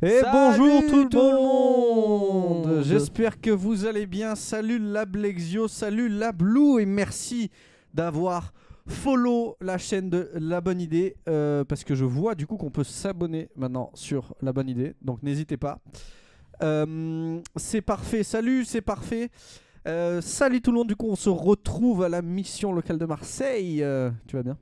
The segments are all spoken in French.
Et Salut bonjour tout tout le le monde. monde. J'espère que vous allez bien. Salut Lablexio, salut Lablou et merci d'avoir follow la chaîne de La Bonne Idée parce que je vois du coup qu'on peut s'abonner maintenant sur La Bonne Idée, donc n'hésitez pas. C'est parfait, salut, c'est parfait. Salut tout le monde, du coup on se retrouve à la mission locale de Marseille. Tu vas bien?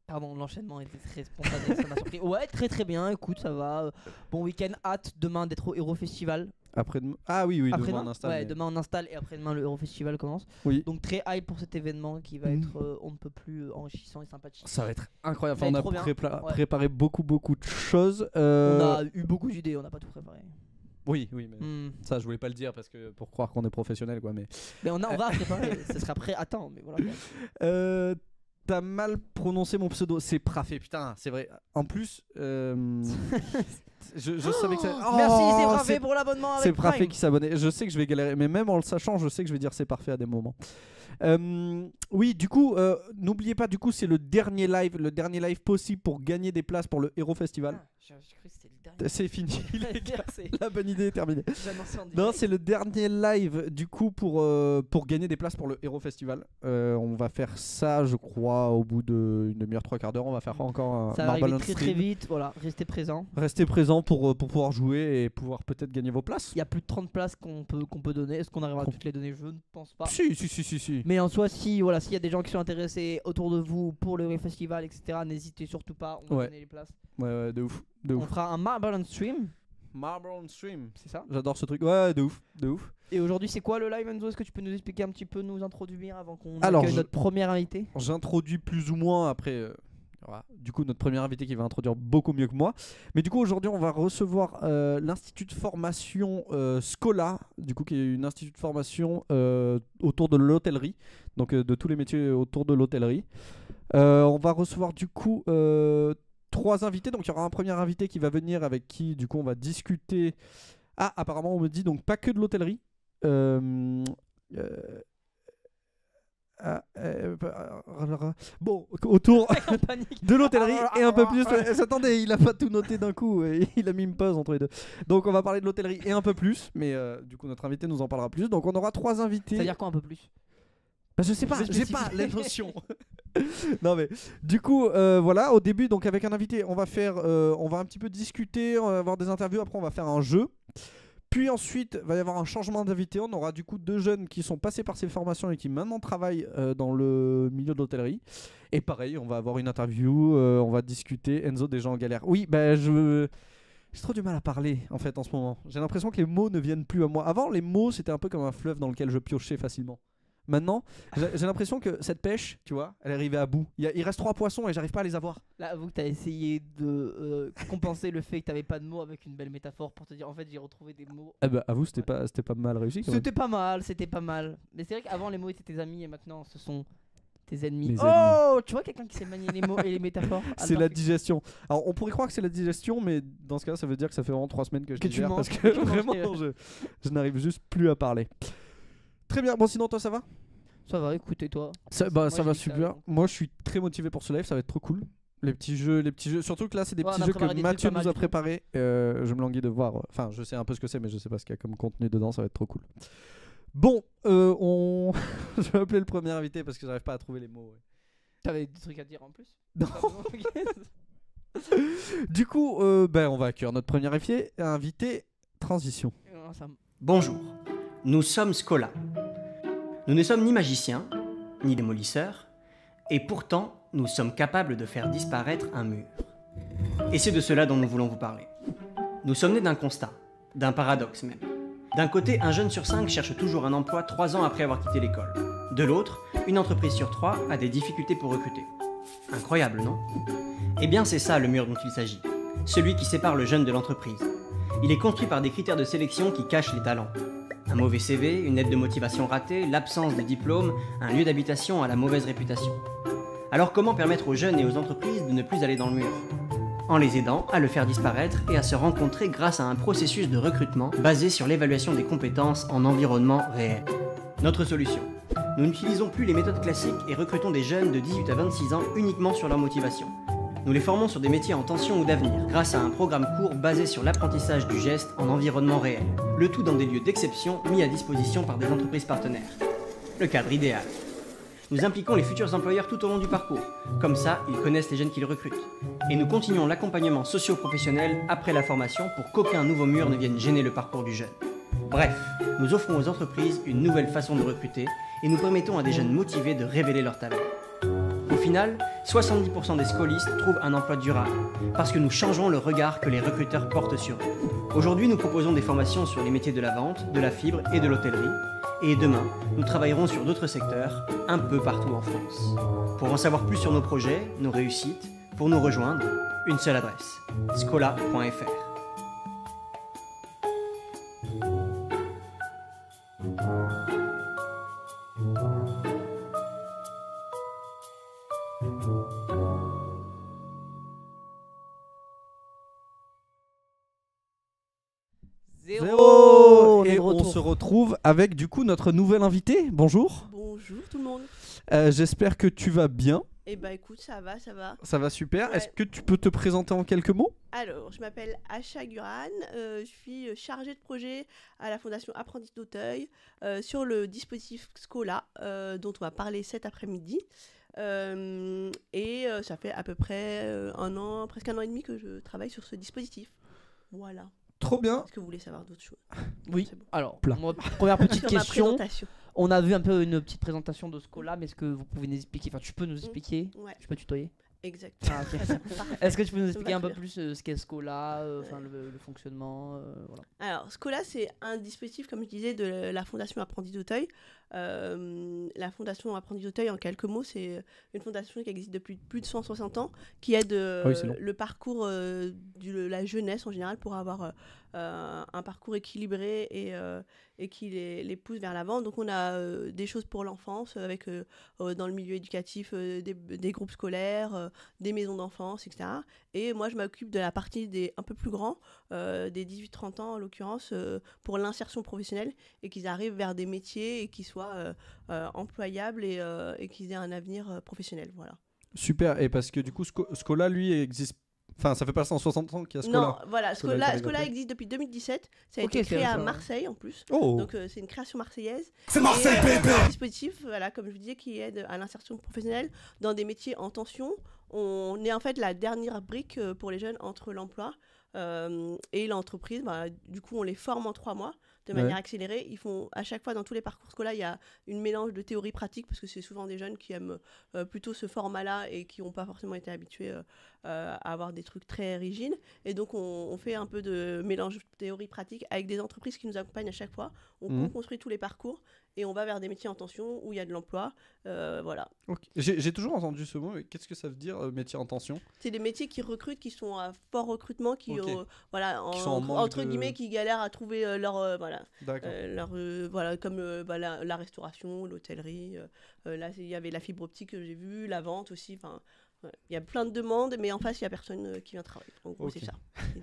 Pardon, l'enchaînement était très spontané, ça m'a surpris. Ouais, très très bien, écoute, ça va. Bon week-end, hâte demain d'être au Hero Festival. Après-demain. Ah oui, demain Après-demain on installe. Ouais, mais- demain on installe et après-demain le Hero Festival commence. Oui. Donc très hype pour cet événement qui va être on ne peut plus enrichissant et sympathique. Ça va être incroyable. Ça va Enfin, être on a trop bien. Ouais. préparé beaucoup de choses. On a eu beaucoup d'idées, on n'a pas tout préparé. Oui, mais Hmm. ça je voulais pas le dire parce que pour croire qu'on est professionnel quoi. Mais Mais on va préparer, ce sera après à temps, mais voilà. t'as mal prononcé mon pseudo. C'est Prafé, putain, c'est vrai. En plus, je savais que ça. Oh, Merci, c'est Prafé pour l'abonnement C'est avec Prafé Prime. qui s'abonnait. Je sais que je vais galérer, mais même en le sachant, je sais que je vais dire c'est parfait à des moments. Oui, du coup, n'oubliez pas, du coup, c'est le dernier live possible pour gagner des places pour le Hero Festival. Ah, j'ai cru que c'était le dernier. C'est fini, les gars. Merci. La bonne idée est terminée. J'annonçais en Non, direct. c'est le dernier live du coup pour gagner des places pour le Hero Festival. On va faire ça, je crois, au bout d'une demi-heure, trois quarts d'heure. On va faire encore un Ça va Marble arriver on très Stream. vite, voilà, restez présents. Restez présents pour pouvoir jouer et pouvoir peut-être gagner vos places. Il y a plus de 30 places qu'on peut donner. Est-ce qu'on arrivera à toutes les donner? Je ne pense pas. Si. Mais en soi, si voilà, s'il y a des gens qui sont intéressés autour de vous pour le festival, etc., n'hésitez surtout pas, on va Ouais. donner les places. Ouais, de ouf. On fera un Marble on Stream, Marble on Stream. c'est ça. J'adore ce truc. Ouais, de ouf. Et aujourd'hui, c'est quoi le live, Enzo? Est-ce que tu peux nous expliquer un petit peu, nous introduire avant qu'on Alors, accueille notre premier invité? J'introduis plus ou moins après. Il y aura du coup notre premier invité qui va introduire beaucoup mieux que moi. Mais du coup aujourd'hui on va recevoir l'institut de formation Scola, du coup qui est une institut de formation autour de l'hôtellerie, donc de tous les métiers autour de l'hôtellerie. On va recevoir du coup 3 invités, donc il y aura un premier invité qui va venir avec qui du coup on va discuter. Ah apparemment on me dit donc pas que de l'hôtellerie. Bon, autour En panique. de l'hôtellerie et un peu plus. Attendez, il a pas tout noté d'un coup, il a mis une pause entre les deux. Donc on va parler de l'hôtellerie et un peu plus, mais du coup notre invité nous en parlera plus. Donc on aura 3 invités. C'est-à-dire quoi un peu plus? Bah, je sais pas, Je vais j'ai pas spécifier. les notions. Non mais du coup voilà, au début donc avec un invité on va un petit peu discuter, on va avoir des interviews, après on va faire un jeu. Puis ensuite, il va y avoir un changement d'invité. On aura du coup 2 jeunes qui sont passés par ces formations et qui maintenant travaillent dans le milieu de l'hôtellerie. Et pareil, on va avoir une interview, on va discuter. Enzo, déjà en galère. Oui, bah j'ai trop du mal à parler en fait en ce moment. J'ai l'impression que les mots ne viennent plus à moi. Avant, les mots c'était un peu comme un fleuve dans lequel je piochais facilement. Maintenant, j'ai l'impression que cette pêche, tu vois, elle est arrivée à bout. Il reste 3 poissons et j'arrive pas à les avoir. Là, avoue que t'as essayé de compenser le fait que t'avais pas de mots avec une belle métaphore pour te dire en fait j'ai retrouvé des mots. Eh bah, avoue, c'était pas mal réussi quand même. C'était pas mal. Mais c'est vrai qu'avant les mots étaient tes amis et maintenant ce sont tes ennemis. Mes Oh, tu vois quelqu'un qui sait manier les mots et les métaphores. C'est Albin, la digestion. Alors on pourrait croire que c'est la digestion, mais dans ce cas ça veut dire que ça fait vraiment 3 semaines que je Que tu digère manges, parce que que tu manges vraiment je n'arrive juste plus à parler. Très bien, bon sinon toi ça va? Ça va, écoutez toi. Ça Moi, va j'ai super. donc. Moi je suis très motivé pour ce live, ça va être trop cool. Les petits jeux, surtout que là c'est des Ouais, on petits a jeux préparé que des Mathieu trucs pas nous a mal, préparés. Je me languis de voir. Enfin, je sais un peu ce que c'est, mais je sais pas ce qu'il y a comme contenu dedans, ça va être trop cool. Bon, je vais appeler le premier invité parce que j'arrive pas à trouver les mots. Ouais. T'avais des trucs à dire en plus? Non. Du coup, on va accueillir notre premier invité. Transition. Bonjour, nous sommes Scola. Nous ne sommes ni magiciens, ni démolisseurs, et pourtant, nous sommes capables de faire disparaître un mur. Et c'est de cela dont nous voulons vous parler. Nous sommes nés d'un constat, d'un paradoxe même. D'un côté, un jeune sur 5 cherche toujours un emploi 3 ans après avoir quitté l'école. De l'autre, une entreprise sur 3 a des difficultés pour recruter. Incroyable, non? Eh bien, c'est ça le mur dont il s'agit. Celui qui sépare le jeune de l'entreprise. Il est construit par des critères de sélection qui cachent les talents. Un mauvais CV, une lettre de motivation ratée, l'absence de diplôme, un lieu d'habitation à la mauvaise réputation. Alors comment permettre aux jeunes et aux entreprises de ne plus aller dans le mur? En les aidant à le faire disparaître et à se rencontrer grâce à un processus de recrutement basé sur l'évaluation des compétences en environnement réel. Notre solution. Nous n'utilisons plus les méthodes classiques et recrutons des jeunes de 18 à 26 ans uniquement sur leur motivation. Nous les formons sur des métiers en tension ou d'avenir, grâce à un programme court basé sur l'apprentissage du geste en environnement réel. Le tout dans des lieux d'exception mis à disposition par des entreprises partenaires. Le cadre idéal. Nous impliquons les futurs employeurs tout au long du parcours. Comme ça, ils connaissent les jeunes qu'ils recrutent. Et nous continuons l'accompagnement socio-professionnel après la formation pour qu'aucun nouveau mur ne vienne gêner le parcours du jeune. Bref, nous offrons aux entreprises une nouvelle façon de recruter et nous permettons à des jeunes motivés de révéler leur talent. Au final, 70% des scolistes trouvent un emploi durable, parce que nous changeons le regard que les recruteurs portent sur eux. Aujourd'hui, nous proposons des formations sur les métiers de la vente, de la fibre et de l'hôtellerie, et demain, nous travaillerons sur d'autres secteurs, un peu partout en France. Pour en savoir plus sur nos projets, nos réussites, pour nous rejoindre, une seule adresse, scola.fr. Zéro. Et on se retrouve avec du coup notre nouvel invité. Bonjour. Bonjour tout le monde. J'espère que tu vas bien. Eh bah écoute, ça va, ça va. Ça va super. Ouais. Est-ce que tu peux te présenter en quelques mots? Alors, je m'appelle Asha Guran, je suis chargée de projet à la Fondation Apprentis d'Auteuil sur le dispositif Scola dont on va parler cet après-midi. Ça fait à peu près un an, presque un an et demi que je travaille sur ce dispositif. Voilà. Trop bien. Est-ce que vous voulez savoir d'autres choses? Oui. C'est bon. Alors, Plein. moi, première petite Sur ma question. présentation. On a vu un peu une petite présentation de Scola, mais est-ce que vous pouvez nous expliquer, enfin tu peux nous expliquer, Ouais, je peux tutoyer? exactement. Ah, ok. Parfait. Est-ce que tu peux nous Ça expliquer va un peu très plus ce qu'est Scola, enfin le fonctionnement, voilà. Alors, Scola, c'est un dispositif, comme je disais, de la Fondation Apprentis d'Auteuil. La Fondation Apprentis d'Auteuil, en quelques mots, c'est une fondation qui existe depuis plus de 160 ans, qui aide oui, c'est long. le parcours de la jeunesse en général pour avoir un parcours équilibré et qui les pousse vers l'avant. Donc, on a des choses pour l'enfance, avec dans le milieu éducatif des groupes scolaires, des maisons d'enfance, etc. Et moi, je m'occupe de la partie des un peu plus grands, des 18-30 ans en l'occurrence, pour l'insertion professionnelle et qu'ils arrivent vers des métiers et qu'ils soient employables et qu'ils aient un avenir professionnel. Voilà. Super. Et parce que du coup, Scola, lui, existe. Enfin, ça fait pas 160 ans qu'il y a Scola. Non, voilà, Scola Scola existe depuis 2017. Ça a Ok, été c'est créé à ça. Marseille en plus. Oh. Donc c'est une création marseillaise. C'est Marseille, Et, bébé. un dispositif, voilà, comme je vous disais, qui aide à l'insertion professionnelle dans des métiers en tension. On est en fait la dernière brique pour les jeunes entre l'emploi et l'entreprise. Bah, du coup, on les forme en 3 mois de manière accélérée. Ils font à chaque fois dans tous les parcours scolaires, il y a une mélange de théorie pratique parce que c'est souvent des jeunes qui aiment plutôt ce format-là et qui n'ont pas forcément été habitués à avoir des trucs très rigides. Et donc, on fait un peu de mélange théorie pratique avec des entreprises qui nous accompagnent à chaque fois. On construit tous les parcours et on va vers des métiers en tension où il y a de l'emploi. Voilà. Ok. J'ai toujours entendu ce mot. Mais qu'est-ce que ça veut dire, métier en tension? C'est des métiers qui recrutent, qui sont à fort recrutement, qui, Ok. voilà, Qui sont en manque entre de- guillemets, qui galèrent à trouver leur, voilà, D'accord. voilà, comme la restauration, l'hôtellerie. Là, il y avait la fibre optique que j'ai vue, la vente aussi. Enfin, ouais. Il y a plein de demandes, mais en face, il n'y a personne qui vient travailler. En gros, Ok. c'est ça.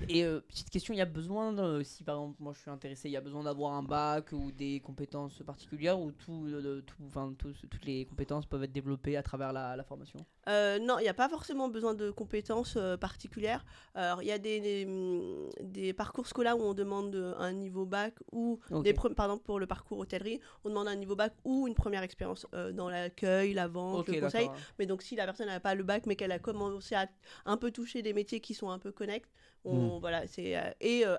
Et petite question, il y a besoin, si par exemple moi je suis intéressé, il y a besoin d'avoir un bac ou des compétences particulières ou toutes les compétences peuvent être développées à travers la formation? Non, il n'y a pas forcément besoin de compétences particulières. Alors, il y a des parcours scolaires où on demande un niveau bac ou, Ok. par exemple, pour le parcours hôtellerie, on demande un niveau bac ou une première expérience dans l'accueil, la vente, Ok, le conseil. d'accord. Mais donc, si la personne n'a pas le bac, mais qu'elle a commencé à un peu toucher des métiers qui sont un peu connectés, voilà,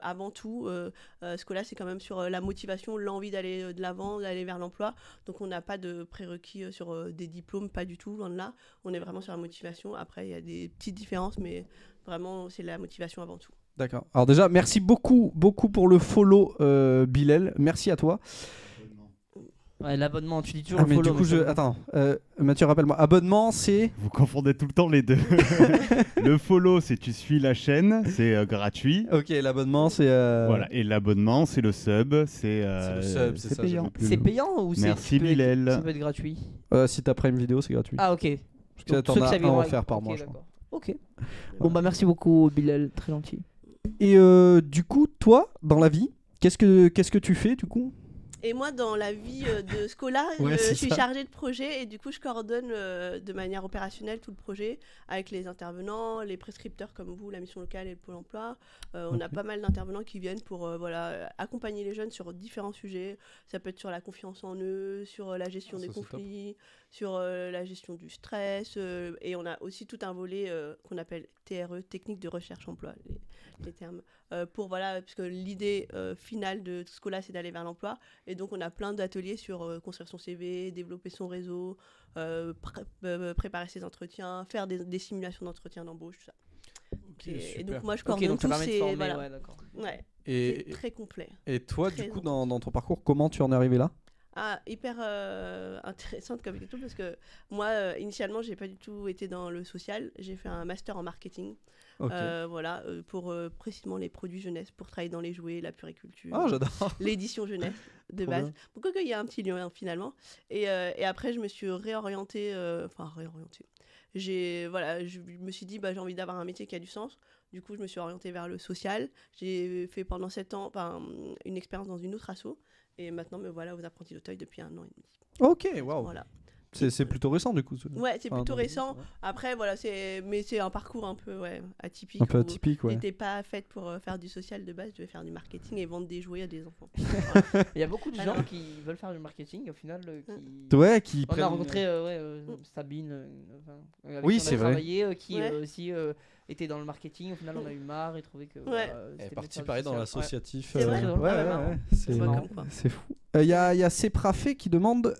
avant tout, ce que là, c'est quand même sur la motivation, l'envie d'aller de l'avant, d'aller vers l'emploi. Donc, on n'a pas de prérequis sur des diplômes, pas du tout, loin de là. On est vraiment sur la motivation. Après, il y a des petites différences, mais vraiment, c'est la motivation avant tout. D'accord. Alors déjà, merci beaucoup pour le follow, Bilal. Merci à toi. Ouais, l'abonnement, tu dis toujours Ah, le mais follow, du coup, mais attends. Mathieu, rappelle-moi. Abonnement, c'est. Vous confondez tout le temps les deux. Le follow, c'est tu suis la chaîne, c'est gratuit. Ok, l'abonnement, c'est. Voilà. Et l'abonnement, c'est le sub, c'est le sub, c'est ça, payant. j'avais plus c'est le- payant ou c'est Merci, tu peux être- Bilal. ça peut être gratuit? Si t'as Prime Vidéo, c'est gratuit. Ah ok. Parce que Donc, t'en ceux as qui un avaient- offert par ok, mois, je crois. d'accord. Ok. Bon bah merci beaucoup Bilal, très gentil. Et du coup, toi, dans la vie, qu'est-ce que tu fais du coup? Et moi, dans la vie de Scola, Ouais, je c'est suis ça. chargée de projet et du coup, je coordonne de manière opérationnelle tout le projet avec les intervenants, les prescripteurs comme vous, la mission locale et le Pôle emploi. On a Ok. pas mal d'intervenants qui viennent pour accompagner les jeunes sur différents sujets. Ça peut être sur la confiance en eux, sur la gestion Ah, des ça, c'est top. conflits, sur la gestion du stress. Et on a aussi tout un volet qu'on appelle TRE, technique de recherche emploi, les termes. Pour voilà, parce que l'idée finale de Scola, c'est d'aller vers l'emploi. Et donc, on a plein d'ateliers sur construire son CV, développer son réseau, préparer ses entretiens, faire des simulations d'entretien d'embauche, tout ça. Ok, Et donc, super. moi, je Ok, coordonne donc ça tous permet de ces... former, voilà. ouais, d'accord. Ouais, c'est Et, très complet. et toi, très du coup, intense. dans ton parcours, comment tu en es arrivé là? Ah, hyper intéressante comme question parce que moi, initialement, j'ai pas du tout été dans le social. J'ai fait un master en marketing. Ok. Voilà, pour précisément les produits jeunesse, pour travailler dans les jouets, la puriculture, Ah, j'adore. l'édition jeunesse de Trop base. bien. Pourquoi qu'il y a un petit lien finalement. Et après, je me suis réorientée. Voilà, je me suis dit, j'ai envie d'avoir un métier qui a du sens. Du coup, je me suis orientée vers le social. J'ai fait pendant 7 ans une expérience dans une autre asso. Et maintenant, me voilà aux apprentis d'Auteuil depuis 1 an et demi. Ok, waouh. Voilà. C'est plutôt récent, du coup. Ouais, c'est Enfin, plutôt dans- récent. Après, voilà, mais c'est un parcours un peu atypique. Un peu où atypique, ouais. J'étais pas faite pour faire du social de base, je devais faire du marketing et vendre des jouets à des enfants. Il y a beaucoup de Ah gens non. qui veulent faire du marketing au final. Qui... Ouais, qui On a prennent. rencontré Sabine, avec Oui, qui on a c'est vrai. travaillé, qui Ouais. aussi était dans le marketing. Au final, on a eu marre et trouvé que. Ouais. voilà, Elle c'était est mieux de partie faire du pareil dans social. l'associatif. C'est vrai ouais, Ah ouais, ouais, marrant. ouais, c'est Ouais, marrant. comme quoi. C'est fou. Il y a Seprafé qui demande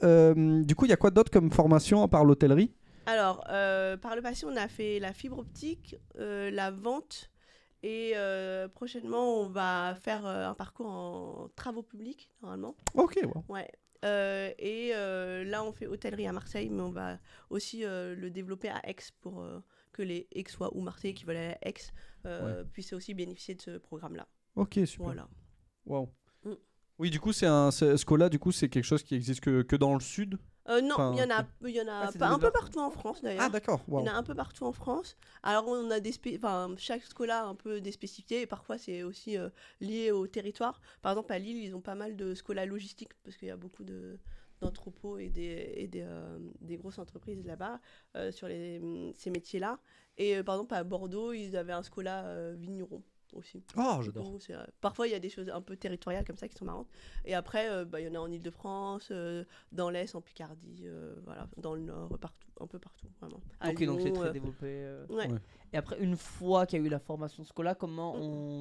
du coup, il y a quoi d'autre comme formation à part l'hôtellerie? Alors, par le passé, on a fait la fibre optique, la vente et prochainement, on va faire un parcours en travaux publics, normalement. Ok, wow. Ouais. Là, on fait hôtellerie à Marseille, mais on va aussi le développer à Aix pour que les Aixois ou Marseillais qui veulent aller à Aix puissent aussi bénéficier de ce programme-là. Ok, super. Voilà. Wow. Mm. Oui, du coup, ce coup-là, du coup, c'est quelque chose qui existe que dans le sud. Non, Enfin, il y en a, ok. il y en a c'est pas, un peu développeur. partout en France d'ailleurs. Ah, d'accord. Il Wow. y en a un peu partout en France. Alors, on a chaque scola a un peu des spécificités et parfois c'est aussi lié au territoire. Par exemple, à Lille, ils ont pas mal de scolas logistiques parce qu'il y a beaucoup d'entrepôts et des grosses entreprises là-bas sur ces métiers-là. Et par exemple, à Bordeaux, ils avaient un scola vigneron aussi. Oh, Du j'adore. coup, parfois, il y a des choses un peu territoriales comme ça qui sont marrantes. Et après, il y en a en Ile-de-France, dans l'Est, en Picardie, voilà, dans le Nord, partout, un peu partout, vraiment. À Ok, donc c'est Lyon, très développé. ouais. Ouais. Et après, une fois qu'il y a eu la formation Scola, comment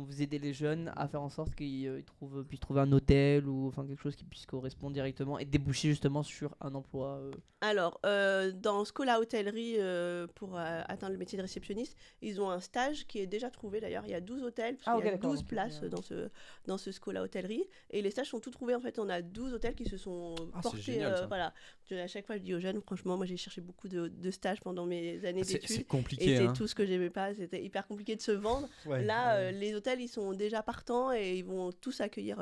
vous aidez les jeunes à faire en sorte qu'ils puissent trouver un hôtel ou enfin quelque chose qui puisse correspondre directement et déboucher justement sur un emploi Alors, dans Scola Hôtellerie, pour atteindre le métier de réceptionniste, ils ont un stage qui est déjà trouvé d'ailleurs. Il y a 12 hôtels, parce Ah, qu'il y ok, a d'accord, 12 donc, places dans ce Scola Hôtellerie. Et les stages sont tous trouvés. En fait, on a 12 hôtels qui se sont Ah, c'est portés. génial, ça. Voilà. À chaque fois, je dis aux jeunes, franchement, moi j'ai cherché beaucoup de stages pendant mes années C'est d'études. compliqué. Et c'est hein. tout ce que j'aimais pas. C'était hyper compliqué de se vendre. Ouais, Là, ouais. les hôtels, ils sont déjà partants et ils vont tous accueillir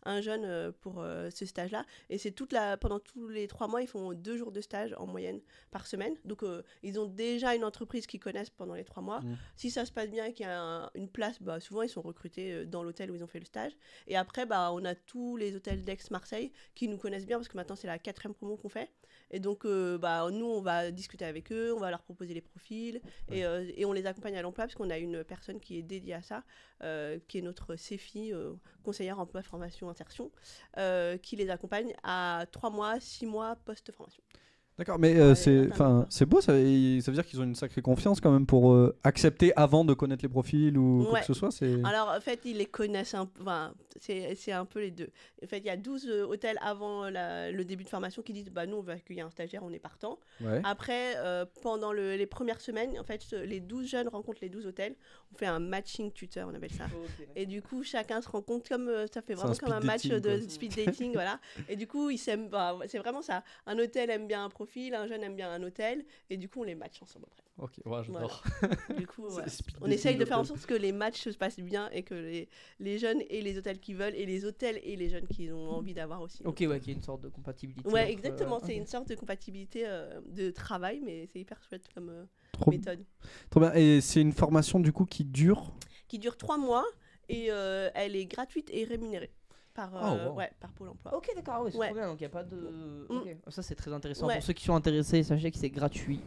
un jeune pour ce stage-là. Et c'est pendant tous les 3 mois, ils font 2 jours de stage en moyenne par semaine. Donc, ils ont déjà une entreprise qu'ils connaissent pendant les 3 mois. Mm. Si ça se passe bien et qu'il y a une place, souvent, ils sont recrutés dans l'hôtel où ils ont fait le stage. Et après, on a tous les hôtels d'Aix-Marseille qui nous connaissent bien parce que maintenant, c'est la 4e promo qu'on fait. Et donc, nous, on va discuter avec eux, on va leur proposer les profils et on les accompagne à l'emploi parce qu'on a une personne qui est dédiée à ça, qui est notre CFI, conseillère emploi, formation, insertion, qui les accompagne à 3 mois, 6 mois post-formation. D'accord, mais Ouais, c'est attends, beau, ça veut dire qu'ils ont une sacrée confiance quand même pour accepter avant de connaître les profils ou quoi Ouais. que ce soit. Alors, en fait, ils les connaissent un peu. Enfin, c'est un peu les deux. En fait, il y a 12 hôtels avant le début de formation qui disent nous, on veut accueillir un stagiaire, on est partant. Ouais. Après, pendant les premières semaines, en fait, les 12 jeunes rencontrent les 12 hôtels. On fait un matching tuteur, on appelle ça. Et du coup, chacun se rend compte ça fait vraiment un comme un speed match dating, de quoi. speed dating, voilà. Et du coup, ils s'aiment. C'est vraiment ça. Un hôtel aime bien un profil, un jeune aime bien un hôtel, et du coup, on les match ensemble après. Ok, ouais, j'adore. Du coup, C'est voilà. speed On dating essaye de faire en d'hôtel. sorte que les matchs se passent bien et que les jeunes et les hôtels qui veulent, et les hôtels et les jeunes qui ont envie d'avoir aussi. Ok, ouais, qu'il y ait une sorte de compatibilité. Ouais, entre, exactement. C'est ok. une sorte de compatibilité de travail, mais c'est hyper chouette comme Trop, méthode. trop bien. Et c'est une formation du coup qui dure. Qui dure 3 mois et elle est gratuite et rémunérée par, wow. ouais, par Pôle emploi. Ok, d'accord, ouais, c'est Ouais. trop bien, donc il n'y a pas de... Ok, ça c'est très intéressant. Ouais. Pour ceux qui sont intéressés, sachez que c'est gratuit.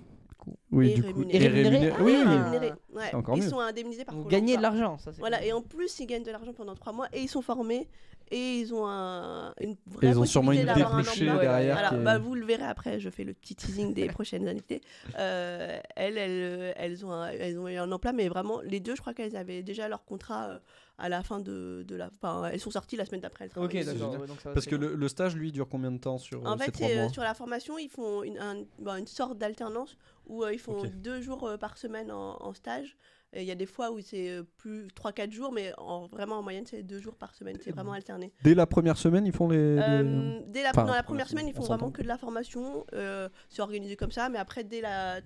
Oui, Et du coup. rémunéré. Et rémunéré. Oui, Ah. oui. Rémunérés, ouais. C'est encore Ils mieux. sont indemnisés par Vous Pôle gagnez de emploi. l'argent, ça c'est Voilà, cool. et en plus, ils gagnent de l'argent pendant 3 mois et ils sont formés et ils ont une vraie Et ils ont sûrement une possibilité d'avoir un débouchée emploi. derrière. Alors, qui est- bah, vous le verrez après, je fais le petit teasing des prochaines invités. Elles ont eu un emploi, mais vraiment, les deux, je crois qu'elles avaient déjà leur contrat à la fin de la. Enfin, elles sont sorties la semaine d'après. Elles Ok, travaillent. c'est d'accord. génial. ouais, donc ça va, Parce c'est que bien. le stage, lui, dure combien de temps sur En ces fait, 3 c'est, mois sur la formation, ils font une sorte d'alternance où ils font Ok. 2 jours par semaine en stage. Et il y a des fois où c'est plus 3-4 jours, mais vraiment en moyenne, c'est 2 jours par semaine. C'est vraiment alterné. Dès la première semaine, ils font les. Enfin, Dans la première semaine, ils on font vraiment s'entend. que de la formation. C'est organisé comme ça. Mais après, dès la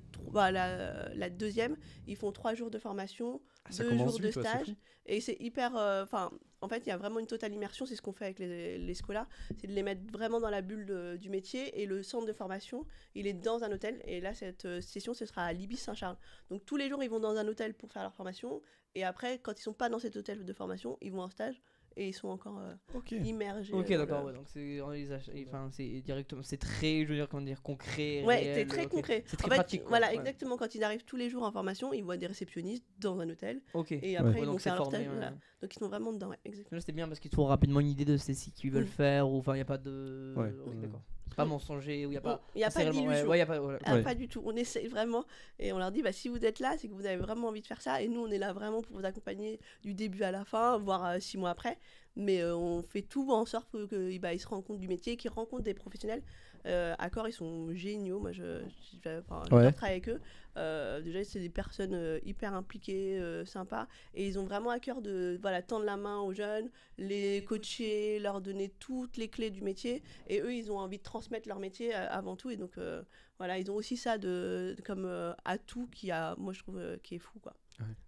deuxième, ils font 3 jours de formation, Ah, ça 2 commence jours de vite, ouais, c'est stage. fou. Et c'est hyper. En fait, il y a vraiment une totale immersion. C'est ce qu'on fait avec les scolas. C'est de les mettre vraiment dans la bulle du métier. Et le centre de formation, il est dans un hôtel. Et là, cette session, ce sera à l'Ibis Saint-Charles. Donc, tous les jours, ils vont dans un hôtel pour faire leur formation. Et après, quand ils sont pas dans cet hôtel de formation, ils vont en stage. Et ils sont encore Ok. immergés. Ok, dans d'accord, le- ouais, donc c'est enfin, c'est directement, c'est très, je veux dire, comment dire, concret. Ouais, réel, c'est très ok. concret. C'est très En fait, pratique. quoi, voilà, ouais. exactement. Quand ils arrivent tous les jours en formation, ils voient des réceptionnistes dans un hôtel. Ok. Et après, Ouais, ils vont donc c'est faire leur formé. stage. ouais. Voilà. Donc, ils sont vraiment dedans. Ouais, exactement. Là, c'était bien parce qu'ils trouvent rapidement une idée de ce qu'ils veulent Mm. faire, ou enfin, il n'y a pas de. Ouais. Ok, Mm. d'accord. C'est pas mensonger, ou il n'y a pas. Il n'y a c'est pas réellement- d'illusion. ouais, y a pas. Voilà. Ah, Ouais. pas du tout. On essaye vraiment. Et on leur dit, bah, si vous êtes là, c'est que vous avez vraiment envie de faire ça. Et nous, on est là vraiment pour vous accompagner du début à la fin, voire 6 mois après. Mais on fait tout en sorte qu'ils ils se rendent compte du métier, qu'ils rencontrent des professionnels. Accor, ils sont géniaux. Moi, j'adore Ouais. travailler avec eux. Déjà, c'est des personnes hyper impliquées, sympas. Et ils ont vraiment à cœur de tendre la main aux jeunes, les coacher, leur donner toutes les clés du métier. Et eux, ils ont envie de transmettre leur métier avant tout. Et donc, ils ont aussi ça comme atout moi, je trouve, qui est fou, quoi.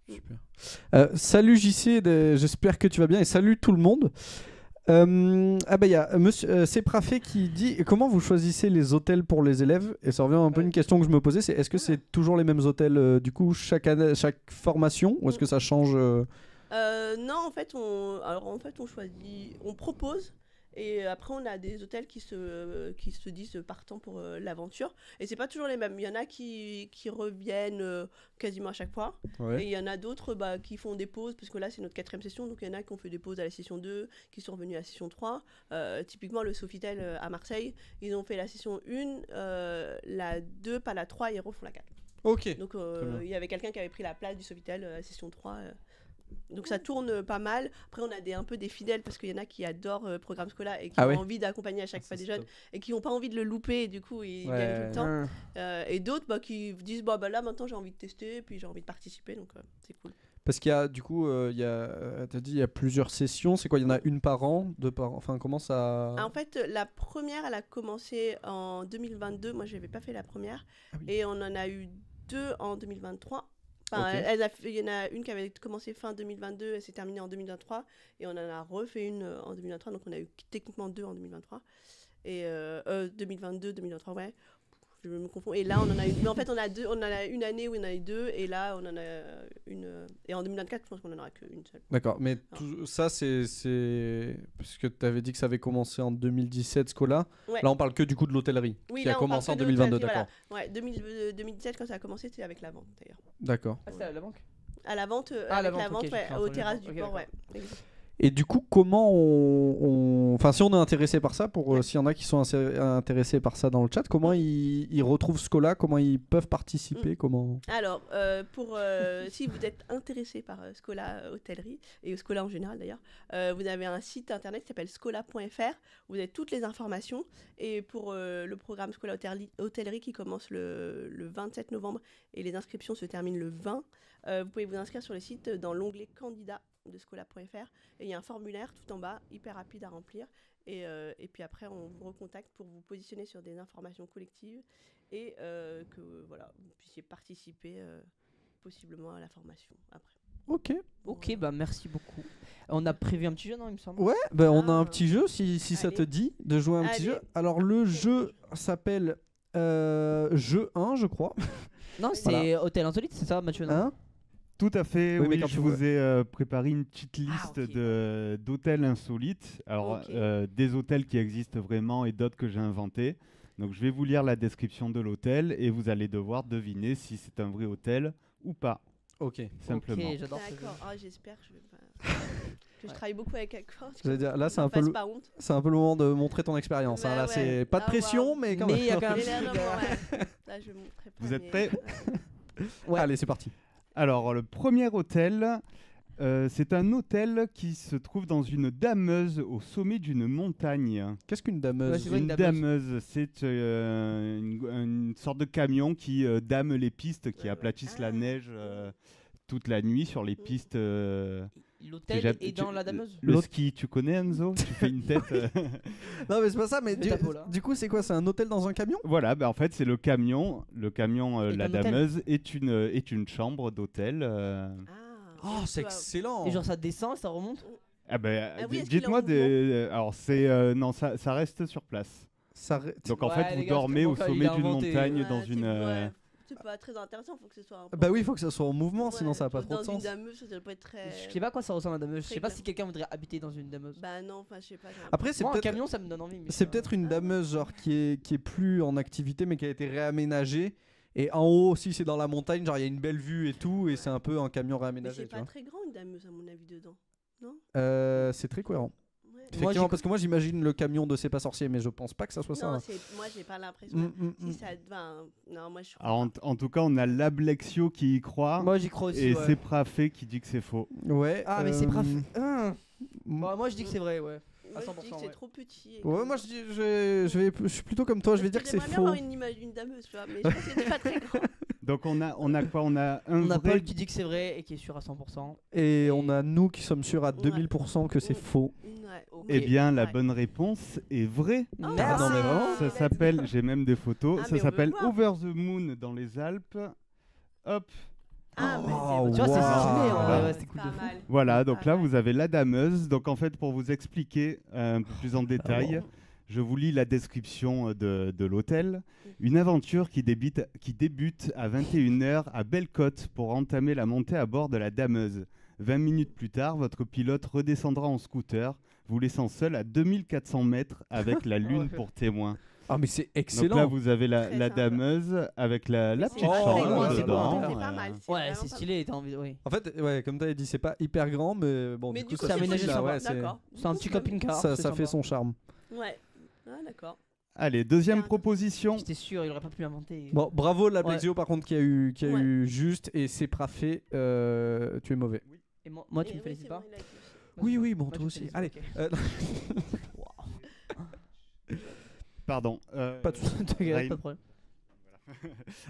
Super. Salut JC, j'espère que tu vas bien et salut tout le monde. Il y a monsieur Seprafé qui dit comment vous choisissez les hôtels pour les élèves, et ça revient un peu à une question que je me posais, c'est est-ce que c'est toujours les mêmes hôtels du coup chaque année, chaque formation, ou est-ce que ça change Non, en fait, on choisit, on propose. Et après, on a des hôtels qui se disent partants pour l'aventure. Et c'est pas toujours les mêmes. Il y en a qui reviennent quasiment à chaque fois. Et il y en a d'autres qui font des pauses, parce que là, c'est notre 4e session. Donc, il y en a qui ont fait des pauses à la session 2, qui sont revenus à la session 3. Typiquement, le Sofitel à Marseille, ils ont fait la session 1, la 2, pas la 3, et ils refont la 4. Ok. Donc, bien. il y avait quelqu'un qui avait pris la place du Sofitel à la session 3. Donc ça tourne pas mal. Après, on a un peu des fidèles, parce qu'il y en a qui adorent Programme Scola et qui Ah ont ouais. envie d'accompagner à chaque fois Ça, des c'est jeunes top. et qui n'ont pas envie de le louper, et du coup ils Ouais. viennent tout le temps. Ah. Et d'autres qui disent là maintenant j'ai envie de tester, et puis j'ai envie de participer, donc c'est cool. Parce qu'il y a du coup, t'as dit il y a plusieurs sessions, c'est quoi, il y en a une par an, deux par an, enfin comment ça... En fait, la première, elle a commencé en 2022. Moi, je n'avais pas fait la première. Ah oui. Et on en a eu 2 en 2023. Enfin, Ok. il y en a une qui avait commencé fin 2022, elle s'est terminée en 2023. Et on en a refait une en 2023. Donc, on a eu techniquement 2 en 2023. Et 2022, 2023, ouais. Je me confonds. Et là, on en a une. Mais en fait, on en a une année où on en a eu 2. Et là, on en a une. Et en 2024, je pense qu'on en aura qu'une seule. D'accord, mais ça c'est... Parce que tu avais dit que ça avait commencé en 2017 Scola. Ouais. Là on parle que du coup de l'hôtellerie, Oui, qui là, a on commencé en parle que de 2022, l'hôtellerie, d'accord. voilà. Ouais, 2017, quand ça a commencé, c'était avec la vente, d'ailleurs. D'accord. Ah, c'est à la banque. À la vente, Ah, avec la la vente, vente, ok, ouais, j'ai aux entendu terrasses le du vent. port, Ok, ouais. Exact. Et du coup, comment enfin, si on est intéressé par ça, pour s'il y en a qui sont intéressés par ça dans le chat, comment ils retrouvent Scola, comment ils peuvent participer, comment... Alors, si vous êtes intéressé par Scola hôtellerie, et Scola en général d'ailleurs, vous avez un site internet qui s'appelle scola.fr, où vous avez toutes les informations. Et pour le programme Scola hôtellerie qui commence le 27 novembre, et les inscriptions se terminent le 20, vous pouvez vous inscrire sur le site dans l'onglet candidat de scola.fr, et il y a un formulaire tout en bas, hyper rapide à remplir, et puis après on vous recontacte pour vous positionner sur des informations collectives, et que vous puissiez participer possiblement à la formation après. Ok. Ok, bah merci beaucoup. On a prévu un petit jeu, non, il me semble. Ouais, on a un Ah. petit jeu, si ça te Allez. dit de jouer un petit Allez. jeu. Alors le jeu s'appelle Jeu 1, je crois. Non, c'est Hôtel Insolite, c'est ça, Mathieu, non? Hein Tout à fait, Oui, mais oui, quand je tu vous ai préparé une petite liste ok. d'hôtels insolites. Alors, Ok. des hôtels qui existent vraiment et d'autres que j'ai inventés. Donc, je vais vous lire la description de l'hôtel et vous allez devoir deviner si c'est un vrai hôtel ou pas, Ok. simplement. Ok, j'adore ce jeu. D'accord. Ah, j'espère que je vais pas. Que je travaille beaucoup avec Accor. J'allais dire, là, c'est un peu Passe le- pas honte. C'est un peu le moment de montrer ton expérience. Bah Là, ouais. c'est pas de Ah, pression, waouh. mais quand Mais même. il y a quand même- Mais là, vraiment, ouais. Là, je montrerai pas. Vous êtes mais- prêts? Ouais. Allez, c'est parti. Alors, le premier hôtel, c'est un hôtel qui se trouve dans une dameuse au sommet d'une montagne. Qu'est-ce qu'une dameuse Ouais, c'est vrai, Une une dameuse, c'est une sorte de camion qui dame les pistes, qui Ouais, aplatissent ouais. la Ah. neige toute la nuit sur les pistes. L'hôtel Déjà- est dans la dameuse. Le L'autre- ski, tu connais Enzo? Tu fais une tête. Non, mais c'est pas ça. Mais Le du, tapeau, là. du coup, c'est quoi? C'est un hôtel dans un camion? Voilà, bah en fait, c'est le camion. Le camion, Est la un hôtel. dameuse, est une chambre d'hôtel. Ah, Oh, et c'est tu vas- excellent. Et genre ça descend, ça remonte. Ah ben, Ah oui, est-ce qu'il est dites-moi en des. Alors, c'est. Non, ça reste sur place. Donc, en Ouais, fait, les vous gars, dormez c'est au bon, il sommet a d'une inventé. montagne Ouais, dans c'est- une. ouais. C'est pas très intéressant, faut que ce soit un peu. Bah oui, il faut que ça soit en mouvement, sinon Ouais, ça a pas trop de Dans sens. une dameuse, ça doit pas être très. Je sais pas à quoi ça ressemble à dameuse. Je Très sais pas clair. si quelqu'un voudrait habiter dans une dameuse. Bah non, enfin, je sais pas. j'ai un- Après, c'est Moi, un peut-être camion, ça me donne envie. mais c'est ça- peut-être une Ah. dameuse genre qui est plus en activité, mais qui a été réaménagée. Et en haut aussi, c'est dans la montagne, genre il y a une belle vue et tout, et c'est un peu un camion Mais réaménagé. c'est Tu pas vois. très grand une dameuse, à mon avis, dedans. C'est très cohérent. Ouais. Effectivement, j'ai- parce que moi j'imagine le camion de C'est pas sorcier, mais je pense pas que ça soit ça. Non, hein. moi, j'ai pas l'impression. Si ça. Enfin, non, moi, je. Alors, en tout cas, on a l'Ablexio qui y croit. Moi j'y crois aussi. Et ouais. c'est Prafé qui dit que c'est faux. Ouais. Ah, mais c'est euh, bref. m- Bah, moi je dis que c'est vrai, ouais. Moi, à je 100%, dis que c'est ouais. trop petit. et Ouais, que- moi je suis plutôt comme toi, je vais dire que c'est J'aimerais bien faux. avoir une image d'une dameuse, tu vois, mais je pense que c'est pas très grand. Donc, on a quoi? On a un On a vrai. Paul qui dit que c'est vrai et qui est sûr à 100%. Et on a nous qui sommes sûrs à 2000% que c'est Ouais. faux. Ouais, ok. Eh bien, la Ouais. bonne réponse est vraie. Oh, Ah, non, mais vraiment Ça s'appelle, j'ai même des photos, Ah, ça mais on veut s'appelle voir. Over the Moon dans les Alpes. Hop, Ah, mais Oh, c'est Tu vois, c'est Wow. stylé, en Voilà. vrai, ouais, c'était cool pas de fou. mal. voilà, donc Ah là ouais. vous avez la dameuse. Donc en fait, pour vous expliquer un peu plus en détail, je vous lis la description de l'hôtel. Une aventure qui débute à 21h à Bellecote pour entamer la montée à bord de la dameuse. 20 minutes plus tard, votre pilote redescendra en scooter, vous laissant seul à 2400 mètres avec la lune Ouais. pour témoin. Ah, mais c'est Donc là, excellent. vous avez la Très sympa. dameuse avec la Mais petite c'est pas chambre très grand, c'est dedans. pas- c'est pas mal. c'est Ouais, vraiment c'est pas stylé, t'as envie. Oui. En fait, ouais, comme tu as dit, c'est pas hyper grand, mais bon, Mais du du coup, coup, ça c'est fait aménagé là, sympa. ouais, c'est- D'accord. C'est un petit camping-car. ça c'est fait sympa. son charme. Ouais. Ah, d'accord. Allez, deuxième Bien. proposition. J'étais sûr, il aurait pas pu l'inventer. Bon, bravo la Blaxio par contre qui a eu Ouais. juste et c'est Prafé, tu es mauvais. Et moi, tu Et me oui, félicites c'est pas vrai, il a été aussi. Oui, oui, bon, Moi, tu toi me aussi. félicites, Allez, ok. Pardon. pas de soucis. T'inquiète, Raïm. pas de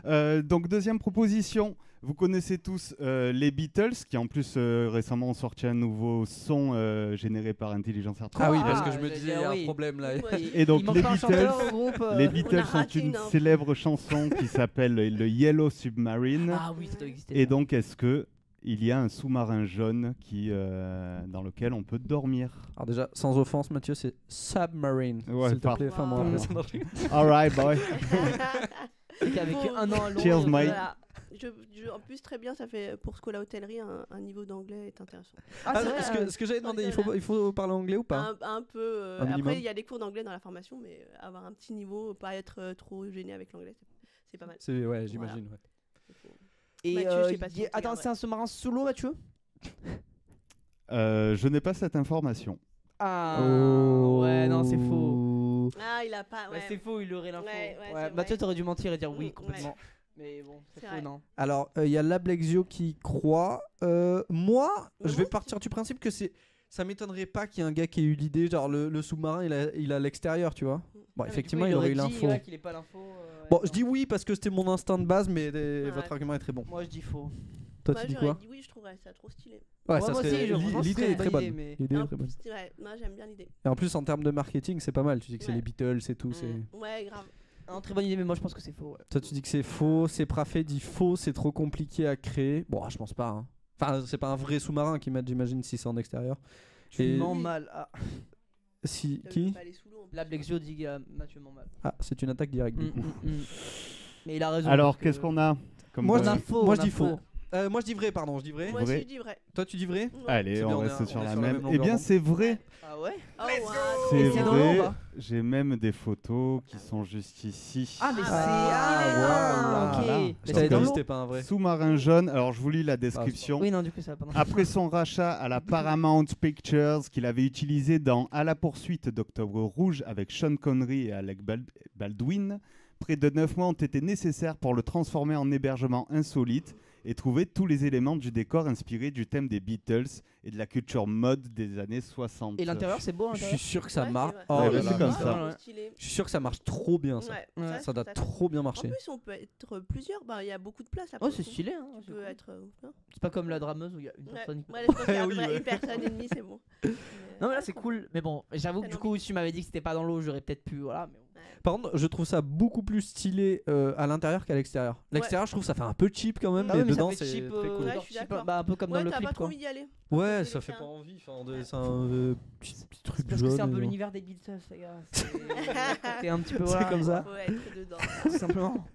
problème. Donc deuxième proposition, vous connaissez tous les Beatles qui en plus récemment ont sorti un nouveau son généré par intelligence artificielle. Ah oui, Ah, parce que je me j'allais disais, il y a dire un oui. problème là. Ouais. Et donc Il manque les pas un Beatles, chanteur au groupe. les On a Beatles ont raté une une info. célèbre chanson qui s'appelle le Yellow Submarine. Ah oui, ça doit exister. Et donc est-ce que il y a un sous-marin jaune dans lequel on peut dormir? Alors déjà, sans offense, Mathieu, c'est Submarine. Ouais, S'il te pardon. plaît, fais-moi Wow. rappeler. Alright boy. Et qu'avec Bon, un an à Londres. Cheers, mate. Voilà. En plus, très bien, ça fait pour Scola Hôtellerie, un niveau d'anglais est intéressant. Ah, Ah, c'est vrai, ce que j'avais demandé, voilà. il faut parler anglais ou pas? Un peu. Un minimum. Après, il y a des cours d'anglais dans la formation, mais avoir un petit niveau, pas être trop gêné avec l'anglais, c'est pas mal. C'est ouais, j'imagine. Ouais. Et Mathieu, je sais pas si tu attends, regardes, c'est un sous-marin solo, Mathieu? Je n'ai pas cette information. Ah, Oh. ouais, non, c'est faux. Ah, il a pas. Ouais, Ouais. c'est faux, il aurait l'info. Ouais, ouais, Ouais, c'est Mathieu, vrai. t'aurais dû mentir et dire oui, Mm, complètement. Mais bon, c'est C'est faux, vrai. non. Alors, il y a Lablexio qui croit. Moi, Mais je vais moi, partir du principe que ça m'étonnerait pas qu'il y ait un gars qui ait eu l'idée, genre le sous-marin, il a l'extérieur, tu vois. Bon, Ah, mais effectivement, Du il coup, aurait eu dit, l'info. ouais, qu'il ait pas l'info. Bon, je dis oui parce que c'était mon instinct de base, mais Ouais. votre argument est très bon. Moi, je dis faux. Toi, Moi, tu dis j'aurais quoi? dit oui, je trouverais ça trop stylé. Ouais, moi ça aussi, serait- je pense que l'idée c'est est très une bonne bonne. idée, mais- L'idée est En très bonne. plus, ouais, moi, j'aime bien l'idée. Et en plus, en termes de marketing, c'est pas mal. Tu dis que c'est Ouais. les Beatles et tout. Mm. c'est Ouais, grave. Non, très bonne idée, mais moi, je pense que c'est faux. Ouais. Toi, tu dis que c'est faux. C'est Prafé dit faux, c'est trop compliqué à créer. Bon, je pense pas. Hein. Enfin, c'est pas un vrai sous-marin qui mettent, j'imagine, si c'est en extérieur. Tu Et- mens mal. Ah, Si, Ça veut qui pas aller sous l'eau, en plus. la Blexio dit que Mathieu ment mal. Ah, c'est une attaque directe du Mm, coup. mm. Mais il a raison. Alors parce que- qu'est-ce qu'on a comme Moi, On a je faux. moi, on je a dis faux. faux. Moi je dis vrai, pardon, je dis vrai. Moi Vrai. aussi, je dis vrai. Toi tu dis vrai? Ouais. Allez, C'est on bien, on reste est sur sur la la même. même Eh longueur bien, d'onde. c'est vrai. Ah ouais. Oh, Let's wow. go. C'est Et c'est dans l'eau, vrai. bah. J'ai même des photos qui sont juste ici. Ah mais c'est Ah, ok. voilà. Mais Je c'est t'avais dans dit l'eau. c'était pas un vrai. Sous-marin jaune. Alors, je vous lis la description. Oui non du coup ça va pas. Après son rachat à la Paramount Pictures qu'il avait utilisé dans À la poursuite d'Octobre Rouge avec Sean Connery et Alec Baldwin, près de 9 mois ont été nécessaires pour le transformer en hébergement insolite et trouver tous les éléments du décor inspirés du thème des Beatles et de la culture mode des années 60. Et l'intérieur c'est beau à Je suis l'intérieur. sûr que ça Ouais, marche. c'est vrai. Oh Ouais, là bah, là, c'est comme ça. ça. Ouais. Stylé. Je suis sûr que ça marche trop bien ça. Ouais, Ça doit ça- trop bien En marcher. plus, on peut être plusieurs. Bah, il y a beaucoup de place là. Oh pour c'est le coup. stylé hein. Tu C'est peux cool. être. C'est pas comme la drameuse où il y a une Ouais. personne qui. Ouais, je pense qu'il y a à peu Oui, près ouais. une personne et demie, c'est bon. Non mais là c'est cool. Mais bon j'avoue que T'as du coup si tu m'avais dit que c'était pas dans l'eau j'aurais peut-être pu voilà. Mais bon. Par contre, je trouve ça beaucoup plus stylé à l'intérieur qu'à l'extérieur. L'extérieur, je trouve ça fait un peu cheap quand même, Ah mais ouais, mais ça dedans fait c'est cheap, très cool. Ouais, genre je suis cheap, d'accord. bah, un peu comme Ouais, dans le t'as clip pas trop quoi. envie d'y aller. Ouais, Côté ça fait lycéen. pas envie. Enfin, Ouais. c'est un petit truc Parce que c'est un jaune, peu et l'univers des Beatles les gars. C'est un petit peu C'est voilà, comme ça. Faut être dedans. tout simplement.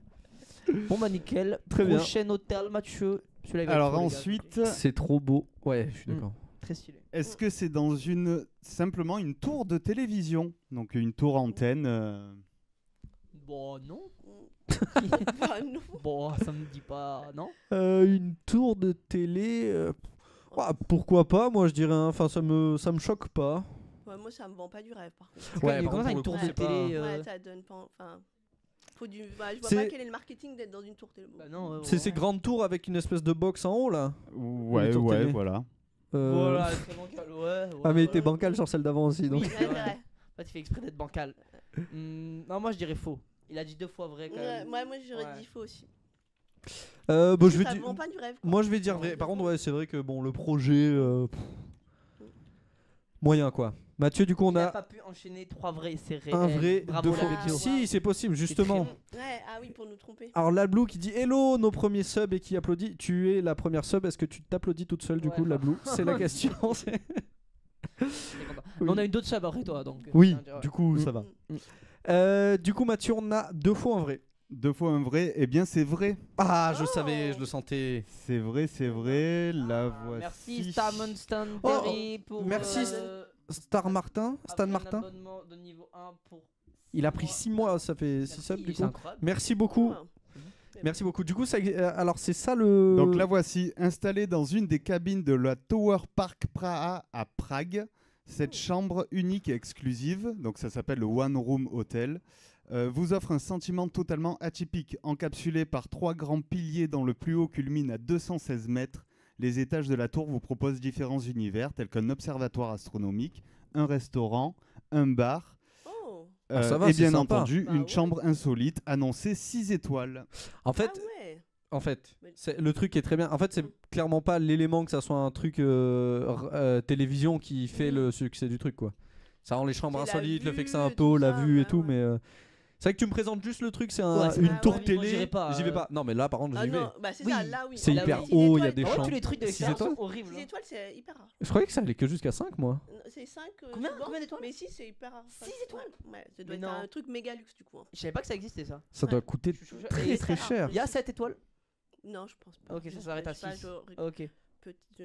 Bon bah nickel. Très bien. Prochain hôtel Mathieu. Celui-là, il va être Alors chaud, les gars, ensuite, C'est trop beau. Ouais, je suis Mm. d'accord. très stylé. est-ce que c'est dans simplement une tour de télévision, donc une tour antenne Bon non. Bah, non. Bon ça me dit pas non. Une tour de télé. Pourquoi pas? Moi, je dirais. Enfin, ça me choque pas. Ouais, moi, ça me vend pas du rêve par contre. Ouais, mais par comment contre, ça une pour tour le de coup, c'est télé pas- Ouais, ça donne pas. Enfin. Faut du. Bah, je vois C'est- pas quel est le marketing d'être dans une tour télé. Bah non. C'est ces grandes tours avec une espèce de box en haut là. Ouais, tour ouais, télé. voilà. Voilà très bancal ouais. Ah, mais il était ouais. bancal sur celle d'avant aussi. Donc. Oui, Ouais, c'est c'est vrai. vrai. Toi, tu fais exprès d'être bancal. Non, moi je dirais faux. Il a dit 2 fois vrai quand Ouais, même. moi, j'aurais Ouais. dit faux aussi. Bah, Parce je que vais ça dire. me vend pas du rêve. quoi. Moi, je vais dire Non, vrai. je Par sais contre, pas. ouais, c'est vrai que bon, le projet. Moyen quoi. Mathieu, du coup, on Il a a pas pu enchaîner 3 vrais, c'est réel. un vrai, Bravo deux faux. la vidéo. Si, c'est possible, justement. très Ouais, ah oui, pour nous tromper. Alors, la Blue qui dit hello, nos premiers subs et qui applaudit. Tu es la première sub. Est-ce que tu t'applaudis toute seule, du Ouais. coup, la Blue? C'est la question. c'est- Très content. Mais on a une d'autres sub après toi donc. Oui, tiens, dire, ouais. du coup, ça Mm. va. Du coup, Mathieu, on a 2 fois un vrai. 2 fois un vrai, eh bien c'est vrai. Ah, je Oh. savais, je le sentais. C'est vrai, c'est vrai. La Ah, voici. merci Stamon Stan Oh, Terry pour. merci, Stan Martin. abonnement de niveau 1 pour. Il a pris 6 mois, ça fait 6 Merci, subs, du c'est coup. incroyable. Merci beaucoup. Ah. Merci beaucoup. Du coup, ça, alors c'est ça le. Donc la voici, installée dans une des cabines de la Tower Park Praha à Prague. Cette chambre unique et exclusive, donc ça s'appelle le One Room Hotel, vous offre un sentiment totalement atypique, encapsulé par 3 grands piliers dont le plus haut culmine à 216 mètres. Les étages de la tour vous proposent différents univers, tels qu'un observatoire astronomique, un restaurant, un bar, Oh. Ah, ça va, et c'est bien sympa. entendu Bah une ouais. chambre insolite annoncée 6 étoiles. En fait, Ah ouais. le truc est très bien. En fait, c'est clairement pas l'élément que ça soit un truc télévision qui fait le succès du truc, quoi. Ça rend les chambres C'est la insolites, le fait que c'est vue, un tout taux, la ça, vue et ouais, tout, ouais. mais c'est vrai que tu me présentes juste le truc, c'est Ouais, c'est une vrai. tour Ah ouais, télé. moi, j'irai pas, J'y vais pas. Non, mais là, par contre, Ah j'y vais. non, bah c'est Oui. ça, là oui. C'est Là, hyper oui. haut, il y a Six des étoiles, Ah ouais, chambres. tous les trucs de Six l'extérieur étoiles sont horribles. 6 étoiles, c'est hyper rare. Je croyais que ça allait que jusqu'à 5, moi. Non, c'est 5 Combien d'étoiles Mais si, c'est hyper rare. 6 étoiles Ouais, ça doit Mais être non. un truc méga luxe du coup. hein. Je savais pas que ça existait ça. Ça doit Ouais. coûter Je suis chaud. très Et très ça, cher. Il y a 7 étoiles. Non, je pense pas. Ok, ça Je- s'arrête à je sais pas, 6. je- Ok.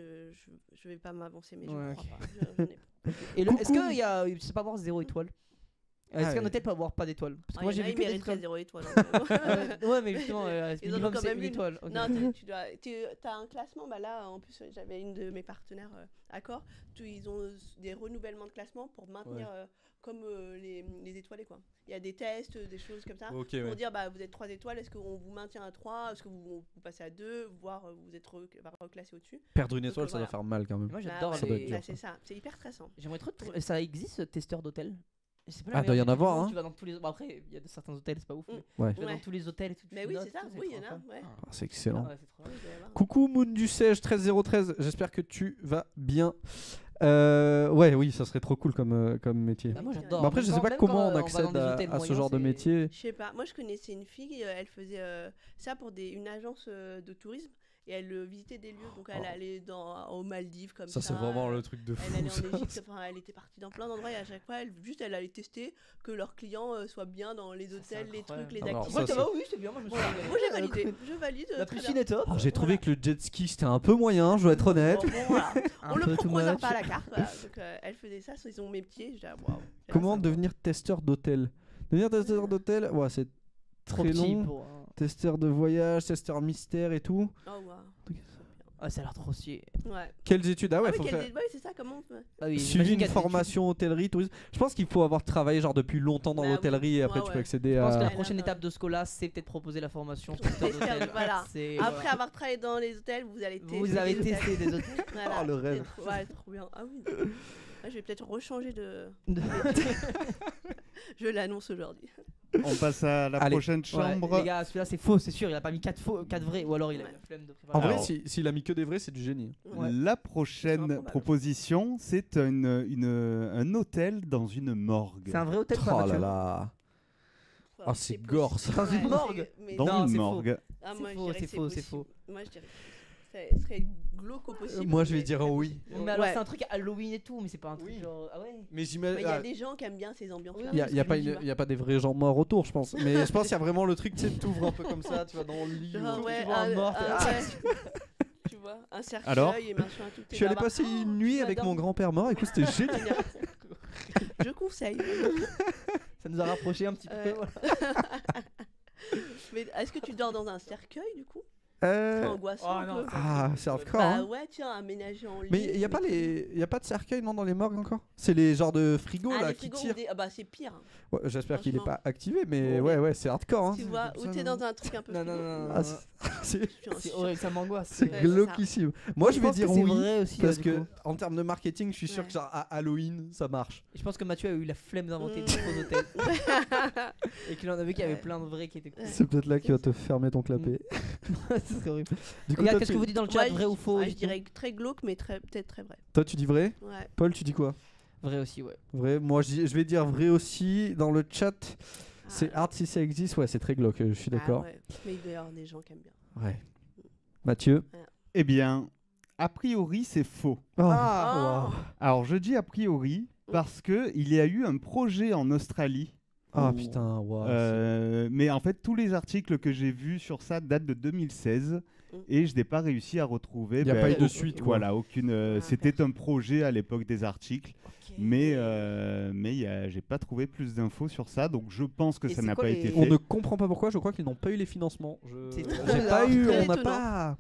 je vais pas m'avancer, mais je Ouais, crois ok. pas. J'en ai pas. Et est-ce Coucou. qu'il y a. Je sais pas avoir 0 étoile. Est-ce Ah qu'un ouais. hôtel peut avoir pas d'étoile? Parce que Ah, moi il y j'ai en a, vu ils que des mériteraient étoiles. 0 étoile. Ouais, mais justement, Ils en ont minimum quand c'est même une une. étoile. Ok. Non, t'as un classement. Bah là, en plus, j'avais une de mes partenaires Accor. Ils ont des renouvellements de classement pour maintenir comme les étoilés, quoi. Il y a des tests, des choses comme ça. Ok, Pour dire, bah, vous êtes 3 étoiles, est-ce qu'on vous maintient à 3? Est-ce que vous passez à 2? Voire vous êtes reclassé au-dessus? Perdre une Donc, étoile, ça doit voilà. faire mal quand même. Moi Bah, j'adore ouais, ça doit être les. dur. bah, c'est ça, c'est hyper stressant. J'aimerais trop. Ça existe testeur d'hôtel? C'est pas Ah, doit y en meilleure avoir, technique, hein. Tu vas dans tous les. Bon, après, il y a certains hôtels, c'est pas ouf. Mm. Mais Ouais. tu vas Ouais. dans tous les hôtels et tout. Mais tu oui, notes, c'est ça, tout, oui, il y en trop a. fun. Ouais. Ah, c'est excellent. Ah ouais, c'est trop bien. Coucou Moondusège 13013, j'espère que tu vas bien. Ouais, oui, ça serait trop cool comme métier. Bah, moi j'adore. Mais après, je sais Même pas quand, comment on va dans accède des hôtels à ce moyens, genre de c'est- métier. Je sais pas, moi je connaissais une fille, elle faisait ça pour une agence de tourisme. et elle visitait des lieux. Donc elle Oh. allait aux Maldives comme Ça, ça. c'est vraiment le truc de fou. Elle allait ça. en Égypte, enfin, elle était partie dans plein d'endroits et à chaque fois, elle allait tester que leurs clients soient bien dans les Ça, c'est hôtels, les incroyable. trucs, les Alors, activités. ça, Moi, ça va, oui, c'est bien. Moi, je me suis Voilà. régalé. Moi j'ai validé, je valide. La très piscine bien. est top. Alors, j'ai trouvé que le jet ski c'était un peu moyen, je dois être honnête. Bon, voilà. Un On le peu too proposera much. pas à la carte. Voilà. Donc elle faisait ça, ils ont mes pieds. Je dis, waouh. Comment devenir testeur d'hôtel? Devenir testeur d'hôtel, ouais, c'est Trop très petit long. pour. Testeur de voyage, testeur mystère et tout. Oh waouh. Ah, ça a l'air trop stylé. Ouais. Quelles études? Ah ouais, Ah oui, faut faire. ouais, c'est ça, comment on peut- Ah oui, Suivi j'imagine une qu'il y a des formation hôtellerie, tourisme. Je pense qu'il faut avoir travaillé genre depuis longtemps dans Bah oui. l'hôtellerie et après Ouais, tu ouais. peux accéder Je pense que à. la Ouais, prochaine là, étape de Scola, c'est peut-être proposer la formation Testeur, testeur d'hôtel. voilà. C'est- Après voilà. avoir travaillé dans les hôtels, vous allez tester. Vous avez les hôtels. testé des hôtels. Voilà. Oh, le rêve. Ouais, trop bien. Ah oui. Là, je vais peut-être rechanger de. De- Je l'annonce aujourd'hui. On passe à la Allez. prochaine Ouais, chambre. les gars, celui-là c'est faux, c'est sûr. Il a pas mis 4 vrais, ou alors il a eu Ouais. la flemme de préparer. En vrai, Alors- s'il a mis que des vrais, c'est du génie. Ouais. La C'est prochaine improbable. proposition, c'est un hôtel dans une morgue. C'est un vrai hôtel, Oh quoi, là Mathieu là. Ah, c'est gore, ça. Dans une morgue. Dans Non, une c'est faux. morgue. Ah, C'est moi, je faux, dirais c'est que faux, c'est possible. faux. Moi, je dirais que ce serait glauque au possible. Moi, je vais mais dire très oui. possible. Mais alors Ouais. c'est un truc Halloween et tout, mais c'est pas un truc Oui. genre. Ah ouais. Mais Mais j'imagine. il y a des gens qui aiment bien ces ambiances-là. Oui, Il y a, parce y a que pas je me dis, une- y a pas des vrais gens morts autour, je pense. Mais je pense qu'il y a vraiment le truc, tu sais, t'ouvres un peu comme ça, tu vas dans le lit. Genre, ou- ouais, tu vois un mort, t'es- ouais. Tu vois, un cercueil Alors et machin, tout Je est suis allé là-bas. passer Oh, une nuit tu avec vas mon dormir. grand-père mort, écoute, c'était génial. Je conseille. Ça nous a rapprochés un petit peu. Ouais. voilà. Mais est-ce que tu dors dans un cercueil du coup Euh, Angoissant Oh un non, peu. ça, Ah, c'est hardcore. Bah hein. ouais, tiens, aménagé en lit. Mais il y a pas de cercueil non dans les morgues encore. C'est les genres de frigos Ah, là les qui frigos tirent. Ah bah c'est pire. Ouais, j'espère qu'il est Franchement. pas activé, mais Bon, ouais mais- ouais c'est hardcore. Hein. Tu vois, Comme ou ça, t'es non. dans un truc un peu Non, non, frigo. non, non. Ah, non. c'est Je suis C'est sûr. horrible, ça m'angoisse. c'est Ouais, c'est ça. glauquissime. Moi je vais pense que dire c'est oui vrai aussi, parce du que coup. en termes de marketing, je suis sûr Ouais. que genre à Halloween ça marche. Et je pense que Mathieu a eu la flemme d'inventer Mm. des faux hôtels. Et qu'il en a vu qu'il y avait Ouais. plein de vrais qui étaient cool. Ouais. C'est peut-être là qu'il va te fermer ton clapet. C'est horrible. Du coup, Les gars, toi, qu'est-ce que vous dites dans le chat, Ouais, vrai ou faux je dites-nous. dirais très glauque, mais peut-être très vrai. toi tu dis vrai. Ouais. Paul, tu dis quoi? Vrai aussi, ouais. Vrai. Moi je vais dire vrai aussi. Dans le chat, c'est Ah, hard si ça existe. Ouais, c'est très glauque. Je suis d'accord. ouais. Mais il doit y avoir des gens qui aiment bien. Ouais. Mathieu. Eh bien, a priori, c'est faux. Ah. Oh. Alors, je dis a priori parce que il y a eu un projet en Australie. Ah où, putain. Wow, mais en fait, tous les articles que j'ai vus sur ça datent de 2016 et je n'ai pas réussi à retrouver. Il y a pas eu de au- suite, quoi. Voilà, aucune. Ah, C'était un projet à l'époque des articles, Ok. mais j'ai pas trouvé plus d'infos sur ça, donc je pense que Et ça c'est n'a quoi pas les- été On fait. ne comprend pas pourquoi, je crois qu'ils n'ont pas eu les financements. C'est J'ai trop pas bizarre. eu, Très on n'a étonnant. pas.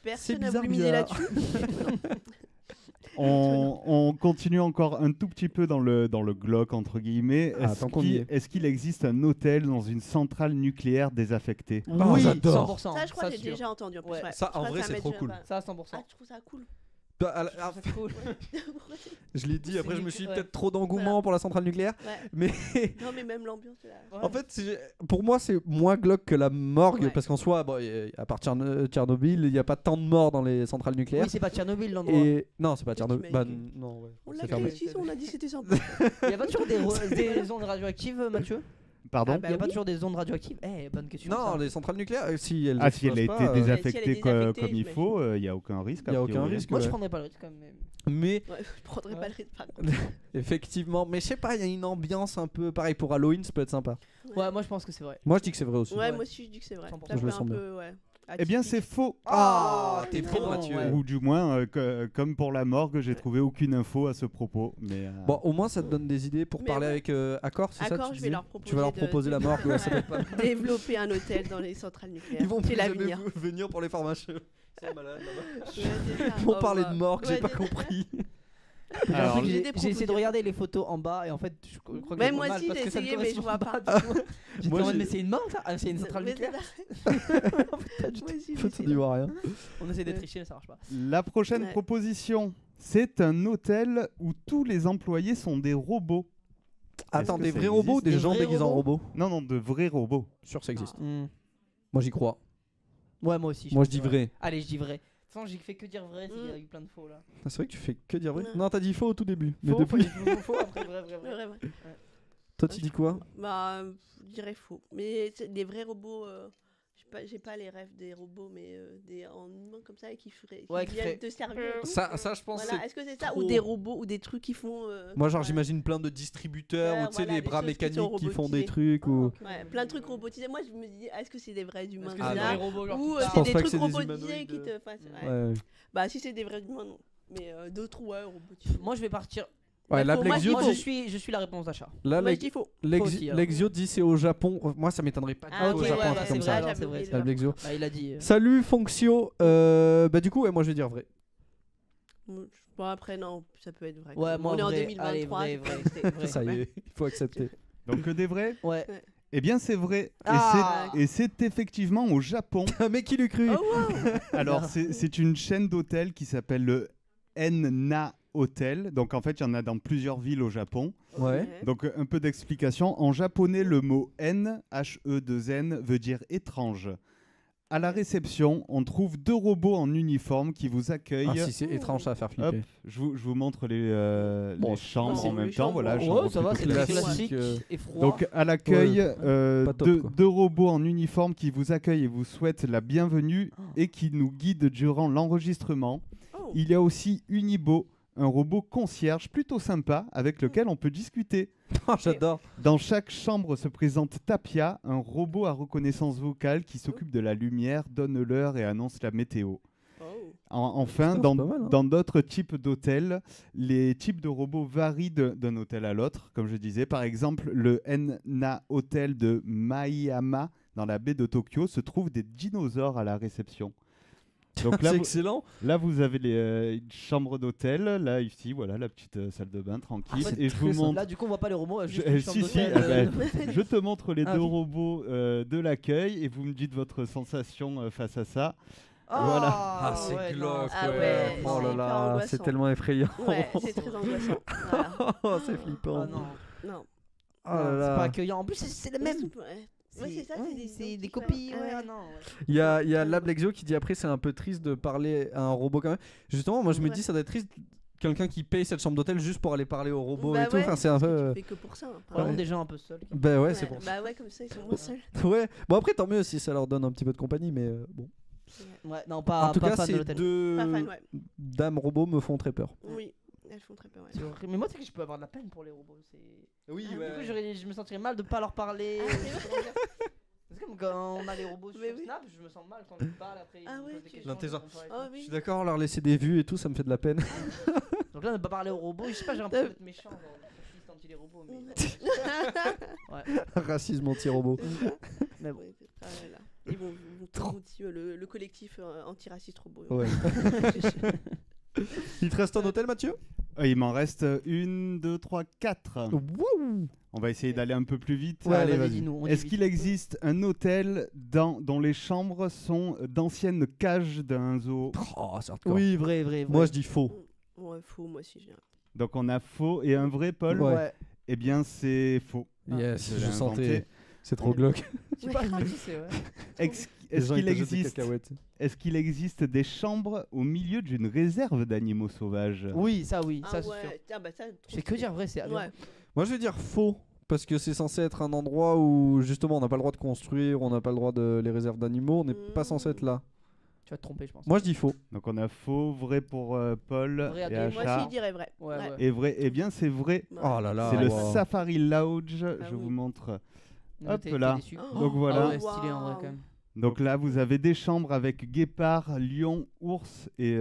Personne n'a bizarre, voulu miser bizarre. là-dessus. On continue encore un tout petit peu dans le glauque, entre guillemets. Ah, tant qu'on y est. Est-ce qu'il existe un hôtel dans une centrale nucléaire désaffectée? Ah, Oui, j'adore. 100%. Ça, je crois que j'ai sûr. déjà entendu en plus. Ouais. Ouais. Ça, Je en crois vrai, que c'est m'est trop déjà cool. pas- Ça, 100%. Ah, tu trouves ça cool. Bah, C'est cool. je l'ai dit, C'est après je me nul- suis ouais. peut-être trop d'engouement Voilà. pour la centrale nucléaire. Ouais. Mais Non, mais même l'ambiance là. en fait, pour moi, c'est moins glauque que la morgue Ouais. parce qu'en soi, bon, à part Tchernobyl, il n'y a pas tant de morts dans les centrales nucléaires. Oui, c'est pas Tchernobyl l'endroit. Et non, c'est pas Qu'est-ce Tchernobyl. que Bah, tu m'as dit non, ouais. On c'est l'a fermé. créé ici, on a dit que c'était sympa. Il y a pas toujours des ondes radioactives, Mathieu Pardon? Ah bah Il y a pas oui. toujours des ondes radioactives bonne question. Non, ça. les centrales nucléaires, si elles Ah, si elle a explosent été pas, désaffectée si elle est désaffectée, comme il j'imagine. faut, il n'y a aucun risque. Y a a aucun priori. risque. Moi, ouais. je prendrais pas le risque quand même. Mais Ouais, je prendrais Ouais. pas le rythme par contre. effectivement, mais je sais pas, il y a une ambiance un peu pareil pour Halloween, ça peut être sympa. Ouais, moi je pense que c'est vrai. Moi, je dis que c'est vrai aussi. Ouais, moi aussi je dis que c'est vrai. 100%. Ça Je le fait sens un bien. peu, ouais. Eh bien, atypique. c'est faux. Ah, t'es trop bon, Mathieu. ouais. Ou du moins, comme pour la morgue, j'ai trouvé aucune info à ce propos. Mais, Bon, au moins, ça te donne des idées pour Mais parler ouais. avec Accor, c'est ça Accor, tu je vais disais leur proposer. Tu vas leur de- proposer la morgue, ouais, ça peut être pas mal. Développer un hôtel dans les centrales nucléaires. Ils vont C'est plus jamais l'avenir. venir pour les pharmaciens. C'est malade là-bas. Ouais, c'est ça. Ils vont Oh, parler bah. de morgue, j'ai Ouais, pas c'est- compris. Alors, j'ai des J'ai essayé de propositions. regarder les photos en bas et en fait, je crois que Mais j'ai moi mal aussi, parce j'ai que ça ne essayé, mais je correspond vois pas. du tout. J'étais Moi, en mode, j'ai- mais c'est une morgue ça Ah, c'est une centrale Mais nucléaire c'est ça. Pas du tout. Moi aussi, En fait, j'ai ça essayé. n'y voit rien. On essaie de Ouais. tricher, mais ça marche pas. la prochaine Ouais. proposition, c'est un hôtel où tous les employés sont des robots. Attends, que des ça vrais robots ou existe des Des gens vrais déguisés en robots Non, de vrais robots. Sûr, ça existe. Hmm. Moi, j'y crois. Ouais, moi aussi. Moi, pense je dis que vrai. Allez, je dis vrai. De toute façon, j'ai fait que dire vrai, il y a eu plein de faux là. Ah, c'est vrai que tu fais que dire vrai. Ouais. Non, t'as dit faux au tout début. Mais Faux, depuis, faux, après vrai, vrai, Ouais, vrai. ouais, ouais. toi, tu dis quoi? Bah, je dirais faux. Mais des vrais robots, je sais j'ai pas les rêves des robots, mais des en humain comme ça et qui Ouais, qui viennent ferait- te servir. et tout. Ça, je pense Voilà, c'est est-ce que c'est ça trop- ou des robots ou des trucs qui font Moi, genre, ouais. j'imagine plein de distributeurs Ouais, ou tu sais, voilà, des des bras choses qui sont mécaniques qui font des robotisées. trucs. Ah, Ou... ok. Ouais, plein de trucs robotisés. Moi, je me dis, est-ce que c'est des vrais humains Est-ce que comme c'est Ah, des non. robots genre ou qui c'est parlent pense des pas que trucs c'est des robotisés qui humanoïdes. te fassent. Ouais. Ouais. Bah, si c'est des vrais humains, non. Mais d'autres, ouais, robotisés. Moi, je vais partir. Ouais, Ouais, là, faut- moi, Lexio, Moi, faut- je suis la réponse d'achat. là, Moi, je dis faux. Faut aussi, alors. Lexio dit c'est au Japon. Moi, ça m'étonnerait pas du Ah, tout ok, au Japon, ouais, un ouais, truc c'est comme vrai, ça. alors, j'avais c'est vrai, oublié c'est La Lexio. Bah, il a dit. Salut Fonxio. Bah du coup, ouais, moi je vais dire vrai. Bon, après, non, ça peut être vrai. Ouais, moi, on est en vrai. 2023. Allez, c'est vrai, pas- vrai, c'est- vrai. Ça y est, il faut accepter. Donc que des vrais Ouais. Eh bien, c'est vrai. Ah. Et c'est effectivement au Japon. Mais qui l'eût cru? Oh, wow. Alors, c'est une chaîne d'hôtels qui s'appelle le Enna Hotel. Donc, en fait, il y en a dans plusieurs villes au Japon. Ouais. Ok. Donc, un peu d'explication. En japonais, le mot N, H-E-2-N, veut dire étrange. À la réception, on trouve 2 robots en uniforme qui vous accueillent. Ah si, c'est étrange, ça va faire Hop, flipper. je vous montre Bon, les chambres c'est en même les temps. chambres. Voilà, Ouais, chambre Ouais, ça va, plutôt c'est classique, classique et froid. Donc à l'accueil, pas top, quoi. deux robots en uniforme qui vous accueillent et vous souhaitent la bienvenue Oh. et qui nous guident durant l'enregistrement. Oh. Il y a aussi Unibo, un robot concierge plutôt sympa avec lequel on peut discuter. Oh, j'adore. Dans chaque chambre se présente Tapia, un robot à reconnaissance vocale qui s'occupe de la lumière, donne l'heure et annonce la météo. Oh. Enfin, Putain, c'est pas mal, hein. dans d'autres types d'hôtels, les types de robots varient d'un hôtel à l'autre. Comme je disais, par exemple, le Enna Hotel de Maiyama, dans la baie de Tokyo, se trouve des dinosaures à la réception. Donc là, C'est vous, excellent. là, vous avez une chambre d'hôtel. Là, ici, voilà, la petite salle de bain tranquille. c'est Et je très vous sympa. montre. Là, du coup, on voit pas les robots. Juste Je- une chambre si, si, d'hôtel, je te montre les Ah, 2 ok. robots de l'accueil et vous me dites votre sensation face à ça. Ah, Voilà. Ah, c'est ouais, non. glauque, Ah ouais. ouais, Oh là c'est là, hyper c'est angoissant. tellement effrayant. Ouais, c'est très angoissant. Voilà. Oh, c'est flippant. Ah non. Non. Oh là Non, là. c'est pas accueillant. En plus, c'est le même. Ouais, c'est ça, c'est des c'est des identiques, copies. ouais. Ouais, Ah ah ouais. non. ouais. Il y a Lab Lexio qui dit après c'est un peu triste de parler à un robot quand même. Justement, moi je me Ouais. dis ça doit être triste quelqu'un qui paye cette chambre d'hôtel juste pour aller parler au robot Bah et tout. ouais, Enfin, c'est un parce que peu. Tu fais que pour ça. hein. Vraiment Ouais. des gens un peu seuls. Bah ouais, Ouais, c'est pour ça. Bah ouais, comme ça, ils sont moins seuls. Ouais. Bon après tant mieux si ça leur donne un petit peu de compagnie, mais bon. Ouais, non, pas, en tout pas cas, fan de ces l'hôtel. deux Pas fan, ouais. dames robots me font très peur. Oui, elles font très peur. Ouais. C'est horrible. Mais moi, tu sais que je peux avoir de la peine pour les robots. Oui, Ah, Du coup, je me sentirais mal de pas leur parler. Ah, je sais pas comment dire. C'est comme quand on a les robots sur Mais oui. Snap, je me sens mal quand ils me parlent après. Ah ils me ouais, posent des tu- questions, Non, t'es je genre- comprends pas et Oh tout. Je suis oui. d'accord, leur laisser des vues et tout, ça me fait de la peine. Donc là, ne pas parler aux robots, je sais pas, j'ai l'impression d'être méchant, genre raciste anti les robots, mais. Ouais. Racisme anti-robot. Mais bon. Ouais, ah là là. Ils vont motiver le collectif antiraciste robot. Ouais. Il te reste un hôtel, Mathieu? Il m'en reste 1, 2, 3, 4. Wouh. On va essayer d'aller un peu plus vite. Ouais, allez, vas-y, vas-y. dis-nous. on Est-ce dit qu'il vite. existe un hôtel dont les chambres sont d'anciennes cages d'un zoo? Oh, c'est hardcore. Oui, vrai. Moi je dis faux. Ouais, faux, moi aussi. J'ai... Donc on a faux et un vrai, Paul? Ouais. Eh bien, c'est faux. Yes, Je l'ai je sentais. inventé. C'est trop glauque. Je sais pas, je me dis, c'est. Ouais. Est-ce Les est-ce gens, qu'il ils te jettent des existe, cacahuètes. est-ce qu'il existe des chambres au milieu d'une réserve d'animaux sauvages? Oui, ça, oui, Ah ça, c'est sûr. ouais, tiens, bah ça. Je fais que dire vrai, c'est aberrant. Ouais. Moi je vais dire faux. Parce que c'est censé être un endroit où justement on n'a pas le droit de construire, on n'a pas le droit de les réserves d'animaux, on n'est pas censé être là. Tu vas te tromper, je pense. Moi je dis faux. Donc on a faux, vrai pour Paul Vrai à et deux. Moi Acha. aussi, je dirais vrai. Ouais, ouais. Et vrai, eh bien c'est vrai. Ouais. Oh là là. C'est le wow. Safari Lounge. Je oui. vous montre. Non, Hop t'es là. déçu. Oh. Donc Ah voilà. ouais, stylé en vrai Waouh. quand même. Donc là, vous avez des chambres avec guépards, lions, ours et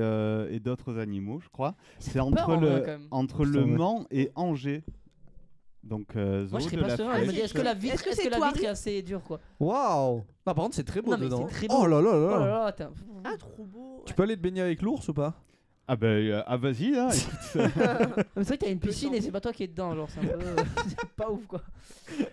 d'autres animaux, je crois. C'est peur, entre en vrai, le, quand même. entre Putain, le ouais. Mans et Angers. Donc, Moi, zoo je serais de pas la serein. Je me Flèche. dis, est-ce que la vitre, Est-ce que est-ce que c'est la toi, vitre est assez dure, quoi? Waouh. Non, par contre c'est très beau Non, mais dedans. c'est très beau. Oh là là Oh là. là là, attends. Ah, trop beau. Tu peux aller te baigner avec l'ours ou pas? Ah ben, vas-y, hein, écoute. C'est vrai qu'il y a une piscine et c'est pas toi qui es dedans, genre, c'est un peu. C'est pas ouf, quoi.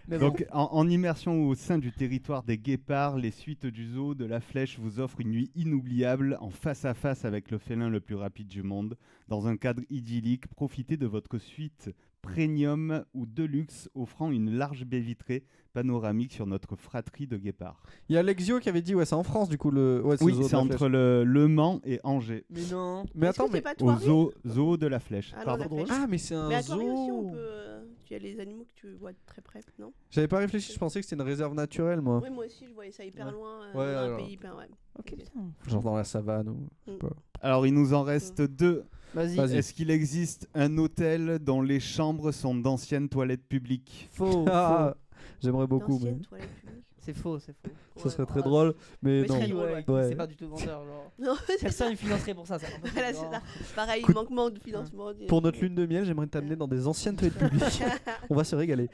Mais bon. Donc, en immersion au sein du territoire des guépards, les suites du zoo de la Flèche vous offrent une nuit inoubliable en face à face avec le félin le plus rapide du monde. Dans un cadre idyllique, profitez de votre suite premium ou deluxe offrant une large baie vitrée panoramique sur notre fratrie de guépards. Il y a Lexio qui avait dit ouais c'est en France du coup le. Ouais, Oui, le zoo de c'est la entre Flèche. le Mans et Angers. Mais non. Mais Est-ce attends que mais. c'est pas Au toi zoo de la Flèche. Ah non, Pardon. la Flèche. Ah mais c'est un Mais à Thoiry aussi, on zoo. peut. il y a les animaux que tu vois de très près, non? J'avais pas réfléchi, je pensais que c'était une réserve naturelle, moi. Oui, moi aussi, je voyais ça hyper Ouais. loin, Ouais, dans un alors. pays hyper. Ouais. Ok, Ok. putain. Genre dans la savane ou. je sais pas. Alors, il nous en reste 2. Vas-y. Vas-y. Est-ce qu'il existe un hôtel dont les chambres sont d'anciennes toilettes publiques? Faux. Ah, j'aimerais beaucoup, mais D'anciennes toilettes publiques. C'est faux, c'est faux. ça Ouais, serait bon, très drôle. Mais Mais non. très Si, drôle, ouais, ouais. C'est pas du tout vendeur. Genre. Non, c'est Personne ne financerait pour ça. C'est impossible. Voilà, c'est Non. ça. Pareil, Écoute, manquement de financement. Pour notre lune de miel, j'aimerais t'amener dans des anciennes toilettes publiques. On va se régaler.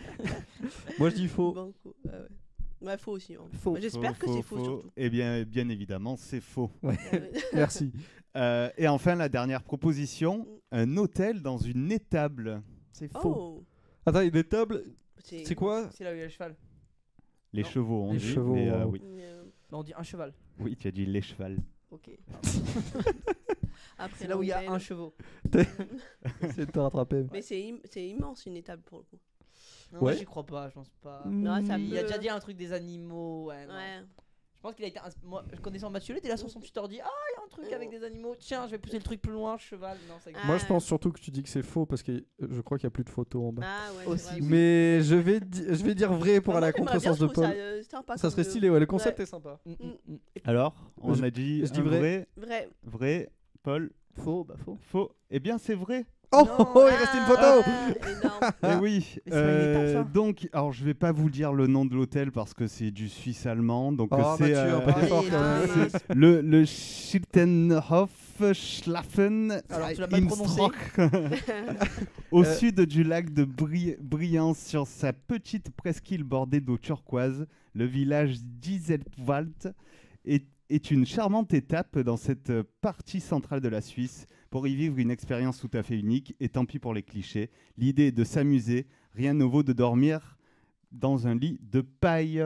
Moi, je dis faux. Banco. Ah ouais. Ouais, faux aussi. Hein. Faux. Moi, j'espère que c'est faux surtout. Eh bien évidemment, c'est faux. Merci. Et enfin, la dernière proposition, un hôtel dans une étable. C'est faux. Oh, Attends, il y a des tables. C'est quoi? C'est là où il y a le cheval. Les Non. chevaux, on Les dit. chevaux, mais, wow. oui. Non, on dit un cheval. Oui, tu as dit les chevals. Ok. Après C'est là où il y a l'hôtel. un chevaux. C'est de te rattraper. Mais c'est immense une étable pour le coup. Non, Ouais. moi, j'y crois pas, je pense pas. Non, ça Il y a peut- déjà dit un truc des animaux. Ouais, non. Ouais. Je pense qu'il a été. Moi, connaissant Mathieu, il était là sur son Twitter, dit ah, il y a un truc avec des animaux. Tiens, je vais pousser le truc plus loin, cheval. Non, ça existe. Moi, je pense surtout que tu dis que c'est faux parce que je crois qu'il n'y a plus de photos en bas. Ah ouais, Aussi, c'est vrai, oui. Mais je vais dire vrai pour Bah, aller à moi, j'aimerais bien, contresens de je trouve Paul. sympa Ça comme serait jeu. stylé, ouais. Le concept est sympa. Alors, on Je- a dit je dis un vrai. Vrai. vrai, Paul, Faux, bah faux. faux. Eh bien, c'est vrai. Oh, Non. oh, il reste une photo. Énorme. Eh oui. Mais c'est pas une étape, ça. Donc, alors je vais pas vous dire le nom de l'hôtel parce que c'est du suisse allemand. Donc Oh, c'est Mathieu, un peu Allez, d'effort quand même. allez. le Schiltenhof Schlafen Alors, tu l'as mal prononcé. au sud du lac de Briance, sur sa petite presqu'île bordée d'eau turquoise. Le village d'Iseltwald est une charmante étape dans cette partie centrale de la Suisse pour y vivre une expérience tout à fait unique. Et tant pis pour les clichés, l'idée est de s'amuser. Rien ne vaut de dormir dans un lit de paille.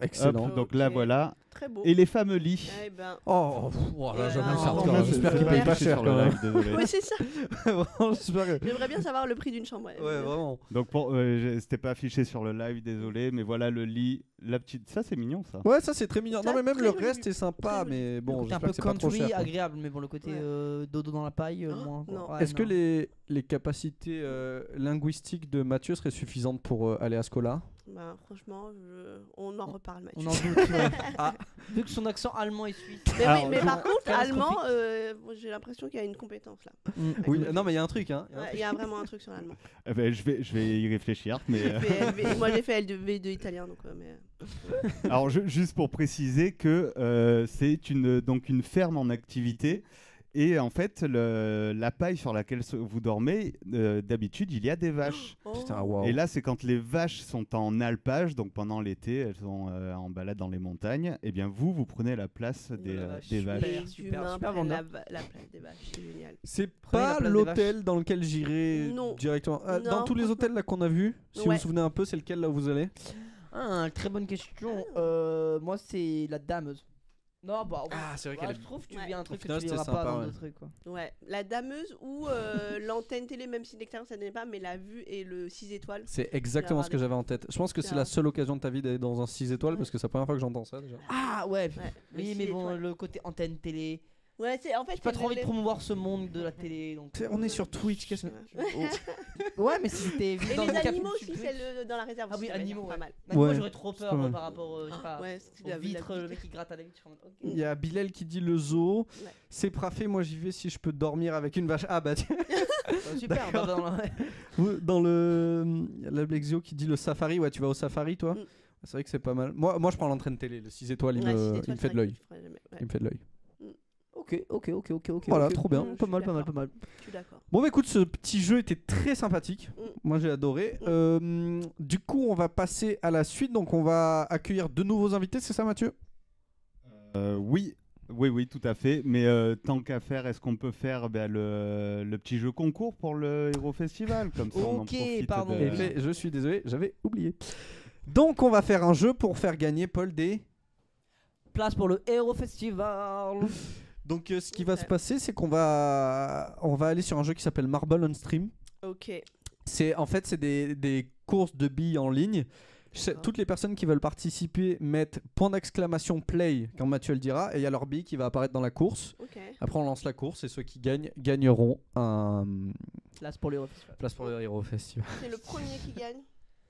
Excellent. Hop, donc là Ok. voilà. Très beau. Et les fameux lits. Eh ben. Oh, voilà, j'avoue, Ah, c'est non, hardcore. non, J'espère c'est qu'il vrai. paye pas C'est cher sur quand le même. live, désolé. Oui, c'est ça. Vraiment, j'espère que. J'aimerais bien savoir le prix d'une chambre. Ouais, vraiment. Donc c'était pas affiché sur le live, désolé, mais voilà le lit, la petite. Ça c'est mignon ça. Ouais, ça c'est très mignon. Non, Ça, mais même très le joli. reste est sympa, Très mais bon, C'est un j'espère peu que c'est pas trop country, cher. quoi. agréable, mais bon, le côté Ouais. dodo dans la paille, Oh, moins. quoi. non. Ouais, Est-ce que non. les capacités linguistiques de Mathieu seraient suffisantes pour aller à Scola? Bah, franchement, on en reparle, Mathieu. On en doute. Ouais. Ah. Vu que son accent allemand est suisse. Mais, Alors, oui, mais par contre, catastrophique. allemand, j'ai l'impression qu'il y a une compétence là. Oui, non, mais il y a un truc, hein. Ouais, il y a vraiment un truc sur l'allemand. Eh ben, je vais y réfléchir, mais Moi j'ai fait LV2 italien donc mais alors juste pour préciser que c'est donc une ferme en activité. Et en fait, la paille sur laquelle vous dormez, d'habitude, il y a des vaches. Putain, waouh. Et là, c'est quand les vaches sont en alpage, donc pendant l'été, elles sont en balade dans les montagnes. Et bien, vous prenez la place des Super. vaches. les super, humains super prennent vendeur. la place des vaches, c'est génial. C'est Prenez la pas place des l'hôtel dans lequel j'irai Non. directement. Dans Non, tous les franchement. hôtels là qu'on a vus, si vous Ouais. vous souvenez un peu, c'est lequel là où vous allez? Ah, très bonne question. Moi, c'est la dameuse. Non, bah. Ah, c'est vrai bah, qu'elle je est- trouve que tu Ouais. vis un Au truc que final, tu c'était verras pas sympa, dans ouais. d'autres trucs, quoi. Ouais, la dameuse ou l'antenne télé, même si l'extérieur ça n'est pas, mais la vue et le 6 étoiles. C'est exactement ce que j'avais en tête. Je pense que c'est la seule occasion de ta vie d'aller dans un 6 étoiles Ouais. parce que c'est la première fois que j'entends ça déjà. Ah, ouais. Ouais, Oui, le mais 6 bon, étoiles. le côté antenne télé. Ouais, c'est en fait. J'ai pas c'est trop envie de le- promouvoir ce monde de la télé. Donc, On est sur Twitch, qu'est-ce que. Ouais, mais si c'était Et vivre dans les une animaux capsule aussi, Twitch. celle dans la réserve. Ah aussi, oui, ça va être animaux. Pas Ouais. mal. Moi, Ouais, j'aurais trop c'est peur pas mal. par rapport je sais pas, Ouais, c'est aux la vitres, le vie. mec qui gratte à la vitre. je suis en mode, ok. Il y a Bilal qui dit le zoo. Ouais. C'est parfait, moi j'y vais si je peux dormir avec une vache. Ah bah tiens. Super, bah, Dans le. La Blexio qui dit le safari. Ouais, tu vas au safari toi? Mm. C'est vrai que c'est pas mal. Moi je prends l'entraîne télé. Le 6 étoiles, il Ouais, me, 6 il me étoiles, fait de l'œil. je ferais jamais. Ouais, Il me fait de l'œil. Ok. Voilà, ok. trop bien. Je Pas suis mal, pas mal, d'accord. pas mal. Je suis d'accord. Bon bah écoute, ce petit jeu était très sympathique. Mm. Moi j'ai adoré. Du coup, on va passer à la suite. Donc on va accueillir de nouveaux invités, c'est ça Mathieu? Oui, tout à fait. Mais tant qu'à faire, est-ce qu'on peut faire le petit jeu concours pour le Hero Festival comme ça, on en Ok, profite pardon. de- Et fait, je suis désolé, j'avais oublié. Donc on va faire un jeu pour faire gagner Paul des... Place pour le Hero Festival. Donc ce qui va se passer, c'est qu'on va aller sur un jeu qui s'appelle Marble on Stream. Ok. C'est des courses de billes en ligne. Toutes les personnes qui veulent participer mettent point d'exclamation play quand Mathieu le dira et il y a leur bille qui va apparaître dans la course. Ok. Après on lance la course et ceux qui gagneront un Place pour l'Héros Festival. Place pour le Hero Festival. C'est le premier qui gagne.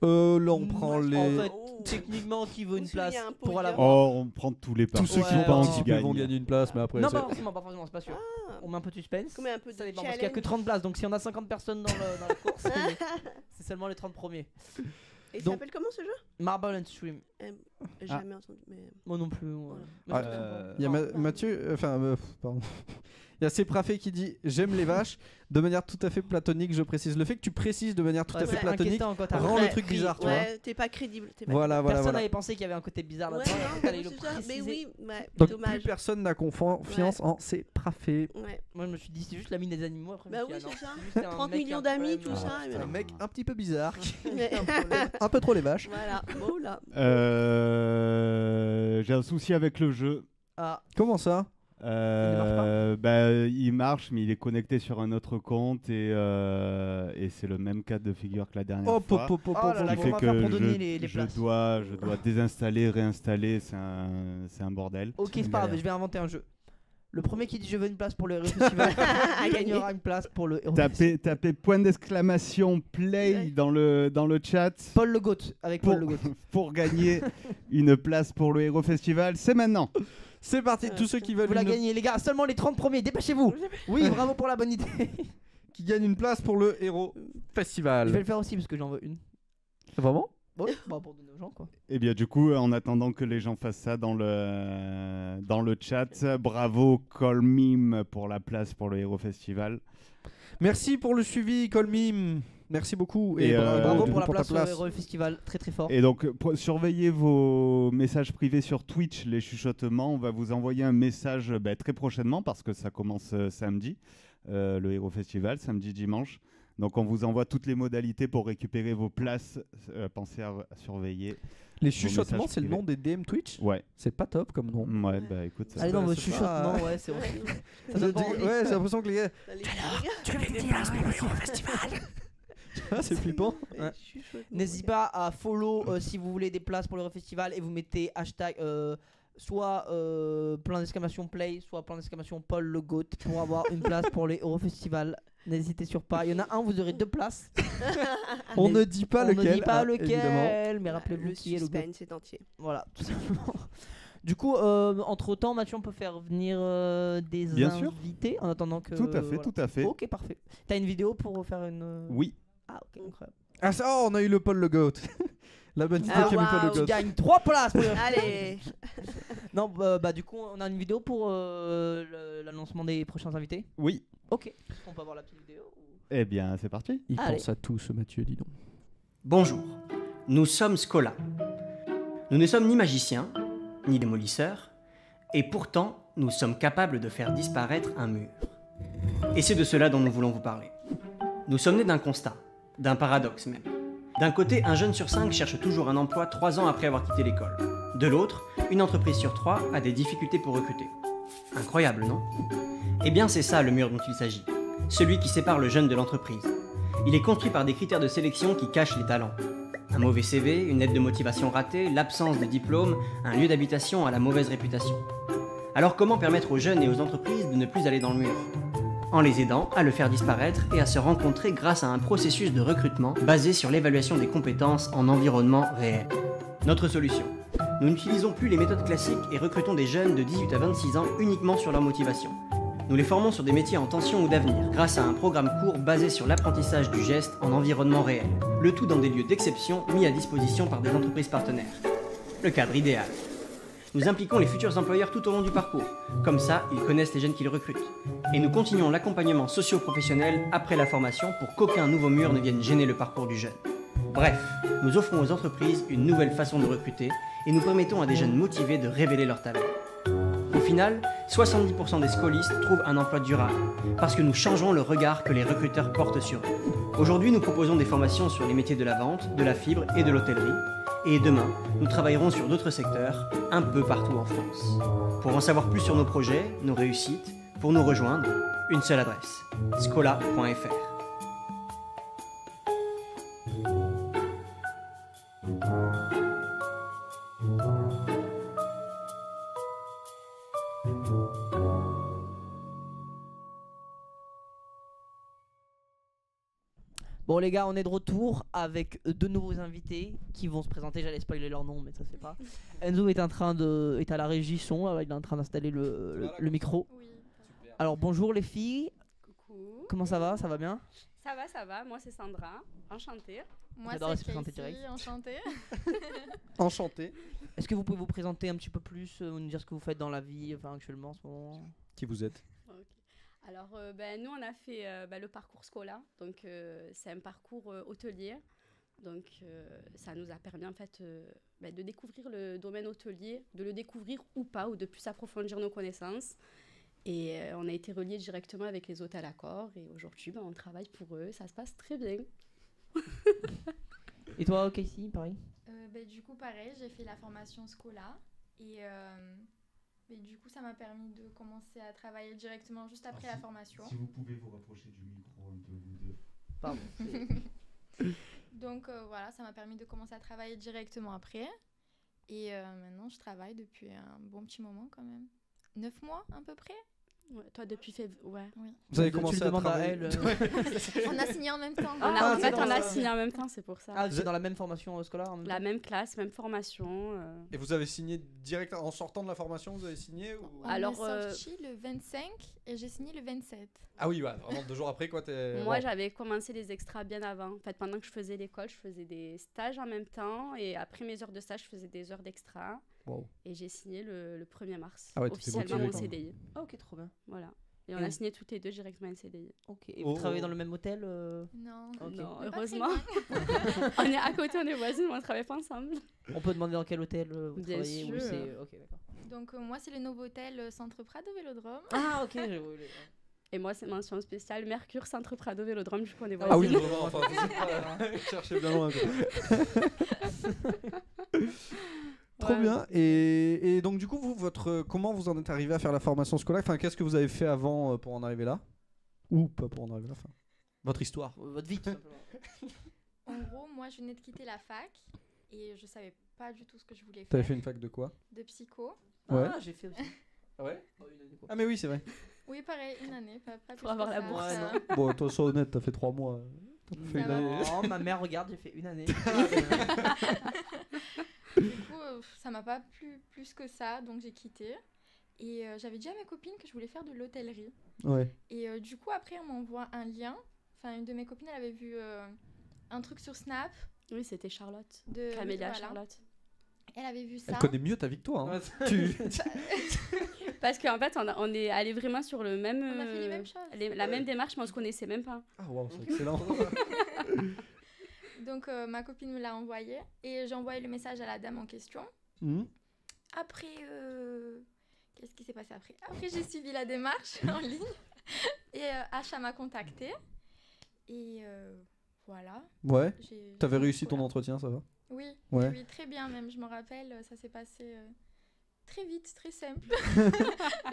Là, on prend En les. fait, Oh. techniquement, qui veut une Parce qu'il y a place un pour podium. l'avoir. Oh, on prend tous les Tous ceux qui Ouais, vont ouais, participer ouais. vont gagner une place, mais après. Non, c'est- pas forcément, c'est pas sûr. Ah. On met un peu de suspense. Comme un peu de Ça dépend parce qu'il y a que challenge. 30 places, donc si on a 50 personnes dans la course, c'est seulement les 30 premiers. Et ça Donc- s'appelle comment ce jeu? Marble and Stream. Jamais entendu. Mais... Moi non plus. Ah, Il y a pardon. Mathieu, pardon. Il y a Séprafé qui dit j'aime les vaches de manière tout à fait platonique. Je précise le fait que tu précises de manière tout à fait platonique. rend le truc bizarre, tu vois. Ouais, t'es pas crédible. Voilà, Personne n'avait pensé qu'il y avait un côté bizarre Ouais, là-dedans. non, Fallait le c'est ça. Mais préciser. oui, ouais, Donc plus dommage. personne n'a confiance en Séprafé. Ouais. Moi je me suis dit c'est juste la mine des animaux. Après, je Bah me oui, suis dit, c'est ah ça. non, c'est juste un 30 mec qui a millions un d'amis, problème, tout ça. C'est mais un non. mec un petit peu bizarre, qui Mais- un problème. un peu trop les vaches. Voilà, bon là. J'ai un souci avec le jeu. Ah, Comment ça? Il marche, mais il est connecté sur un autre compte et c'est le même cas de figure que la dernière Hop, fois. hop, hop, hop, Oh hop, là là, Ce qui hop. fait comment on va faire que pour donner les je places dois désinstaller, réinstaller, c'est un bordel. ok, c'est une pas grave, galère. je vais inventer un jeu. Le premier qui dit je veux une place pour le Héros Festival gagnera une place pour le Héros Festival. Tapez point d'exclamation play Ouais. dans le chat Paul Le Goat, avec pour, Paul Le Goat. pour gagner une place pour le Hero Festival. C'est maintenant. C'est parti, tous ceux qui veulent Vous la une- gagnez les gars, seulement les 30 premiers, dépêchez-vous. Oui, bravo pour la bonne idée. qui gagnent une place pour le Hero Je vais Festival. le faire aussi parce que j'en veux une. Vraiment? Bon, bah pour donner aux gens quoi. Et bien du coup, en attendant que les gens fassent ça dans le chat, bravo Colmim pour la place pour le Hero Festival. Merci pour le suivi, Colmim. Merci beaucoup. Et, Bravo du pour coup, la place ta au Héros Festival, très très fort. Et donc, surveillez vos messages privés sur Twitch, les chuchotements. On va vous envoyer un message très prochainement parce que ça commence samedi, le Hero Festival, samedi, dimanche. Donc, on vous envoie toutes les modalités pour récupérer vos places. Pensez à surveiller. Les Vos chuchotements, messages c'est le privés. nom des DM Twitch. Ouais, C'est pas top comme nom. ouais, bah écoute. Ça Allez dans vos c'est chuchotements, pas- ouais, c'est vrai. Ouais, donne pas envie. j'ai l'impression que les gars. Tu veux une place pour le Hero c'est flippant. Ouais. N'hésitez pas à follow si vous voulez des places pour le festival et vous mettez hashtag soit plein d'exclamation play, soit plein d'exclamation Paul Le Goat pour avoir une place pour les Eurofestival. N'hésitez sur pas. Il y en a un, vous aurez 2 places. On Mais ne dit pas on lequel. ne dit pas ah, lequel, évidemment. mais rappelez-vous Le qui est le Goat. suspense est entier. Voilà, tout simplement. Du coup, entre temps, Mathieu, on peut faire venir des Bien sûr. invités en attendant que. Tout à fait, voilà. tout à fait. Ok, parfait. T'as une vidéo pour faire une. Oui. Ah, ok, incroyable. Ah, ça, oh, on a eu le Paul Le Goat. La bonne idée Ah, qui a mis Paul waouh. Le Tu Goat. gagnes 3 places pour le- Allez. Non, bah du coup, on a une vidéo pour l'annoncement des prochains invités. Oui. Ok. On peut avoir la petite vidéo ou... Eh bien, c'est parti. Il Allez. pense à tout, ce Mathieu, dis donc. Bonjour, nous sommes Scola. Nous ne sommes ni magiciens, ni démolisseurs, et pourtant nous sommes capables de faire disparaître un mur. Et c'est de cela dont nous voulons vous parler. Nous sommes nés d'un constat, d'un paradoxe même. D'un côté, un jeune sur 5 cherche toujours un emploi 3 ans après avoir quitté l'école. De l'autre, une entreprise sur 3 a des difficultés pour recruter. Incroyable, non? Eh bien, c'est ça le mur dont il s'agit. Celui qui sépare le jeune de l'entreprise. Il est construit par des critères de sélection qui cachent les talents. Un mauvais CV, une lettre de motivation ratée, l'absence de diplôme, un lieu d'habitation à la mauvaise réputation. Alors comment permettre aux jeunes et aux entreprises de ne plus aller dans le mur? En les aidant à le faire disparaître et à se rencontrer grâce à un processus de recrutement basé sur l'évaluation des compétences en environnement réel. Notre solution. Nous n'utilisons plus les méthodes classiques et recrutons des jeunes de 18 à 26 ans uniquement sur leur motivation. Nous les formons sur des métiers en tension ou d'avenir, grâce à un programme court basé sur l'apprentissage du geste en environnement réel. Le tout dans des lieux d'exception mis à disposition par des entreprises partenaires. Le cadre idéal. Nous impliquons les futurs employeurs tout au long du parcours. Comme ça, ils connaissent les jeunes qu'ils recrutent. Et nous continuons l'accompagnement socio-professionnel après la formation pour qu'aucun nouveau mur ne vienne gêner le parcours du jeune. Bref, nous offrons aux entreprises une nouvelle façon de recruter et nous permettons à des jeunes motivés de révéler leur talent. Au final, 70% des scolistes trouvent un emploi durable, parce que nous changeons le regard que les recruteurs portent sur eux. Aujourd'hui, nous proposons des formations sur les métiers de la vente, de la fibre et de l'hôtellerie, et demain, nous travaillerons sur d'autres secteurs, un peu partout en France. Pour en savoir plus sur nos projets, nos réussites, pour nous rejoindre, une seule adresse, scola.fr. Bon les gars, on est de retour avec deux nouveaux invités qui vont se présenter. J'allais spoiler leur nom, mais ça se fait pas. Enzo est est à la régie son, il est en train d'installer le micro. Oui. Alors bonjour les filles, Coucou. comment ça va? Ça va bien? Ça va. Moi, c'est Sandra. Enchantée. Moi, J'adore se c'est présenter Casey, direct. enchantée. Enchanté. Est-ce que vous pouvez vous présenter un petit peu plus, nous dire ce que vous faites dans la vie, enfin actuellement en ce moment? Qui vous êtes? Ok. Alors, nous, on a fait le parcours Scola. Donc, c'est un parcours hôtelier. Donc, ça nous a permis, en fait, de découvrir le domaine hôtelier, de le découvrir ou pas, ou de plus approfondir nos connaissances. Et on a été reliés directement avec les hôtels Accor. Et aujourd'hui, on travaille pour eux. Ça se passe très bien. Et toi, Casey, pareil? Du coup, pareil, j'ai fait la formation Scola. Et du coup, ça m'a permis de commencer à travailler directement juste après la formation. Si vous pouvez vous rapprocher du micro un peu, vous deux. Pardon. Donc voilà, ça m'a permis de commencer à travailler directement après. Et maintenant, je travaille depuis un bon petit moment quand même. 9 mois à peu près. Ouais, toi, depuis février. Ouais. Oui. Vous avez Tu commencé le à demandes à travailler. elle. On a signé en même temps. Ah, En c'est fait, dans on a ça. signé en même temps, c'est pour ça. Ah, c'est dans la même formation scolaire en même temps? La même classe, même formation. Et vous avez signé direct en sortant de la formation, vous avez signé ou... On Alors, est sorti le 25 et j'ai signé le 27. Ah oui, ouais, vraiment 2 jours après quoi. Moi, j'avais commencé les extras bien avant. En fait, pendant que je faisais l'école, je faisais des stages en même temps. Et après mes heures de stage, je faisais des heures d'extra. Wow. Et j'ai signé le 1er mars, Ah ouais, t'étais officiellement motivée, mon quoi. CDI. Ah ok, trop bien. Voilà. Et on Et a vous- signé toutes les deux directement un CDI. Ok. Et Oh. vous travaillez dans le même hôtel Non. Ok. Non, Mais pas heureusement. très On est à côté, on est voisins, mais on travaille pas ensemble. On peut demander dans quel hôtel vous Bien travaillez ou sûr. c'est... Ok, d'accord. Donc moi, c'est le Novotel Centre Prado Vélodrome. Ah ok, j'ai voulu. Et moi, c'est mention spéciale Mercure Centre Prado Vélodrome, je connais Ah oui, voisines. vraiment, enfin, vous êtes pas cherchez bien loin. Quoi. Trop Ouais. bien. Et donc du coup, comment vous en êtes arrivé à faire la formation scolaire? Enfin, qu'est-ce que vous avez fait avant pour en arriver là? Ou pas pour en arriver là? Enfin, votre histoire. Votre vie tout simplement. En gros, moi, je venais de quitter la fac et je savais pas du tout ce que je voulais T'avais faire. fait une fac de quoi? De psycho. Ouais. Ah, j'ai fait aussi. Ah ouais? Oh, une année, quoi. Ah mais oui, c'est vrai. Oui, pareil, une année, pas plus Pour avoir que la ça. bourse. Ouais, non. Bon, toi, sois honnête, t'as fait 3 mois. T'as fait une va. année. Non, ma mère regarde, j'ai fait une année. Du coup, ça m'a pas plu plus que ça, donc j'ai quitté. Et j'avais dit à mes copines que je voulais faire de l'hôtellerie. Ouais. Et du coup, après, on m'envoie un lien. Enfin, une de mes copines, elle avait vu un truc sur Snap. Oui, c'était Charlotte. De, Camélia voilà. Charlotte. Elle avait vu ça. Elle connaît mieux ta vie que toi. Hein. Ouais. Tu... Parce qu'en fait, on est allé vraiment sur le même. On a fait les mêmes choses. La même démarche, mais on se connaissait même pas. Ah wow, c'est excellent. Donc, ma copine me l'a envoyé. Et j'ai envoyé le message à la dame en question. Mhm. Après, qu'est-ce qui s'est passé après? Après, j'ai suivi la démarche en ligne. Et Acha m'a contactée. Et voilà. Ouais. J'ai T'avais fait réussi ton Scola. entretien, ça va? Oui, Ouais. oui, très bien même. Je me rappelle, ça s'est passé très vite, très simple.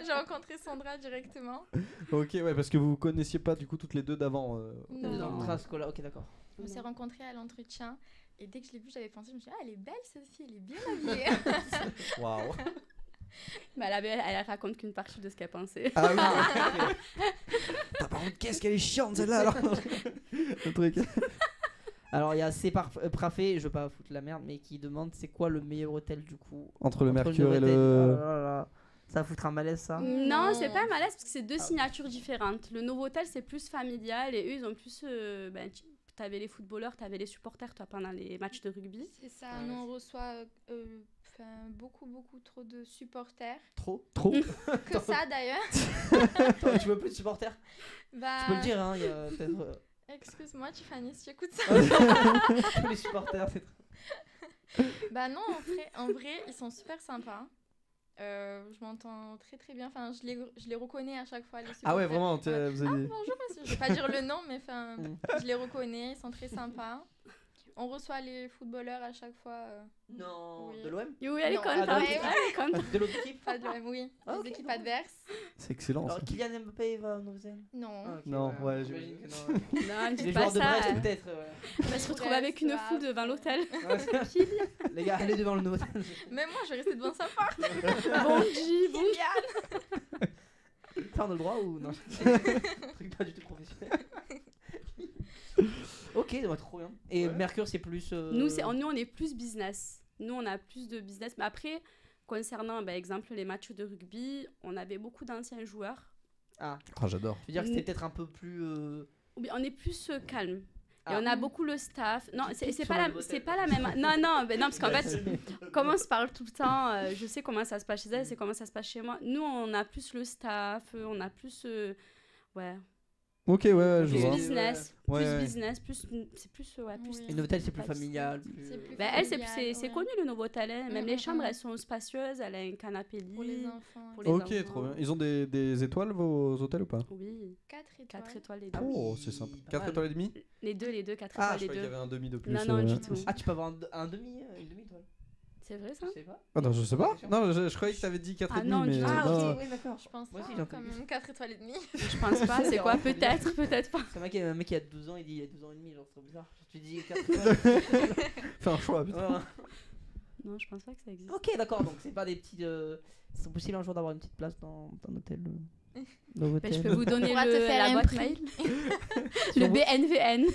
J'ai rencontré Sandra directement. Ok, ouais, parce que vous connaissiez pas du coup toutes les deux d'avant. Non. Dans le trace scolaire, ok, d'accord. On s'est rencontrés à l'entretien. Et dès que je l'ai vue, j'avais pensé, je me suis dit, ah, elle est belle cette fille, elle est bien habillée. Waouh. Mais elle raconte qu'une partie de ce qu'elle pensait. Ah oui. T'as par contre, qu'est-ce qu'elle est chiante celle-là alors. Le truc. Alors il y a C Prafé, je veux pas foutre la merde, mais qui demande c'est quoi le meilleur hôtel du coup Entre le Entre Mercure et Novotel. le. Oh là là. Ça va foutre un malaise ça. Non, c'est pas un malaise parce que c'est deux signatures différentes. Le Novotel, c'est plus familial et eux, ils ont plus. T'avais les footballeurs, t'avais les supporters, toi, pendant les matchs de rugby. C'est ça, nous on reçoit beaucoup trop de supporters. Trop. Que ça d'ailleurs. Toi, tu veux plus de supporters Bah, Tu peux le dire, hein, il y a peut-être. excuse-moi Tiffany si tu écoutes ça. Tous les supporters, c'est trop. Bah non, en vrai, ils sont super sympas. Je m'entends très bien. Enfin, je les reconnais à chaque fois. Les Ah ouais, supporters. vraiment, Ouais. vous avez. Bonjour monsieur, je vais pas dire le nom, mais enfin, Mm. je les reconnais, ils sont très sympas. On reçoit les footballeurs à chaque fois. Non. Oui. De l'OM Oui, elle est Non, contente. ah, ouais. Elle est contente. De l'autre équipe Pas de l'OM, oui. Ah, Les ok, équipes non. adverses. C'est excellent ça. Alors Kylian Mbappé va au Novotel Non. Ah, ok, Non, ouais, j'imagine que non. Non, Les dites joueurs pas de ça. Brest peut-être. Ouais. Elle va se retrouver Brest, avec une Havre. foule devant l'hôtel. Les gars, allez devant le Novotel. Même moi, je vais rester devant sa porte. Bonji, bon. Ça, on a le droit ou non? Truc pas du tout professionnel. Ok, Mercure, c'est plus. Nous, on est plus business. Nous, on a plus de business. Mais après, concernant, exemple, les matchs de rugby, on avait beaucoup d'anciens joueurs. Ah, j'adore. je veux dire que c'était peut-être un peu plus. Ou bien, on est plus calme. Et Ah. on a beaucoup le staff. Non, c'est sur pas, le hôtel. c'est pas la même. Non, non, parce qu'en fait, comme on se parle tout le temps, je sais comment ça se passe chez elle, c'est comment ça se passe chez moi. Nous, on a plus le staff, on a plus. Ouais. Ok, ouais, je Plus vois. business. Ouais, Plus ouais. business. C'est plus. Ouais, plus. Oui. Et Novotel, c'est plus Pas- familial. C'est plus Elle, familial, c'est ouais. connu le Novotel. Hein. Même les chambres, Mm. elles sont spacieuses. Elle a un canapé lit. Pour les enfants. Pour les Ok, enfants. trop bien. Ils ont des étoiles, vos hôtels ou pas? Oui, 4 étoiles. 4 étoiles les deux. Oh, c'est sympa. pas 4 mal. étoiles et demi? Les deux, 4 Ah, étoiles je les croyais qu'il y deux. avait un demi de plus. Non, non, du tout. Ah, tu peux avoir un demi étoile. C'est vrai ça? Je sais pas. Ah non, je sais pas. Non, je croyais que t'avais dit 4 Ah et demi, non, mais... du tout. Ah, non. ok, oui, d'accord. Je pense Moi pas, aussi, j'ai quand entendu. même 4 étoiles et demie. Je pense pas, c'est quoi? Peut-être pas. C'est un mec qui a 12 ans, il dit il a 12 ans et demi, genre c'est trop bizarre. Tu dis 4 étoiles. Fais un choix, putain. Ouais. Non, je pense pas que ça existe. Ok, d'accord, donc c'est pas des petits. C'est possible un jour d'avoir une petite place dans un hôtel. Ben, je peux vous donner pourra te faire la un boîte prix. mail. Le BNVN.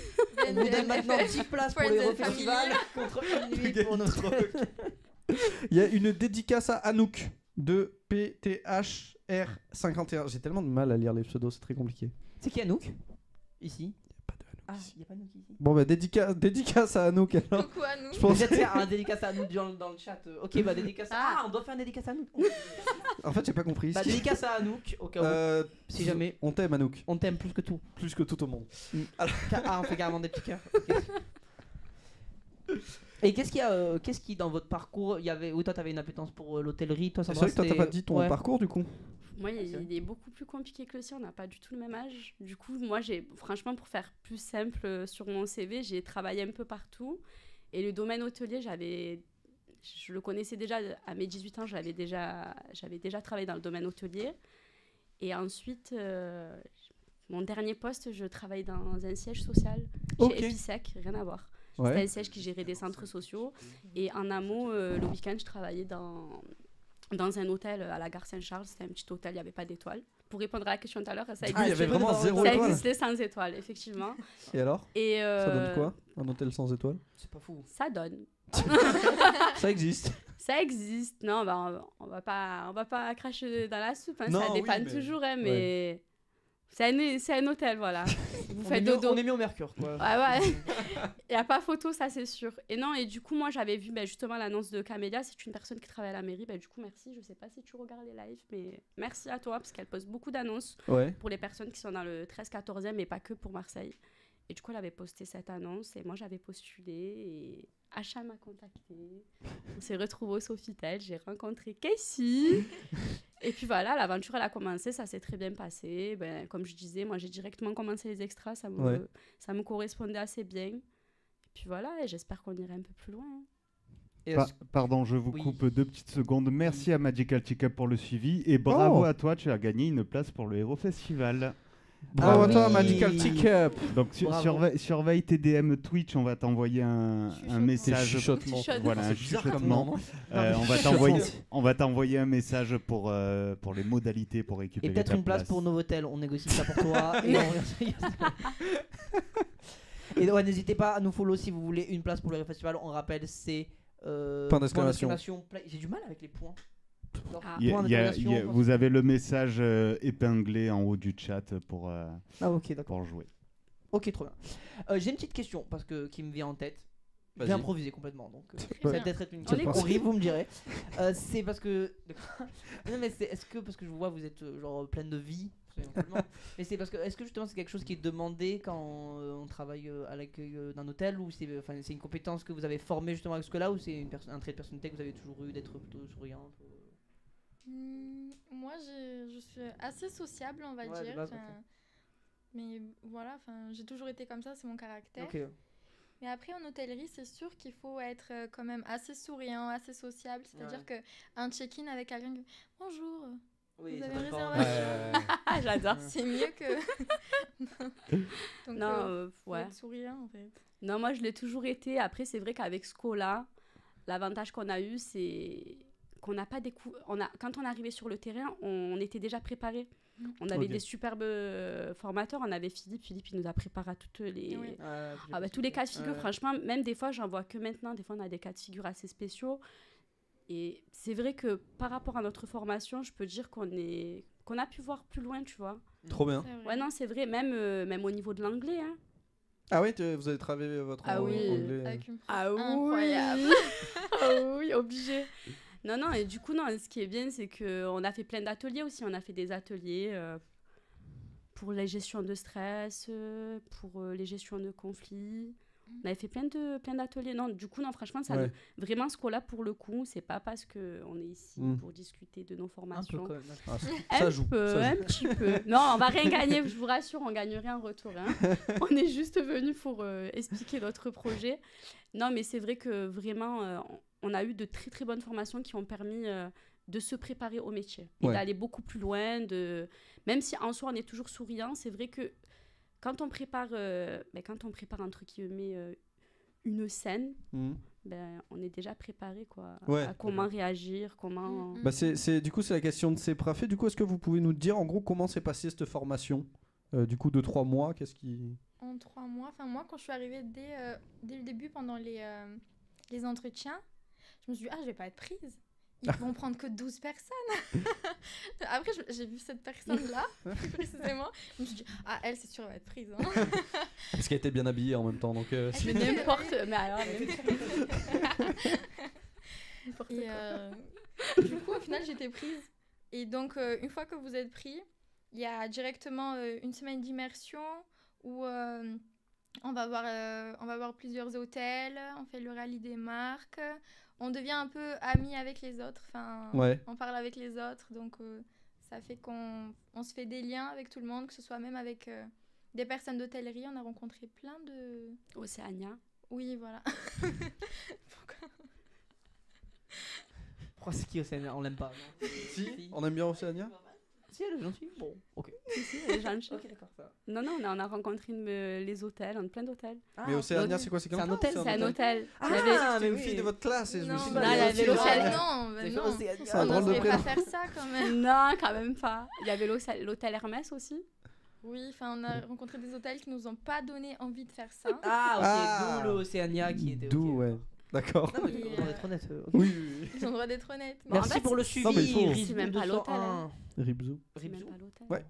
On vous donne maintenant 10 places pour Friends les and festivals contre une nuit pour notre. Il y a une dédicace à Anouk de PTHR51. J'ai tellement de mal à lire les pseudos, c'est très compliqué. C'est qui Anouk Ici. Pas de Anouk Ah, ici. il y a pas Anouk ici. Bon, bah, dédicace à Anouk alors. Coucou à nous. Je pense... Peut-être faire un dédicace à Anouk dans le chat. Ok, bah dédicace à. Ah, on doit faire un dédicace à Anouk. En fait, j'ai pas compris. Bah dédicace à Anouk, au cas où. Si jamais. On t'aime, Anouk. On t'aime plus que tout. Plus que tout au monde. Ah, on fait carrément des petits cœurs. Ok. Et qu'est-ce qui dans votre parcours, il y avait, oui, toi t'avais une appétence pour l'hôtellerie, toi C'est Sandra, vrai que toi, t'as c'était- pas dit ton Ouais. parcours du coup. Moi, c'est vrai. il est beaucoup plus compliqué que le sien. On n'a pas du tout le même âge. Du coup, moi, franchement, pour faire plus simple sur mon CV, j'ai travaillé un peu partout. Et le domaine hôtelier, je le connaissais déjà à mes 18 ans. J'avais déjà travaillé dans le domaine hôtelier. Et ensuite, mon dernier poste, je travaille dans un siège social Ok. chez Epissec, rien à voir. Ouais. C'était un siège qui gérait des centres sociaux. Et en amont, le week-end, je travaillais dans un hôtel à la gare Saint-Charles. C'était un petit hôtel, il n'y avait pas d'étoiles. Pour répondre à la question tout à l'heure, ça Du coup, il y existait, avait vraiment zéro ça étoile. existait sans étoiles, effectivement. Et alors Et Ça donne quoi Un hôtel sans étoiles C'est pas fou. Ça donne. Ça existe. Ça existe. Non, on va pas cracher dans la soupe. Hein. Non, Ça oui, dépanne mais- toujours, hein, mais c'est un hôtel, voilà. Vous faites dodo. On est mis au Mercure, quoi. Ouais, ouais. Il n'y a pas photo, ça c'est sûr. Et non, et du coup, moi j'avais vu justement l'annonce de Camélia. C'est une personne qui travaille à la mairie. Du coup, merci. Je sais pas si tu regardes les lives, mais merci à toi parce qu'elle poste beaucoup d'annonces Ouais. pour les personnes qui sont dans le 13-14e, mais pas que pour Marseille. Et du coup, elle avait posté cette annonce et moi j'avais postulé et Achat m'a contacté. On s'est retrouvés au Sofitel. J'ai rencontré Casey. Et puis voilà, l'aventure elle a commencé, ça s'est très bien passé. Ben, comme je disais, moi j'ai directement commencé les extras, ça me correspondait assez bien. Et puis voilà, et j'espère qu'on ira un peu plus loin. Et Pardon, je vous Oui. coupe 2 petites secondes. Merci à Magical Chica pour le suivi et bravo à toi, tu as gagné une place pour le Hero Festival. Bravo à oui. toi, Magical Teacup. Donc Bravo. surveille tes DM Twitch, on va t'envoyer un message. Chuchotement. Voilà, un C'est bizarre comme chuchotement. nom, non On va t'envoyer un message pour les modalités pour Et récupérer peut-être ta une place pour Novotel, on négocie ça pour toi. Et ouais, n'hésitez pas à nous follow si vous voulez une place pour le festival. On rappelle, c'est. Point d'exclamation. J'ai du mal avec les points. Genre, Ah. Il y a- point il y a- d'interrogation, il y a- point- vous avez le message épinglé en haut du chat pour Ah, ok, d'accord. jouer. Ok, trop bien. J'ai une petite question parce que qui me vient en tête. Je vais Vas-y. improviser complètement, donc Très ça va bien. peut-être être une On question écoute. horrible, vous me direz. C'est parce que non mais est-ce que parce que je vous vois vous êtes genre pleine de vie, éventuellement. Mais c'est parce que est-ce que justement c'est quelque chose qui est demandé quand on travaille à l'accueil d'un hôtel ou c'est une compétence que vous avez formée justement avec ce là ou c'est un trait de personnalité que vous avez toujours eu d'être plutôt souriante Moi, je suis assez sociable, on va Ouais, de dire. base, Enfin, mais voilà, j'ai toujours été comme ça, c'est mon caractère. Ok. Mais après, en hôtellerie, c'est sûr qu'il faut être quand même assez souriant, assez sociable. C'est-à-dire Ouais. qu'un check-in avec quelqu'un qui bonjour, Oui, Vous ça avez peut une pas- réservation Ah, j'adore. c'est mieux que. Donc, Non, faut ouais. être souriant en fait. Non, moi je l'ai toujours été. Après, c'est vrai qu'avec Scola, l'avantage qu'on a eu, c'est qu'on n'a pas quand on est arrivé sur le terrain, on était déjà préparé. On avait Ok. des superbes formateurs. On avait Philippe, il nous a préparé à toutes les... Oui. tous les cas de figure, Ouais. franchement, même des fois, j'en vois que maintenant. Des fois, on a des cas de figure assez spéciaux. Et c'est vrai que par rapport à notre formation, je peux dire qu'on a pu voir plus loin, tu vois. Trop bien. C'est vrai. Ouais, non, c'est vrai, même au niveau de l'anglais. Hein. Ah oui, vous avez travaillé votre Ah oui. anglais. Avec une prof Ah oui. incroyable. Ah oui, obligé. Non, et du coup, non, ce qui est bien, c'est qu'on a fait plein d'ateliers aussi. On a fait des ateliers pour les gestions de stress, pour les gestions de conflits. On avait fait plein d'ateliers. Non, du coup, non, franchement, Ouais. vraiment, ce qu'on-là, pour le coup, c'est pas parce qu'on est ici pour discuter de nos Un peu formations. quand même. Ah, Un ça joue. peu, ça un joue. petit peu. Non, on va rien gagner, je vous rassure, on gagne rien en retour. Hein. On est juste venu pour expliquer notre projet. Non, mais c'est vrai que vraiment, on a eu de très très bonnes formations qui ont permis de se préparer au métier et Ouais. d'aller beaucoup plus loin. Même si en soi on est toujours souriant, c'est vrai que quand on prépare entre guillemets une scène, Mhm. on est déjà préparé quoi, Ouais. à comment réagir, comment... Bah du coup, c'est la question de Séprafé. Du coup, est-ce que vous pouvez nous dire en gros comment s'est passée cette formation du coup de 3 mois, qu'est-ce qui... En 3 mois, enfin moi quand je suis arrivée dès le début pendant les entretiens, je me suis dit je vais pas être prise. Ils vont prendre que 12 personnes. Après j'ai vu cette personne-là, plus précisément. Je me suis dit elle c'est sûr elle va être prise. Hein. Parce qu'elle était bien habillée en même temps, donc... Elle Mais était n'importe... très Mais alors, n'importe Et quoi. du coup, au final, j'étais prise. Et donc, une fois que vous êtes pris, il y a directement une semaine d'immersion où on va voir plusieurs hôtels, on fait le rallye des marques, on devient un peu amis avec les autres, enfin, Ouais. on parle avec les autres, donc ça fait qu'on se fait des liens avec tout le monde, que ce soit même avec des personnes d'hôtellerie. On a rencontré plein de... Océania. Oui, voilà. Pourquoi Pourquoi c'est qui Océania? On l'aime pas, non? Si, on aime bien Océania. Si, elle est gentille. Bon, ok. Si, les gens- Ok, d'accord, ça va. Non, on a rencontré les hôtels, plein d'hôtels. Mais Océania, l'hôtel. c'est quoi? C'est comme C'est un ça, hôtel, C'est un hôtel. Ah, Il y avait- c'était mais une oui. fille de votre classe et je me Non, suis dit, bah, il y avait l'Océania. non, bah C'est non. Océania. C'est un On drôle de n'oserait pas prénom. faire ça quand même. Non, quand même pas. Il y avait l'hôtel Hermès aussi. Oui, enfin, on a rencontré des hôtels qui nous ont pas donné envie de faire ça. Ah, ok, Ah. d'où l'Océania qui était. D'où, ok, ouais. D'accord. Non, mais Et, on va être honnête. Ok. Oui, oui, Ils ont le droit d'être honnêtes. Bon, en Merci fait, pour le Non, mais il faut. suivi. C'est même pas l'hôtel, hein. oui. Ribzo. C'est même Ribzo. pas l'hôtel. Ouais.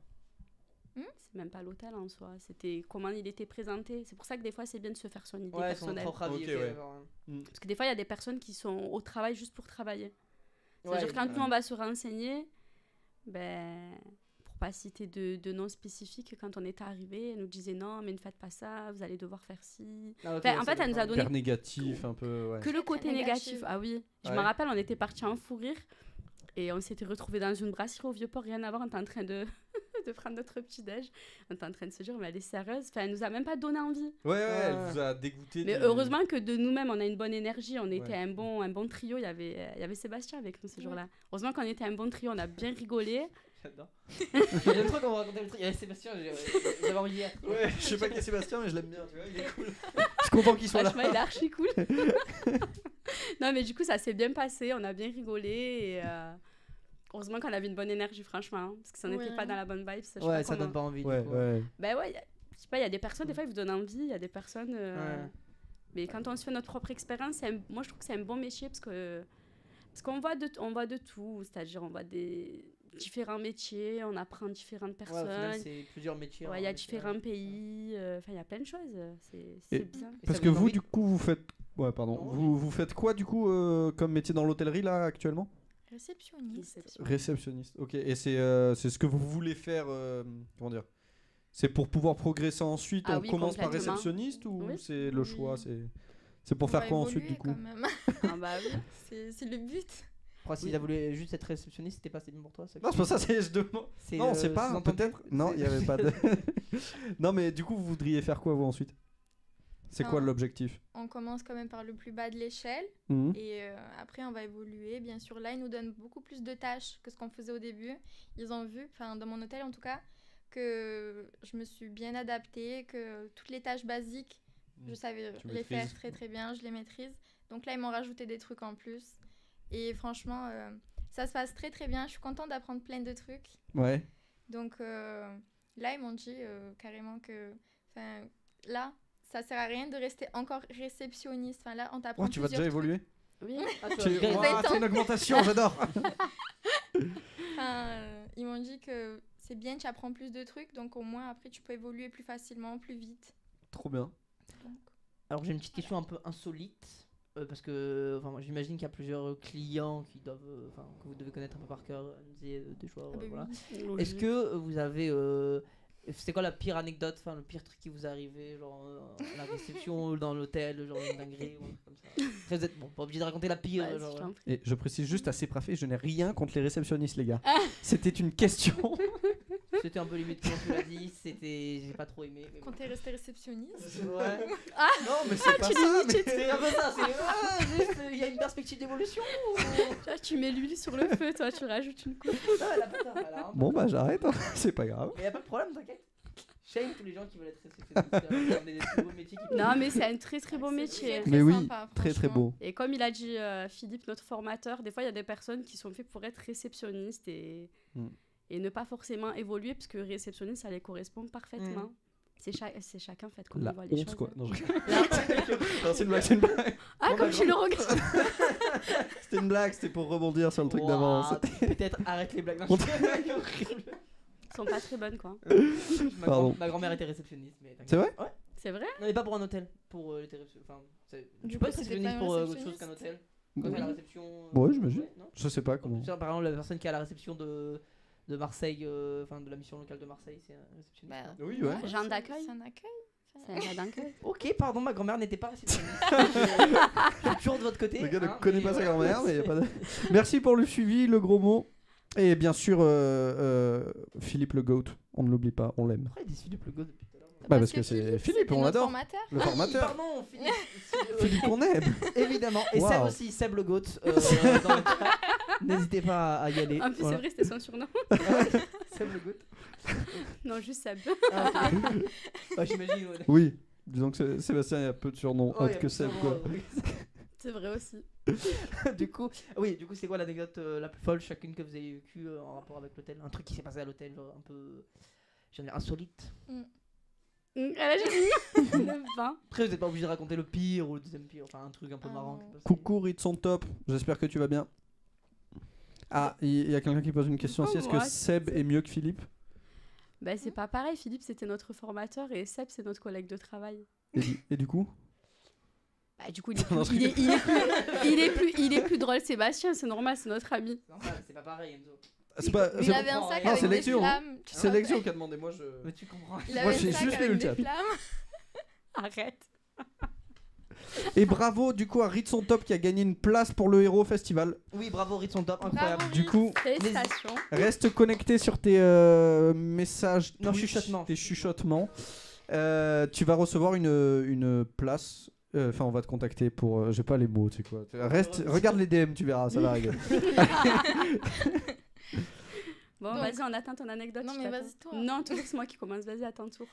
C'est même pas l'hôtel en soi. C'était comment il était présenté. C'est pour ça que des fois, c'est bien de se faire son idée Ouais, son personnelle. propre avis. Ok, ok, ouais. d'accord. Parce que des fois, il y a des personnes qui sont au travail juste pour travailler. Ouais, C'est-à-dire quand nous, on va se renseigner, pour pas citer de noms spécifiques, quand on était arrivé, elle nous disait non, mais ne faites pas ça, vous allez devoir faire ci. Ah, ok, Enfin, ouais, en ça fait, elle nous a dépend. donné Hyper négatif, un peu, ouais. que le Très, côté très négatif. négatif. Ah oui, je Ouais. me rappelle, on était partis en fou rire et on s'était retrouvés dans une brasserie au Vieux-Port, rien à voir, on était en train de prendre notre petit-déj. On était en train de se dire, mais elle est sérieuse. Enfin, elle nous a même pas donné envie. Ouais, elle vous a dégoûté. Mais du- heureusement que de nous-mêmes, on a une bonne énergie. On était Ouais. un bon trio. Il y avait Sébastien avec nous ce jour-là. Heureusement qu'on était un bon trio. On a bien rigolé. J'adore. J'aime trop quand on racontait le truc. Il y avait Sébastien, j'avais envie d'y être. Ouais, je sais pas qui est Sébastien, mais je l'aime bien, tu vois, il est cool. Je suis content qu'il soit là. Franchement, il est archi cool. Non, mais du coup, ça s'est bien passé. On a bien rigolé. Et heureusement qu'on avait une bonne énergie, franchement. Hein, parce que si on n'était Ouais. pas dans la bonne vibe, je sais Ouais, pas ça comment- donne pas envie. du Ouais, coup. ouais. Ben ouais, je sais pas, il y a des personnes, des fois, ils vous donnent envie. Il y a des personnes. Ouais. Mais quand on se fait notre propre expérience, moi, je trouve que c'est un bon métier parce qu'on voit de tout. C'est-à-dire, on voit des différents métiers, on apprend différentes Ouais, au final, personnes. c'est plusieurs métiers. Ouais, hein, il y a mais différents pays. Enfin, il y a plein de choses. C'est Et- bien. Et Parce ça que vous donne vous, envie du coup, vous faites. Ouais, pardon. Non, Vous faites quoi, du coup, comme métier dans l'hôtellerie, là, actuellement? Réceptionniste. Réceptionniste. Ok, et c'est ce que vous voulez faire. Comment dire? C'est pour pouvoir progresser ensuite, Ah on oui, commence par complètement. réceptionniste ou Oui. c'est le Oui. choix? C'est pour On faire va quoi ensuite, évoluer du coup? quand même. Ah bah oui. C'est le but. Pourquoi s'il a voulu juste être réceptionniste, c'était pas assez bien pour toi ça Non, c'est pas ça, je demande. Non, on sait pas, sous-entendu. peut-être. Non, il y avait pas de. Non, mais du coup, vous voudriez faire quoi, vous, ensuite? C'est quoi Enfin, l'objectif? On commence quand même par le plus bas de l'échelle. Mhm. Et après, on va évoluer. Bien sûr, là, ils nous donnent beaucoup plus de tâches que ce qu'on faisait au début. Ils ont vu, enfin, dans mon hôtel en tout cas, que je me suis bien adaptée, que toutes les tâches basiques, je savais Tu les maîtrises. faire très très bien, je les maîtrise. Donc là, ils m'ont rajouté des trucs en plus. Et franchement, ça se passe très très bien. Je suis contente d'apprendre plein de trucs. Ouais. Donc là, ils m'ont dit carrément que là, ça sert à rien de rester encore réceptionniste. Enfin, là, on t'apprend Oh, tu vas déjà plusieurs trucs. évoluer. Oui. Ah, tu Tu- vas- Ouah, c'est une augmentation, j'adore. Ils m'ont dit que c'est bien, tu apprends plus de trucs, donc au moins après tu peux évoluer plus facilement, plus vite. Trop bien. Alors j'ai une petite question un peu insolite. Parce que moi, j'imagine qu'il y a plusieurs clients qui doivent, que vous devez connaître un peu par cœur, des joueurs. Ah bah Voilà. oui. Est-ce que vous avez. C'est quoi la pire anecdote, le pire truc qui vous est arrivé, genre à la réception, dans l'hôtel, genre une dinguerie ou un truc comme ça. Après, vous êtes pas obligé de raconter la pire. Vas-y, genre, je t'en prie. Et je précise juste à Séprafé, je n'ai rien contre les réceptionnistes, les gars. Ah. C'était une question. C'était un peu limite comment tu l'as dit, j'ai pas trop aimé. Mais Quand t'es resté réceptionniste. Ouais. Ah. Non, mais c'est pas ça. mais- C'est un peu ça, juste il y a une perspective d'évolution ou... Tu mets l'huile sur le feu, toi, tu rajoutes une couche. Non, elle a pas tort, elle a un peu Bon, tort. bah j'arrête, hein. C'est pas grave. Mais y a pas de problème, t'inquiète. Shame tous les gens qui veulent être réceptionnistes. On est des très beaux métiers qui Non, mais c'est un très très beau métier. Mais oui, sympa, très très franchement. beau. Et comme il a dit Philippe, notre formateur, des fois il y a des personnes qui sont faites pour être réceptionnistes Mm. et ne pas forcément évoluer parce que réceptionniste ça les correspond parfaitement. C'est chacun fait comme La il voit les honte, choses. quoi. Non, je- Non, c'est une blague, c'est une blague. Ah, Bon, comme bah, tu le regardes. C'était une blague, c'était pour rebondir sur le truc d'avant. Ouah, peut-être arrête les blagues. Non, On- horrible. Ils sont pas très bonnes quoi. Pardon. Ma grand-mère était réceptionniste. Mais t'inquiète. C'est vrai? Ouais. C'est vrai? Non, mais pas pour un hôtel. Pour les réceptions. Enfin, Du tu coup, peux être c'était réceptionniste pas une pour autre chose réceptionniste qu'un hôtel. Oui. Quand t'es à la réception. Ouais, j'imagine. non Je sais pas comment. Par exemple, la personne qui est à la réception de Marseille, de la mission locale de Marseille, c'est un réceptionniste. Bah, Oui, ouais. C'est genre d'accueil. C'est un accueil. C'est un jardin d'accueil. Ok, pardon, ma grand-mère n'était pas réceptionniste. Je suis toujours de votre côté. Le gars ne hein, connaît mais pas sa voilà. grand-mère, mais y a pas de... Merci pour le suivi, le gros mot. Et bien sûr, Philippe le GOAT, on ne l'oublie pas, on l'aime. Pourquoi il dit Philippe le gosse depuis tout à l'heure Bah parce que c'est Philippe, on notre l'adore. formateur. Le Ah oui, formateur. pardon, Philippe. Philippe qu'on aime. Évidemment. Et Wow. Seb aussi, Seb le goat. Dans le chat. N'hésitez pas à y aller. En plus, Voilà. c'est vrai, c'était son surnom. Seb le goat. Non, juste Seb. Ah, ok. Bah, j'imagine. Ouais. Oui, disons que Sébastien a peu de surnoms Oh, y a autres que Seb, quoi. C'est vrai aussi. du coup, c'est quoi l'anecdote la plus folle chacune que vous avez vécue en rapport avec l'hôtel? Un truc qui s'est passé à l'hôtel, genre un peu, insolite. Elle a juste dit le vin. Après, vous n'êtes pas obligé de raconter le pire ou le deuxième pire, enfin un truc un peu marrant. qui est passé. Coucou Ritson Top, j'espère que tu vas bien. Ah, il y a quelqu'un qui pose une question aussi. Est-ce que moi, Seb est mieux que Philippe? Bah, c'est pas pareil. Philippe, c'était notre formateur et Seb, c'est notre collègue de travail. Et du coup? Bah, du coup, il est, Non, plus, je il est plus drôle, Sébastien, c'est normal, c'est notre ami. C'est normal, c'est pas pareil, Enzo. C'est pas. Il c'est- avait un sac Non, avec c'est des Lexio, hein. flammes. tu C'est te Lexio rappelles qui a demandé. Moi, je. Mais tu comprends. Il Moi, avait j'ai un sac juste lu avec le des chat. flammes. Arrête. Et bravo du coup à Ritson Top qui a gagné une place pour le Héros Festival. Oui, bravo, Ritson top, incroyable. Bravo. Du coup, Félicitations. reste connecté sur tes messages, Non, Twitch, chuchotements. tes chuchotements. Tu vas recevoir une place. Enfin, on va te contacter pour. J'ai pas les mots, tu sais quoi. Reste, regarde les DM, tu verras, ça va arriver. Bon, Donc- vas-y, on attend ton anecdote. Non, je mais t'attends. vas-y, toi. Non, toujours c'est moi qui commence. Vas-y, à ton tour.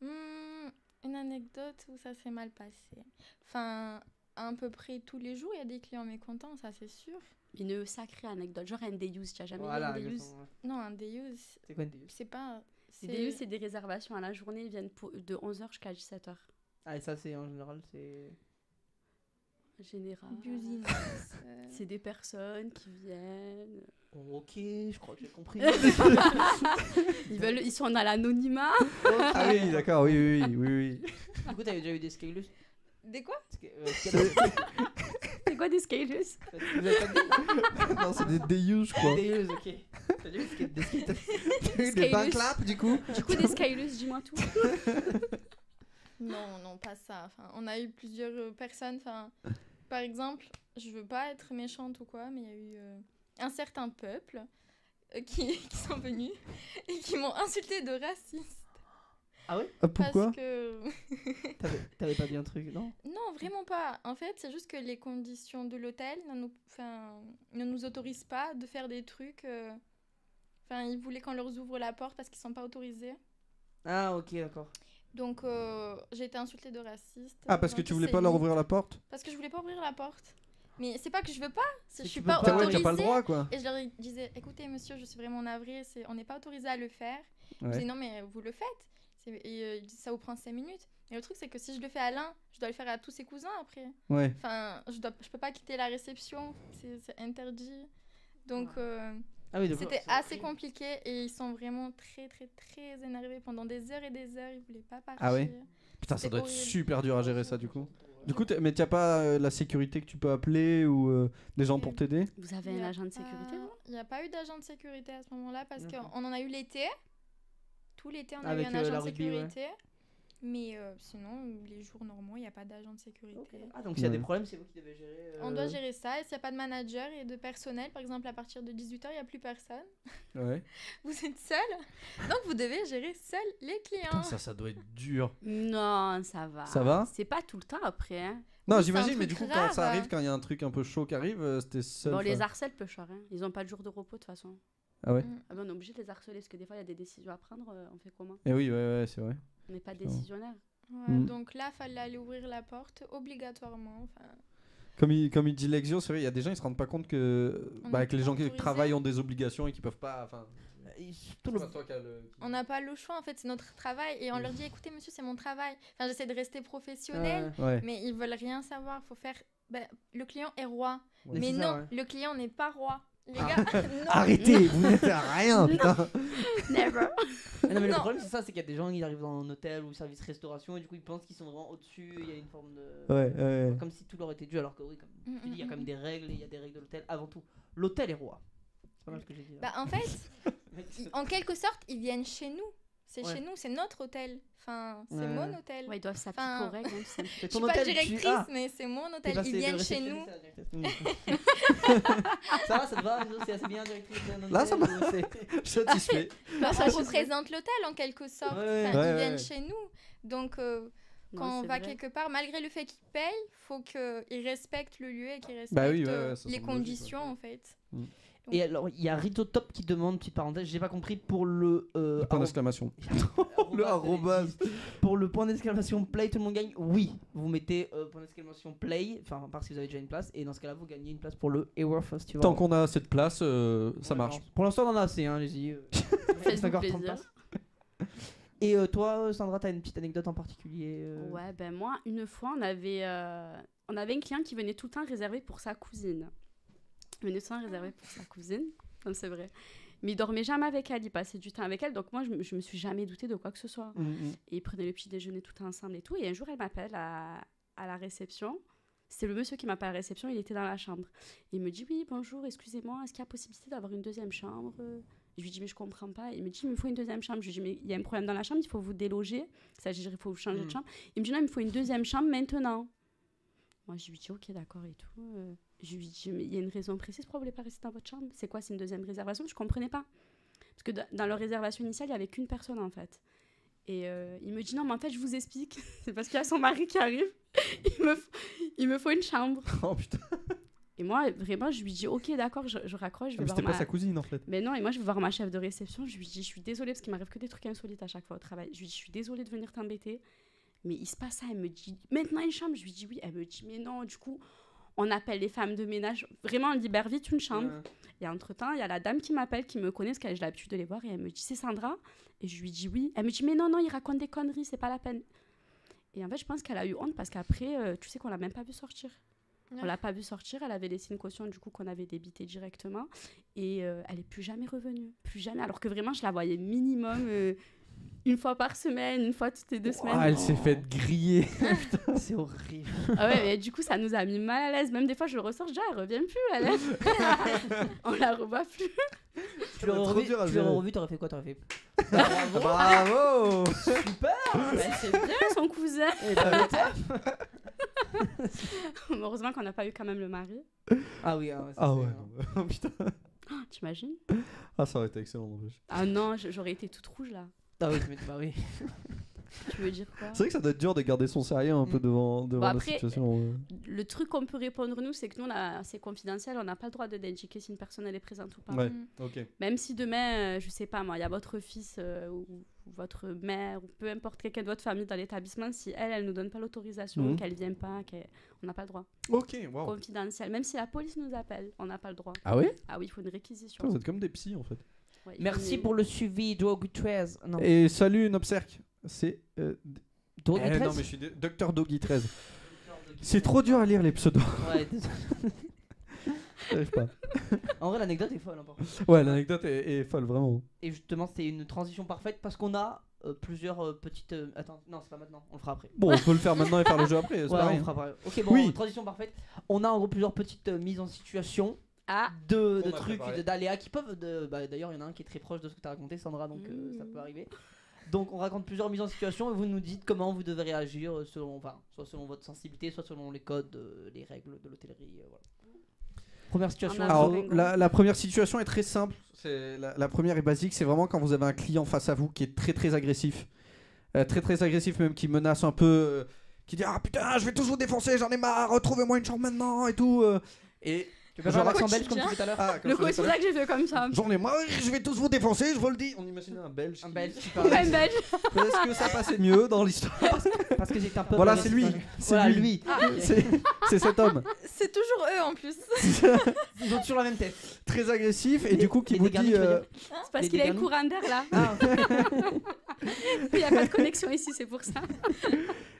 Une anecdote où ça s'est mal passé. Enfin, à peu près tous les jours, il y a des clients mécontents, ça c'est sûr. Une sacrée anecdote. Genre un Deus. Tu as jamais Voilà, vu un Deus? exactement, ouais. Non, un Deus, C'est quoi une Deus? c'est pas. Deus, c'est des réservations à la journée. Ils viennent de 11h jusqu'à 17h. Ah, et ça, c'est en général, c'est. En général. business. C'est des personnes qui viennent. Oh, ok, je crois que j'ai compris. Ils sont dans l'anonymat. Ah oui, d'accord, oui. Du coup, t'avais déjà eu des scalus? Des quoi? C'est quoi des scalus? Vous avez pas dit? Non, c'est des Deus, je crois. Des Deus, ok. T'as déjà eu des skaters? Des Scalus. bains clap, du coup. Du coup, des scalus, dis-moi tout. Non, non, pas ça. Enfin, on a eu plusieurs personnes. Enfin, par exemple, je veux pas être méchante ou quoi, mais il y a eu un certain peuple qui sont venus et qui m'ont insulté de raciste. Ah ouais? Ah, pourquoi? Parce que... T'avais pas dit un truc, non? Non, vraiment pas. En fait, c'est juste que les conditions de l'hôtel ne nous autorisent pas de faire des trucs... Enfin, ils voulaient qu'on leur ouvre la porte parce qu'ils sont pas autorisés. Ah, ok, d'accord. Donc, j'ai été insultée de raciste. Ah, parce que tu voulais pas leur ouvrir la porte? Parce que je voulais pas ouvrir la porte. Mais c'est pas que je veux pas, je tu suis peux pas pas. Ouais, autorisée. t'as pas le droit, quoi. Et je leur disais, écoutez monsieur, je suis vraiment navrée, on n'est pas autorisé à le faire. Ils Ouais. disaient, non mais vous le faites. Et ils disent, ça vous prend 5 minutes. Et le truc c'est que si je le fais à l'un, je dois le faire à tous ses cousins après. Ouais. Enfin, je peux pas quitter la réception, c'est interdit. Donc Ah oui, donc, c'était c'est assez horrible. compliqué et ils sont vraiment très très très énervés pendant des heures et des heures, ils voulaient pas partir. Ah ouais Putain, ça C'est doit être horrible. super dur à gérer ça, du coup. Du coup, mais t'as pas la sécurité que tu peux appeler ou des gens pour t'aider? Vous avez Il y un a agent de pas- sécurité, vous? Il n'y a pas eu d'agent de sécurité à ce moment-là parce D'accord. qu'on en a eu l'été. Tout l'été, on a Avec, eu un agent la de rugby, ouais. sécurité. Mais sinon, les jours normaux, il n'y a pas d'agent de sécurité. Ah, donc s'il y a Ouais. des problèmes, c'est vous qui devez gérer. On doit gérer ça. Et s'il n'y a pas de manager et de personnel, par exemple, à partir de 18h, il n'y a plus personne. Ouais. Vous êtes seul. Donc, vous devez gérer seul les clients. Putain, ça doit être dur. Non, ça va. Ça va C'est pas tout le temps après. Hein. Non, Oui, c'est j'imagine, un mais truc du coup, rare, quand ça arrive, quand il y a un truc un peu chaud qui arrive, c'était seul. Bon, les enfin. harcèles peu cher. Hein. Ils ont pas de jour de repos de toute façon. Ah ouais Mm. Ah ben, on est obligé de les harceler parce que des fois il y a des décisions à prendre. On fait comment? Eh oui, ouais, c'est vrai. On n'est pas Putain. décisionnaire. Ouais, Mm. Donc là, il fallait aller ouvrir la porte obligatoirement. Enfin, Comme il dit Lexio, c'est vrai, il y a des gens, ils se rendent pas compte que, On bah, est que les pas gens qui autorisé. travaillent ont des obligations et qui peuvent pas. Enfin, Et surtout c'est le- pas toi qui as le. on n'a pas le choix, en fait, c'est notre travail. Et on leur dit, écoutez, monsieur, c'est mon travail. Enfin, j'essaie de rester professionnel. Ouais. Mais ils veulent rien savoir. Faut faire. Ben, le client est roi. Ouais. Mais c'est non, ça, ouais. le client n'est pas roi. Les gars, non. Arrêtez, vous n'êtes à rien, putain. Never. Ah non, mais le Non. problème, c'est ça, c'est qu'il y a des gens qui arrivent dans un hôtel ou service restauration et du coup, ils pensent qu'ils sont vraiment au-dessus. Il y a une forme de. Ouais. Comme si tout leur était dû, alors que oui, comme Mm, tu dis, il y a mm, quand même mm. des règles et il y a des règles de l'hôtel avant tout. L'hôtel est roi. C'est pas mal ce que j'ai dit. là. Bah, en fait, en quelque sorte, ils viennent chez nous. C'est Ouais. chez nous, c'est notre hôtel. Enfin, c'est Ouais. mon hôtel. Ouais, ils doivent s'appliquer Enfin, aux règles. Hein, c'est- C'est Je suis pas directrice, Ah, mais c'est mon t'es hôtel. passé Ils de viennent chez nous. réceptionniste à directrice. Ça va, ça te va, c'est assez bien, directrice d'un Là, ça hôtel, va. ou c'est- Satisfait. Bah, ça, on je sais. représente l'hôtel en quelque sorte. Ouais, Enfin, ouais, ils ouais. viennent chez nous. Donc, Non, quand on c'est va vrai. quelque part, malgré le fait qu'ils payent, faut qu'ils respectent le lieu et qu'ils respectent Bah oui, ouais, ça les semble conditions logique, en fait. Et alors, il y a Rito Top qui demande, petite parenthèse, j'ai pas compris, pour le. Point d'exclamation. arrobase, Le arrobase. Pour le point d'exclamation play, tout le monde gagne. Oui, vous mettez point d'exclamation play, enfin, à part si vous avez déjà une place, et dans ce cas-là, vous gagnez une place pour le Ewer Festival. Tant qu'on a cette place, ça Ouais, marche. alors, pour l'instant, on en a assez, hein, allez-y. Faites-vous 5h30 plaisir. places. Et toi, Sandra, t'as une petite anecdote en particulier Ouais, ben moi, une fois, on avait un client qui venait tout le temps réservé pour sa cousine. Il venait tout le temps réservé pour sa cousine, non, c'est vrai. Mais il dormait jamais avec elle, il passait du temps avec elle, donc moi, je me suis jamais doutée de quoi que ce soit. Et ils prenaient le petit déjeuner tout ensemble et tout. Et un jour, elle m'appelle à la réception. C'est le monsieur qui m'appelle à la réception, il était dans la chambre. Il me dit, oui, bonjour, excusez-moi, est-ce qu'il y a possibilité d'avoir une deuxième chambre? Je lui dis, mais je comprends pas. Il me dit, il me faut une deuxième chambre. Je lui dis, mais il y a un problème dans la chambre, il faut vous déloger. Ça veut dire, il faut vous changer de chambre. Il me dit, non, il me faut une deuxième chambre maintenant. Moi, je lui dis, ok, d'accord et tout. Je lui dis, mais il y a une raison précise pourquoi vous ne voulez pas rester dans votre chambre? C'est quoi, c'est une deuxième réservation? Je ne comprenais pas. Parce que dans leur réservation initiale, il n'y avait qu'une personne, en fait. Et il me dit, non, mais en fait, je vous explique. C'est parce qu'il y a son mari qui arrive. Il me faut une chambre. Oh putain. Et moi, vraiment, je lui dis, ok, d'accord, je raccroche, je vais Mais voir c'était pas ma... sa cousine en fait. Mais non, et moi, je vais voir ma chef de réception. Je lui dis, je suis désolée, parce qu'il m'arrive que des trucs insolites à chaque fois au travail. Je lui dis, je suis désolée de venir t'embêter. Mais il se passe ça. Elle me dit, maintenant une chambre? Je lui dis, oui. Elle me dit, mais non, du coup, on appelle les femmes de ménage. Vraiment, on libère vite une chambre. Et entre-temps, il y a la dame qui m'appelle, qui me connaît, parce que j'ai l'habitude de les voir. Et elle me dit, c'est Sandra? Et je lui dis, oui. Elle me dit, mais non, il raconte des conneries, c'est pas la peine. Et en fait, je pense qu'elle a eu honte, parce qu'après, tu sais qu'on l'a même pas vu sortir. Ouais. On l'a pas vu sortir, elle avait laissé une caution du coup qu'on avait débité directement et elle est plus jamais revenue, plus jamais, alors que vraiment je la voyais minimum une fois par semaine, une fois toutes les 2 semaines. Elle s'est faite griller. C'est horrible. Ah ouais, mais du coup ça nous a mis mal à l'aise, même des fois je le ressors, je dis, ah, elle revient plus, elle. On la revoit plus. Tu l'aurais trop revu, dur à tu gérer. l'aurais revu, t'aurais fait quoi? T'aurais fait. Bravo. Super. Bah, c'est bien son cousin. Et bah, Heureusement qu'on n'a pas eu quand même le mari. ah oui, ça, Ah c'est, ouais. Oh, putain. T'imagines? Ah, ça aurait été excellent en plus. Ah non, j'aurais été toute rouge là. Ah oui, bah oui. Tu veux dire quoi? C'est vrai que ça doit être dur de garder son sérieux un peu devant Bon, la après, situation. Le truc qu'on peut répondre nous, c'est que nous, c'est confidentiel, on n'a pas le droit d'indiquer si une personne elle est présente ou pas. Ouais. Mm. Ok. Même si demain, je sais pas moi, il y a votre fils ou ou votre mère ou peu importe quelqu'un de votre famille dans l'établissement, si elle nous donne pas l'autorisation, qu'elle vient pas, on n'a pas le droit. Ok, waouh. Confidentiel. Même si la police nous appelle, on n'a pas le droit. Ah oui? Ah oui, il faut une réquisition. Putain, vous êtes comme des psys en fait. Ouais, il faut Merci une- pour le suivi, Dog 13. Non, Et salut Nobserc. C'est. Dog non, 13. mais je suis Docteur Doggy 13. C'est trop dur à lire les pseudos. Ouais, désolé. J'arrive pas. En vrai, l'anecdote est folle. Hein, par contre. Ouais, l'anecdote est folle, vraiment. Et justement, c'est une transition parfaite parce qu'on a plusieurs petites. Attends, non, c'est pas maintenant, on le fera après. Bon, on peut le faire maintenant et faire le jeu après. C'est Ouais, pareil, on le fera après. Ok, bon, Oui. transition parfaite. On a en gros plusieurs petites mises en situation Ah, de Qu'on a trucs, préparé. d'aléas qui peuvent. D'ailleurs, il y en a un qui est très proche de ce que tu as raconté, Sandra, donc ça peut arriver. Donc, on raconte plusieurs mises en situation et vous nous dites comment vous devez réagir selon, soit selon votre sensibilité, soit selon les codes, les règles de l'hôtellerie. Voilà. Première situation. On a- Alors, Enzo. la première situation est très simple. La première est basique. C'est vraiment quand vous avez un client face à vous qui est très très agressif. Très agressif, même qui menace un peu. Qui dit ah putain, je vais tous vous défoncer, j'en ai marre, retrouvez-moi une chambre maintenant et tout. Et. Tu peux faire genre- l'accent belge comme tu fais tout à l'heure. Ah, comme le je faisais coup, c'est tout à ça que j'ai fait comme ça. l'heure. J'en ai marre, je vais tous vous défoncer, je vous le dis. On imagine un belge. Un qui- belge qui Pas parle. une belge. Est-ce que ça passait mieux dans l'histoire? Parce que c'est un peu. Voilà, c'est lui. C'est Voilà, lui. lui. C'est cet homme. C'est toujours eux en plus. Ils ont toujours la même tête. Très agressif et du coup qui Et vous dégarni, dit. tu veux dire C'est parce Les qu'il a le dégarnis. courant d'air là. Ah, Il n'y a pas de connexion ici, c'est pour ça.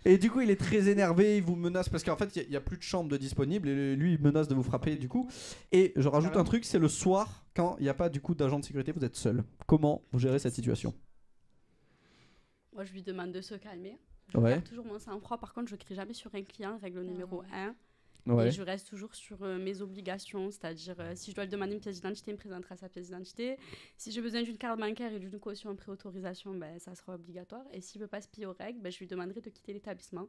Et du coup, il est très énervé, il vous menace parce qu'en fait, il y a plus de chambre de disponible et lui, il menace de vous frapper du coup. Et je rajoute un truc, c'est le soir, quand il n'y a pas du coup d'agent de sécurité, vous êtes seul. Comment vous gérez cette situation? Moi, je lui demande de se calmer. Je Ouais. garde toujours mon sang-froid. Par contre, je crie jamais sur un client, règle numéro 1. Ouais. Et je reste toujours sur mes obligations, c'est-à-dire si je dois lui demander une pièce d'identité, il me présentera sa pièce d'identité. Si j'ai besoin d'une carte bancaire et d'une caution en préautorisation, ben, ça sera obligatoire. Et s'il ne veut pas se plier aux règles, ben, je lui demanderai de quitter l'établissement,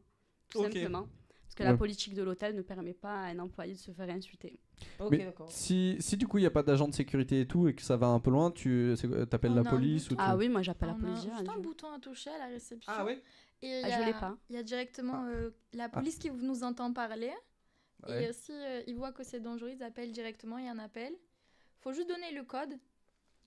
tout Ok. simplement. Parce que Ouais. la politique de l'hôtel ne permet pas à un employé de se faire insulter. ok, Mais d'accord. si du coup il n'y a pas d'agent de sécurité et tout et que ça va un peu loin, t'appelles On la a un police ou bouton. tu... Ah oui, moi j'appelle la On a police. juste un direct. bouton à toucher à la réception. Ah ouais. Et il y Ah, je a- l'ai pas. il y a directement la police qui nous entend parler. Ouais. Et si ils voient que c'est dangereux, ils appellent directement, il y a un appel. Faut juste donner le code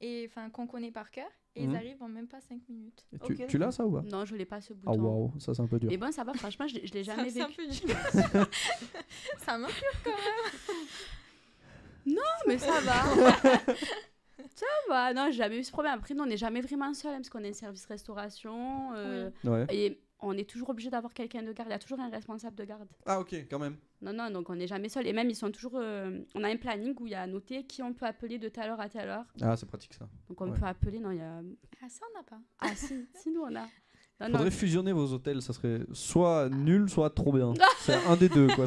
et enfin qu'on connaît par cœur et Mhm. ils arrivent en même pas 5 minutes. Et Ok, tu l'as ça ou pas? Non, je l'ai pas ce Ah bouton. waouh, ça c'est un peu dur. Mais bon, ça va, franchement, je l'ai jamais C'est un vécu. peu dur. Ça m'inspire quand même. Non, mais ça va. Ça va, non, j'ai jamais eu ce problème. Après, nous, on n'est jamais vraiment seul, parce qu'on est un service restauration. Ouais. Et on est toujours obligé d'avoir quelqu'un de garde. Il y a toujours un responsable de garde. Ah ok, quand même. Non, donc on n'est jamais seul. Et même, ils sont toujours. On a un planning où il y a noté qui on peut appeler de telle heure à telle heure. Ah c'est pratique ça. Donc on Ouais. peut appeler. Non, il y a. Ah ça on n'a pas. Ah, si, nous, on a. Non, Faudrait fusionner vos hôtels, ça serait soit nul, soit trop bien. C'est un des deux quoi.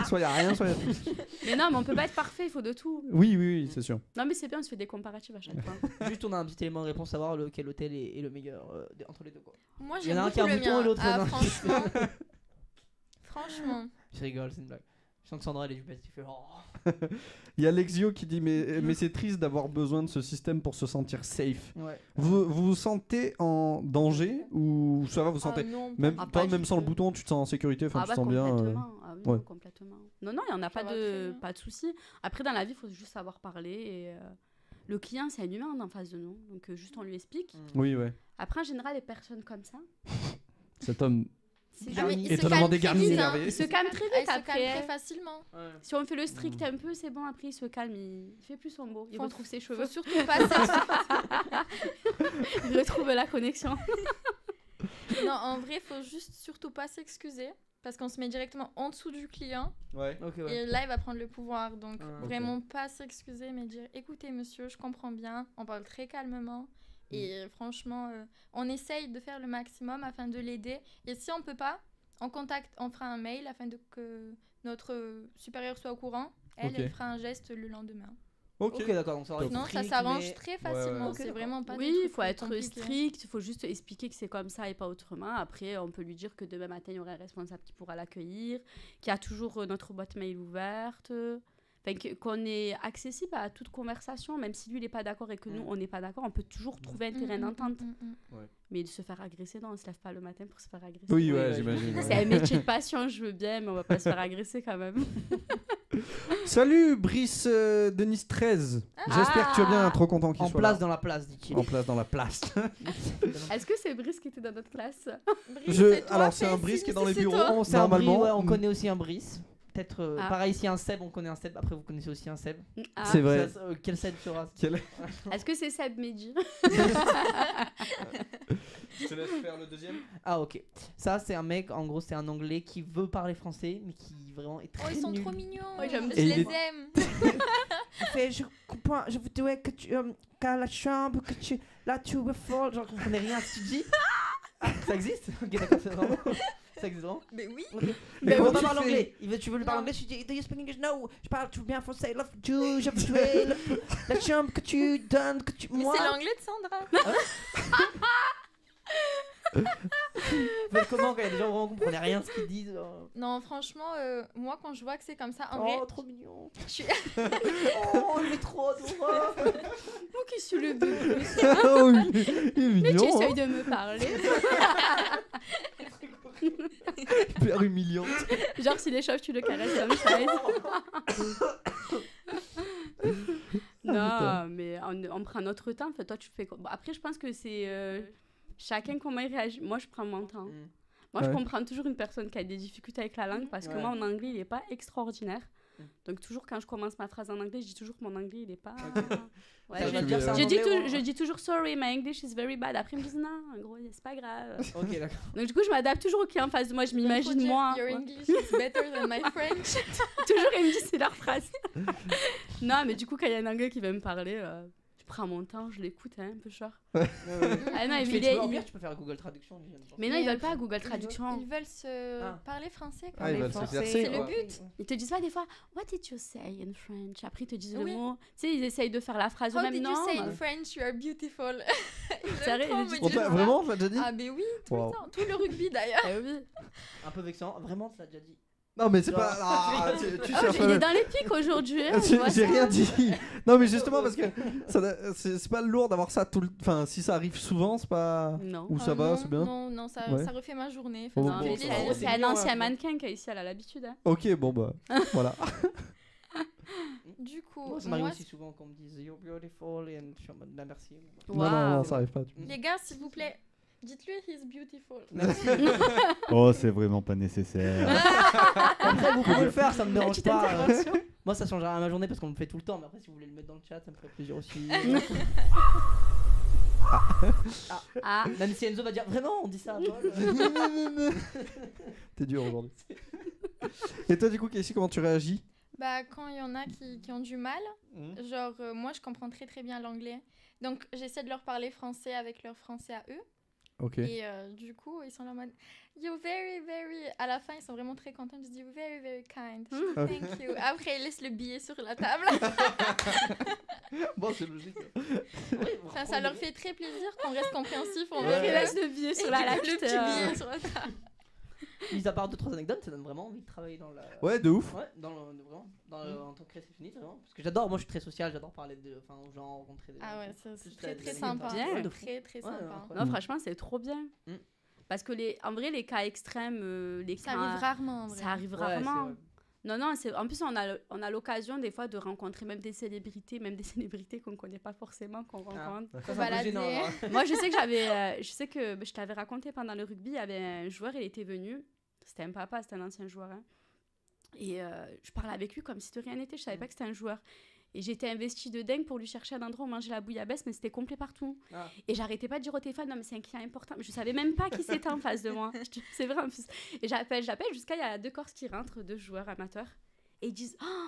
Soit il y a rien, soit il y a tout. Mais non, mais on peut pas être parfait, il faut de tout. Oui, c'est sûr. Non, mais c'est bien, on se fait des comparatifs à chaque fois. Juste, on a un petit élément de réponse, savoir lequel hôtel est le meilleur entre les deux. Quoi. Moi Il y en j'aime a un beaucoup qui a un le bouton mien. et l'autre Ah non. franchement. Franchement. Je rigole, c'est une blague. Je sens que Sandra elle est du best, tu fais oh. Il y a Lexio qui dit mais c'est triste d'avoir besoin de ce système pour se sentir safe. Ouais. Vous vous sentez en danger ou ça va, vous sentez Ah non, même Ah, toi pas même du sans le tout. bouton, tu te sens en sécurité, enfin Ah tu bah te sens bien. complètement. Ah oui, ouais. non, complètement. Non, il n'y en a Ça va très bien. pas de souci. Après, dans la vie, il faut juste savoir parler. Et, le client, c'est un humain en face de nous. Donc, juste on lui explique. Oui, ouais. Après, en général, les personnes comme ça, Cet homme c'est Ah, mais jamais- il se étonnamment calme dégarni, très vite, énervé. il se calme très Ah, il vite se calme très après. facilement. Si on fait le strict un peu, c'est bon. Après, il se calme. Il fait plus son beau. Il Faut- retrouve ses Faut cheveux. surtout pas Il retrouve la connexion. Non, en vrai, faut juste surtout pas s'excuser parce qu'on se met directement en dessous du client Ouais. Ok, ouais. et là il va prendre le pouvoir. Donc Ah, vraiment pas s'excuser mais dire écoutez monsieur, je comprends bien, on parle très calmement et franchement on essaye de faire le maximum afin de l'aider et si on peut pas, on fera un mail afin que notre supérieur soit au courant. Elle, Ok. elle fera un geste le lendemain. Ok, d'accord, donc ça va être Non, ça strict, s'arrange mais- très facilement. ouais. Ok, C'est d'accord. vraiment pas des Oui, il trucs faut être compliqués. strict, il faut juste expliquer que c'est comme ça et pas autrement. Après, on peut lui dire que demain matin, il y aura un responsable qui pourra l'accueillir, qu'il y a toujours notre boîte mail ouverte, enfin, qu'on est accessible à toute conversation, même si lui, il n'est pas d'accord et que nous, on n'est pas d'accord, on peut toujours trouver un terrain d'entente. Mais de se faire agresser, non, on ne se lève pas le matin pour se faire agresser. Oui, Oui, ouais, ouais, j'imagine. C'est un métier de passion, je veux bien, mais on va pas se faire agresser quand même. Salut Brice Denis 13. J'espère que tu vas bien, trop content qu'il En soit place là. dans la place, dit-il. En place dans la place. Est-ce que c'est Brice qui était dans notre classe? Alors c'est un Brice qui est dans les bureaux. On sait un Brice, normalement. ouais, on connaît aussi un Brice. Peut-être, Ah. pareil, si un Seb, on connaît un Seb. Après, vous connaissez aussi un Seb. Ah. C'est vrai. Quel Seb sera Est-ce que c'est Seb Mehdi? Je te laisse faire le deuxième. Ah, ok. Ça, c'est un mec, en gros, c'est un anglais qui veut parler français, mais qui vraiment est Oh, très ils sont nul. trop mignons. Ouais, j'aime Je Et il les est- aime. Il fait, je comprends, je voudrais que tu qu'à la chambre, que tu là tu veux fall, genre je comprenais rien à ce que tu dis. Ah, ça existe? Ok, d'accord, c'est vraiment. Ça existe vraiment? Mais oui. Ok. Mais Mais on comment va tu parler fais anglais. Tu veux lui parler Non. anglais? Je dis, do you speak English? No, je parle tout bien français. Love you, je veux jouer la chambre que tu donnes, que tu. Mais Moi. c'est l'anglais de Sandra. Faites comment quand il y a des gens vraiment qui comprenaient rien à ce qu'ils disent? Non, franchement, moi quand je vois que c'est comme ça, en vrai, Oh, trop mignon. je suis. Oh, il est trop adorable. Vous qui suis le bébé. Oh, il est Mais tu mignon. essayes Hein. de me parler. Hyper humiliant. Genre si les chauves tu le caresses comme ça. Non, mais on prend notre temps. En fait, toi, tu fais quoi? Bon, après, je pense que c'est chacun comment il réagit. Moi, je prends mon temps. Moi, je Ouais. comprends toujours une personne qui a des difficultés avec la langue parce que Ouais. moi, mon anglais, il est pas extraordinaire. Donc, toujours quand je commence ma phrase en anglais, je dis toujours que mon anglais, il est pas. Ouais, Ça je, veut dire ça en je dis anglais, je dis toujours sorry, my English is very bad. Après, ils me disent non, en gros, c'est pas grave. Ok, d'accord. Donc, du coup, je m'adapte toujours au qui est en face de moi. Je m'imagine moi. Your Ouais. English is better than my French. Toujours, ils me disent c'est leur phrase. Non, mais du coup, quand il y a un anglais qui veut me parler, je prends mon temps, je l'écoute, hein, un peu genre. Ah non, Tu il fais, est. au pire, tu peux faire Google Traduction. Mais non, ils veulent pas Google Traduction. Ils veulent se Ah. parler français. Quoi. Ah, ils veulent s'exercer. C'est le but. Ils te disent pas des fois, what did you say in French? Après, ils te disent Oui. le mot. Tu sais, ils essayent de faire la phrase How eux-mêmes. did you Non, say in French you are beautiful? Sérieux, J'aime trop ils me disent- dire ça. Vraiment, tu l'as déjà dit? Ah, mais oui, tout Wow. le temps. Tout le rugby d'ailleurs. Eh oui. Un peu vexant. Vraiment, tu l'as déjà dit. Non, mais c'est Genre- pas. Ah, tu Ah, cherches il est même. dans les pics aujourd'hui. hein, on J'ai voit j'ai ça. rien dit. Non, mais justement parce que c'est pas lourd d'avoir ça tout le. Enfin, si ça arrive souvent, c'est pas. Non. Ou ça Ah, va, non, c'est bien. Non, non, ça, Ouais. ça refait ma journée. Oh, Enfin, Non, ça bon, me mais fait ça va. plaisir. c'est un mignon, ancien hein. mannequin qui a ici, elle a l'habitude. Hein. Ok, bon bah. Voilà. Du coup, Moi, ça m'arrive moi, aussi souvent qu'on me dise You're beautiful et je suis en mode bah, merci. Non, non, non, Waouh. ça arrive pas. les gars, s'il vous plaît, dites-lui he's beautiful. Merci. Oh, c'est vraiment pas nécessaire. Après, vous pouvez le faire, ça me dérange Petite pas. intervention. Moi, ça changera à ma journée parce qu'on me fait tout le temps. Mais après, si vous voulez le mettre dans le chat, ça me ferait plaisir aussi. Ah, Même si Enzo va dire vraiment, on dit ça à Paul. T'es dur aujourd'hui. Et toi, du coup, Casey, comment tu réagis? Bah, quand il y en a qui ont du mal, Mhm. genre, moi, je comprends très très bien l'anglais. Donc, j'essaie de leur parler français avec leur français à eux. Ok. Et du coup, ils sont là en mode You're very, very. À la fin, ils sont vraiment très contents. Ils disent You're very, very kind. Je dis, Ok. Thank you. Après, ils laissent le billet sur la table. Bon, c'est logique. Enfin, ça leur fait très plaisir qu'on reste compréhensif. On Ouais. leur il laisse laisse le billet et sur la le petit lacte. billet sur la table. Mis à part 2-3 anecdotes, ça donne vraiment envie de travailler dans la. Ouais, de ouf. Ouais, en tant que réceptionniste, vraiment. Parce que j'adore, moi je suis très social, j'adore parler aux gens, rencontrer des gens. Ah ouais, c'est Juste très la- très la- sympa. Bien. C'est de fou. très très Ouais, sympa. incroyable. Non, franchement, c'est trop bien. Mm. Parce que en vrai, les cas extrêmes, les Ça cas. arrive rarement en vrai. Ça arrive Ouais, c'est rarement. vrai. Non, non, en plus, on a l'occasion des fois de rencontrer même des célébrités qu'on ne connaît pas forcément, qu'on rencontre. Ça, c'est un peu balader. gênant, hein. Moi, je sais que je t'avais raconté pendant le rugby, il y avait un joueur, il était venu. C'était un papa, c'était un ancien joueur. Hein. Et je parlais avec lui comme si de rien n'était, je savais pas que c'était un joueur. Et j'étais investie de dingue pour lui chercher un endroit où manger la bouillabaisse, mais c'était complet partout. Ah. Et j'arrêtais pas de dire au téléphone, non, mais c'est un client important. Mais je savais même pas qui c'était en face de moi. C'est vrai en plus. Et j'appelle, jusqu'à il y a 2 Corses qui rentrent, 2 joueurs amateurs. Et ils disent, oh,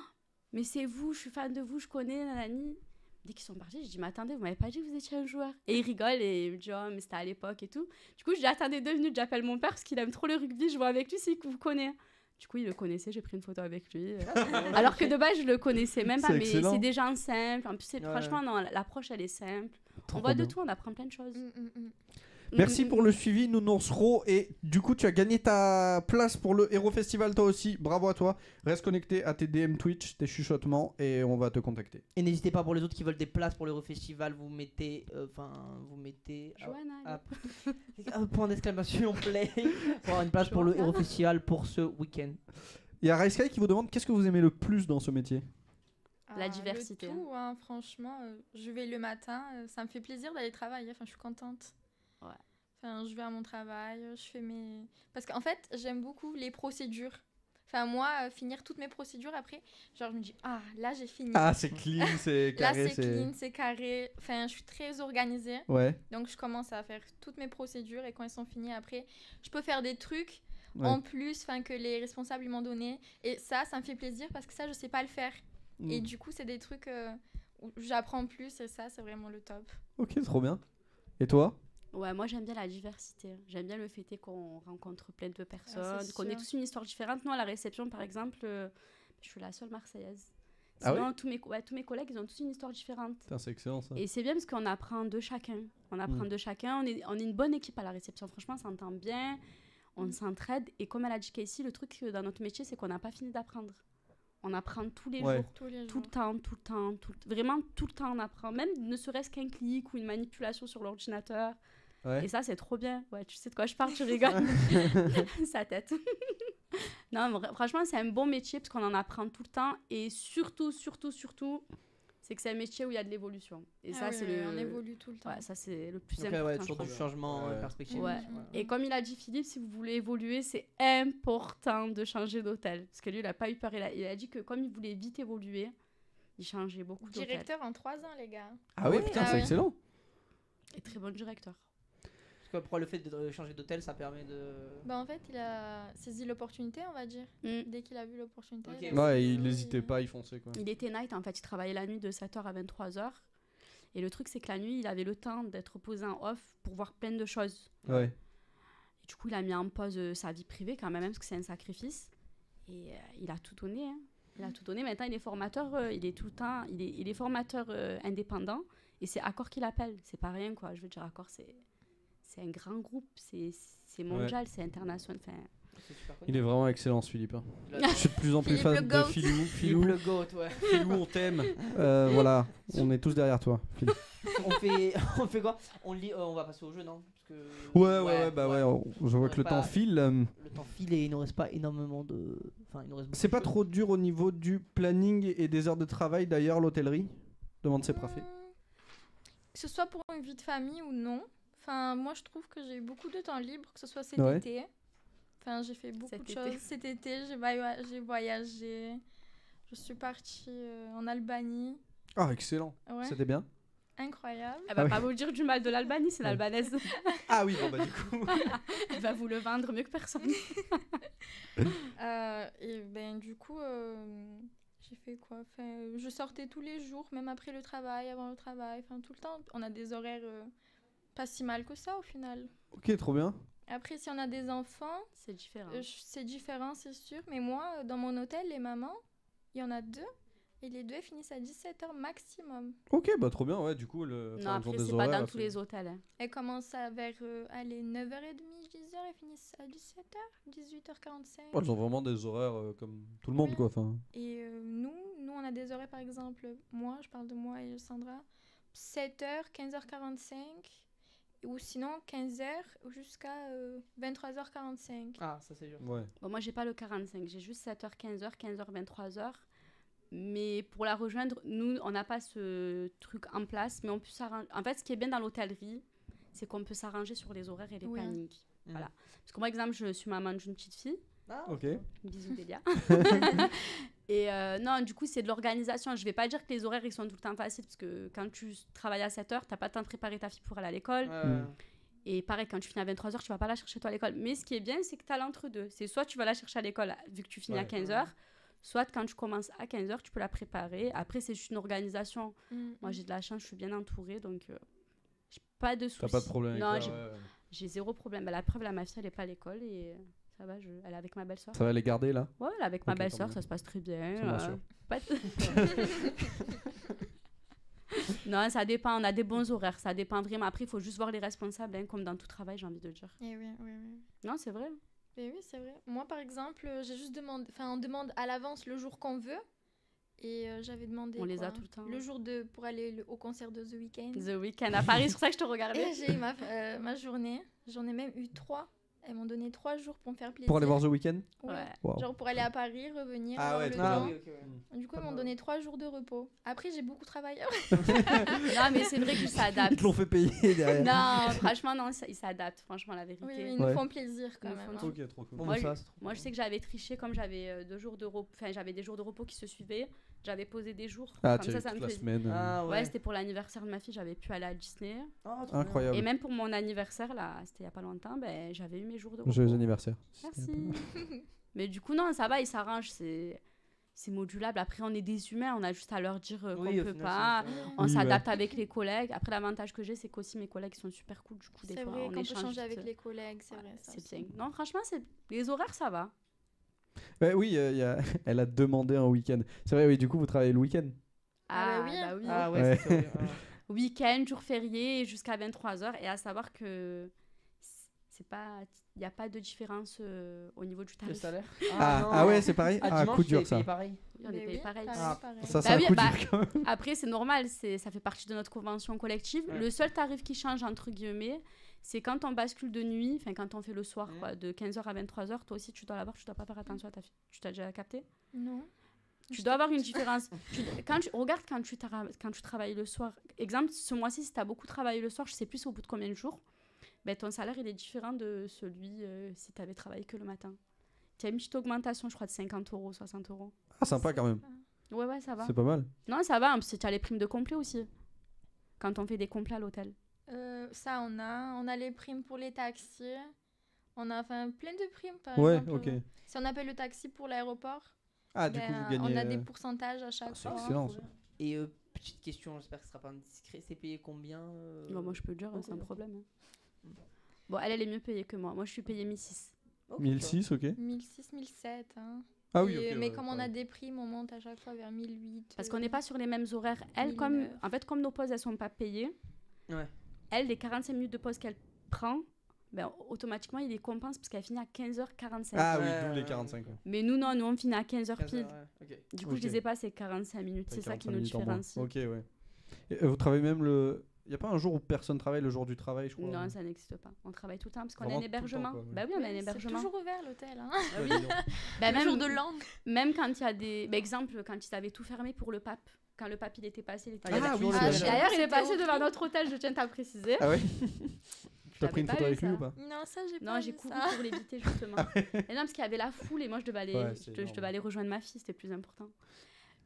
mais c'est vous, je suis fan de vous, je connais, nanani. Dès qu'ils sont partis, je dis, mais attendez, vous m'avez pas dit que vous étiez un joueur? Et ils rigolent et ils me disent, oh, mais c'était à l'époque et tout. Du coup, je dis, attendez 2 minutes, j'appelle mon père parce qu'il aime trop le rugby, je vois avec lui, c'est que vous connaissez. Du coup, il le connaissait, j'ai pris une photo avec lui. Alors que de base, je le connaissais même pas, C'est mais excellent. c'est des gens simples. En plus, Ouais. franchement, non, l'approche, elle est simple. Trop On voit de bien. tout, on apprend plein de choses. Merci pour le suivi, Nounours Ro. Et du coup, tu as gagné ta place pour le Hero Festival, toi aussi. Bravo à toi. Reste connecté à tes DM Twitch, tes chuchotements, et on va te contacter. Et n'hésitez pas pour les autres qui veulent des places pour l'Eurofestival, vous mettez. Johanna, Point d'exclamation play pour avoir une place pour le Eurofestival pour ce week-end. Il y a Raiskai qui vous demande qu'est-ce que vous aimez le plus dans ce métier. La Ah, diversité. Le tout, hein, franchement, je vais le matin, ça me fait plaisir d'aller travailler, enfin, je suis contente. Ouais. Enfin, je vais à mon travail, je fais mes... Parce qu'en fait, j'aime beaucoup les procédures. Enfin, moi, finir toutes mes procédures après, genre, je me dis, ah, là, j'ai fini. Ah, c'est clean, c'est Là, carré, c'est clean, c'est carré. Enfin, je suis très organisée. Ouais. Donc, je commence à faire toutes mes procédures et quand elles sont finies, après, je peux faire des trucs Ouais. en plus que les responsables ils m'ont donné. Et ça me fait plaisir parce que ça, je sais pas le faire. Mm. Et du coup, c'est des trucs où j'apprends plus et ça, c'est vraiment le top. Ok, trop bien. Et toi? Ouais, moi j'aime bien la diversité. J'aime bien le fait qu'on rencontre plein de personnes, c'est qu'on ait sûr. tous une histoire différente. Nous, à la réception, par exemple, je suis la seule Marseillaise. Ah Sinon, tous mes collègues, ils ont tous une histoire différente. Putain, c'est excellent ça. Et c'est bien parce qu'on apprend de chacun. On apprend Mm. de chacun. On est une bonne équipe à la réception. Franchement, on s'entend bien. On s'entraide. Et comme elle a dit Casey, le truc dans notre métier, c'est qu'on n'a pas fini d'apprendre. On apprend tous les Ouais. jours. Tous les Tout jours. le temps, vraiment tout le temps on apprend, même ne serait-ce qu'un clic ou une manipulation sur l'ordinateur. Ouais. Et ça c'est trop bien. Ouais, tu sais de quoi je parle, tu rigoles. Sa tête. Non, franchement c'est un bon métier parce qu'on en apprend tout le temps et surtout, c'est que c'est un métier où il y a de l'évolution. Et ça Ah oui, c'est oui, le... on évolue tout le temps. Ouais, ça c'est le plus Donc, important. ouais, je toujours du trouve. changement, Ouais. perspective. Ouais. Et comme il a dit Philippe, si vous voulez évoluer, c'est important de changer d'hôtel. Parce que lui, il a pas eu peur. Il a dit que comme il voulait vite évoluer, il changeait beaucoup d'hôtels. Directeur en 3 ans, les gars. Ah oui, putain, Ah c'est ouais. excellent. Et très bon directeur. Parce que pour le fait de changer d'hôtel, ça permet de. Bah, en fait, il a saisi l'opportunité, on va dire. Mm. Dès qu'il a vu l'opportunité. Ok. il a Ouais, saisi il n'hésitait et- pas, il fonçait quoi. Il était night, en fait. Il travaillait la nuit de 7h à 23h. Et le truc, c'est que la nuit, il avait le temps d'être posé en off pour voir plein de choses. Ouais. Et du coup, il a mis en pause sa vie privée quand même, parce que c'est un sacrifice. Et il a tout donné. Hein. Il a tout donné. Maintenant, il est formateur. Il est tout le temps. Il est formateur indépendant. Et c'est Accor qui l'appelle. C'est pas rien, quoi. Je veux dire, Accor, c'est un grand groupe. C'est mondial, c'est international. Enfin, C'est super connu. Il est vraiment excellent ce Philippe. hein. Tu l'as- Je suis de plus en plus Philippe fan le de goat. Philou. Philippe Philou, le goat, ouais. Philou, on t'aime. Voilà, on est tous derrière toi. Philippe. on fait quoi? On lit, on va passer au jeu, non? Parce que... Je vois On que le est temps pas- file. Le temps file et il ne reste pas énormément de. Enfin, il nous reste beaucoup C'est de pas choses. trop dur au niveau du planning et des heures de travail d'ailleurs, l'hôtellerie? Demande ses préfets. Que ce soit pour une vie de famille ou non. Enfin, moi, je trouve que j'ai eu beaucoup de temps libre, que ce soit cet Ouais. été. Enfin, j'ai fait beaucoup Cet de été. choses. Cet été, j'ai voyagé. Je suis partie en Albanie. Ah, excellent. Ouais, C'était bien? incroyable. elle va Ah oui. pas vous dire du mal de l'Albanie, c'est Ouais. l'albanaise. Ah oui, bon bah du coup. Elle va vous le vendre mieux que personne. Et ben, du coup, j'ai fait quoi? Enfin, je sortais tous les jours, même après le travail, avant le travail. Enfin, tout le temps. On a des horaires pas si mal que ça au final. Ok, trop bien. Après, si on a des enfants, C'est différent. c'est différent, c'est sûr. Mais moi, dans mon hôtel, les mamans, il y en a 2. Et les 2 finissent à 17h maximum. Ok, bah trop bien, ouais, du coup. Non, ils ont après, des c'est pas horaires dans assez- tous les hôtels. Hein. Elles commencent vers allez, 9h30, 10h et finissent à 17h, 18h45. Oh, ils ont vraiment des horaires comme tout le monde Oui. quoi. Enfin, Et nous, on a des horaires, par exemple, moi, je parle de moi et Sandra, 7h, 15h45, ou sinon 15h jusqu'à 23h45. Ah, ça c'est dur. ouais. Bon, moi, j'ai pas le 45. J'ai juste 7h, 15h, 15h, 23h. Mais pour la rejoindre, nous, on n'a pas ce truc en place. Mais on peut s'arranger. En fait, ce qui est bien dans l'hôtellerie, c'est qu'on peut s'arranger sur les horaires et les Oui. plannings. Mhm. Voilà. Parce que moi, exemple, je suis maman d'une petite fille. Ah, Ok. Bisous, Delia. Et non, du coup, c'est de l'organisation. Je vais pas dire que les horaires, ils sont tout le temps faciles. Parce que quand tu travailles à 7h, t'as pas le temps de préparer ta fille pour aller à l'école. Ouais. Et pareil, quand tu finis à 23h, tu vas pas la chercher toi à l'école. Mais ce qui est bien, c'est que tu as l'entre-deux. C'est soit tu vas la chercher à l'école vu que tu finis à Ouais. 15h, soit quand tu commences à 15h, tu peux la préparer. Après, c'est juste une organisation. Moi, j'ai de la chance, je suis bien entourée, donc j'ai pas de soucis. T'as pas de problème avec Non, ça, j'ai ouais. j'ai zéro problème. Bah, la preuve, là, ma fille, elle est pas à l'école et ça va, elle est avec ma belle-sœur. Ça va les garder là? Ouais, elle est avec ma Ok, tant belle-sœur, mieux. ça se passe très bien. Ça me rassure. Pas de- non, ça dépend, on a des bons horaires, ça dépend vraiment. Après, il faut juste voir les responsables, hein, comme dans tout travail, j'ai envie de dire. Et oui, oui, oui. Non, c'est vrai. Et oui, c'est vrai. Moi, par exemple, j'ai juste demandé... Enfin, on demande à l'avance le jour qu'on veut. Et j'avais demandé, On les quoi, a tout le temps. le jour pour aller au concert de The Weeknd. The Weeknd à Paris, c'est pour ça que je te regardais. Et j'ai eu ma journée. J'en ai même eu 3. Elles m'ont donné 3 jours pour me faire plaisir. Pour aller voir The Weeknd. Ouais. Ouais. Wow. Genre pour aller à Paris, revenir, Ah avoir ouais, le trop temps. bien. Du coup, Pas ils m'ont mal. donné 3 jours de repos. Après, j'ai beaucoup travaillé. Non, mais c'est vrai qu'ils Ils s'adaptent. te l'ont fait payer derrière. Non, franchement, non, ils s'adaptent, franchement, la vérité. Oui, ils nous Ouais. font plaisir quand Ils nous même. font hein. Ok, trop cool. Bon, Moi, bah, ça, c'est trop Moi, je bien. sais que j'avais triché comme j'avais 2 jours de repos. Enfin, j'avais des jours de repos qui se suivaient. J'avais posé des jours. Ah, comme tu ça me toute la faisait. semaine. Ah Ouais, ouais. c'était pour l'anniversaire de ma fille. J'avais pu aller à Disney. Ah, trop bien. Incroyable. Et même pour mon anniversaire, là, c'était il y a pas longtemps, ben, j'avais eu mes jours de repos. Joyeux anniversaire. Merci. Mais du coup, non, ça va, ils s'arrangent. C'est modulable. Après, on est des humains. On a juste à leur dire qu'on Oui, au peut final, pas. c'est ça. On Oui, s'adapte avec les collègues. Après, l'avantage que j'ai, c'est qu'aussi mes collègues sont super cool. Du coup, des C'est fois, vrai on qu'on peut échange changer vite. avec les collègues, c'est vrai. ça C'est aussi. bien. Non, franchement, les horaires, ça va. Ouais, oui, elle a demandé un week-end. C'est vrai, oui, du coup, vous travaillez le week-end. Ah bah oui. Ah ouais, Ouais. c'est sûr. Ah. Week-end, jour férié, jusqu'à 23h. Et à savoir que c'est pas, il n'y a pas de différence au niveau du Le tarif. salaire. Ah ouais, c'est pareil. Ah, dimanche, coup dur t'es ça. payé pareil. On est Mais payé oui, pareil. Ah. pareil. Ça, c'est Bah un oui, coup bah, dur quand même. Après, c'est normal, ça fait partie de notre convention collective. Ouais. Le seul tarif qui change, entre guillemets, c'est quand on bascule de nuit, enfin quand on fait le soir, quoi, de 15h à 23h. Toi aussi, tu dois l'avoir, tu dois pas faire attention à ta fille. Tu t'as déjà capté? Non. Tu dois avoir une différence. Regarde quand tu travailles le soir. Exemple, ce mois-ci, si tu as beaucoup travaillé le soir, je sais plus au bout de combien de jours, ben, ton salaire il est différent de celui si tu avais travaillé que le matin. Tu as une petite augmentation, je crois, de 50 euros, 60 euros. Ah, sympa quand même. Ouais, ça va. C'est pas mal. Non, ça va, tu as les primes de complet aussi. Quand on fait des complets à l'hôtel. Ça, on a les primes pour les taxis. On a plein de primes, par Ouais, exemple. ok. Si on appelle le taxi pour l'aéroport, Ah, du coup, vous gagnez. on a des pourcentages à chaque c'est fois. excellent ça. Et petite question, j'espère que ce sera pas indiscret. C'est payé combien Bon, moi, je peux le dire, ok, c'est un ok. problème. Hein. Bon, elle est mieux payée que moi. Moi, je suis payée 1006. Ok, 1006, ok. 1006, 1007. Hein. Ah oui, Et- ok. mais ouais, comme on a pareil. des primes, on monte à chaque fois vers 1008. Parce qu'on n'est pas sur les mêmes horaires. Elle, en fait, comme nos pauses, elles sont pas payées, Ouais. elle, les 45 minutes de pause qu'elle prend, ben, automatiquement, il les compense parce qu'elle finit à 15h45. Ah oui, Ouais, d'où les ouais, 45. Ouais. Mais nous, non, nous, on finit à 15h 15 pile. heures, ouais, ok. Du coup, je Ok. les ai pas, c'est 45 minutes. C'est ça qui 45 nous minutes en moins. différencie. Ok, ouais. Et, vous travaillez même le. Y a pas un jour où personne travaille le jour du travail, je crois. Non, ça n'existe pas. On travaille tout le temps parce qu'on a Vraiment un tout le temps, hébergement. quoi, ouais. Bah oui, on a un C'est hébergement. toujours ouvert l'hôtel. Hein. Ouais, dis donc. Bah, Le même, jour de l'an. même quand il y a des. Bah, exemple, quand ils avaient tout fermé pour le pape. Quand le pape il était passé, il était Ah, il y avait Ah, toujours oui, le c'est vrai. même. D'ailleurs, il est C'était passé horrible. devant notre hôtel, je tiens à préciser. Ah ouais T'as J'avais pris une pas photo vu avec lui ça. ou pas Non, ça, j'ai Non, pas j'ai vu couru ça. pour l'éviter justement. Et non, parce qu'il y avait la foule et moi je devais aller, Ouais, je c'est devais énorme. aller rejoindre ma fille, c'était plus important.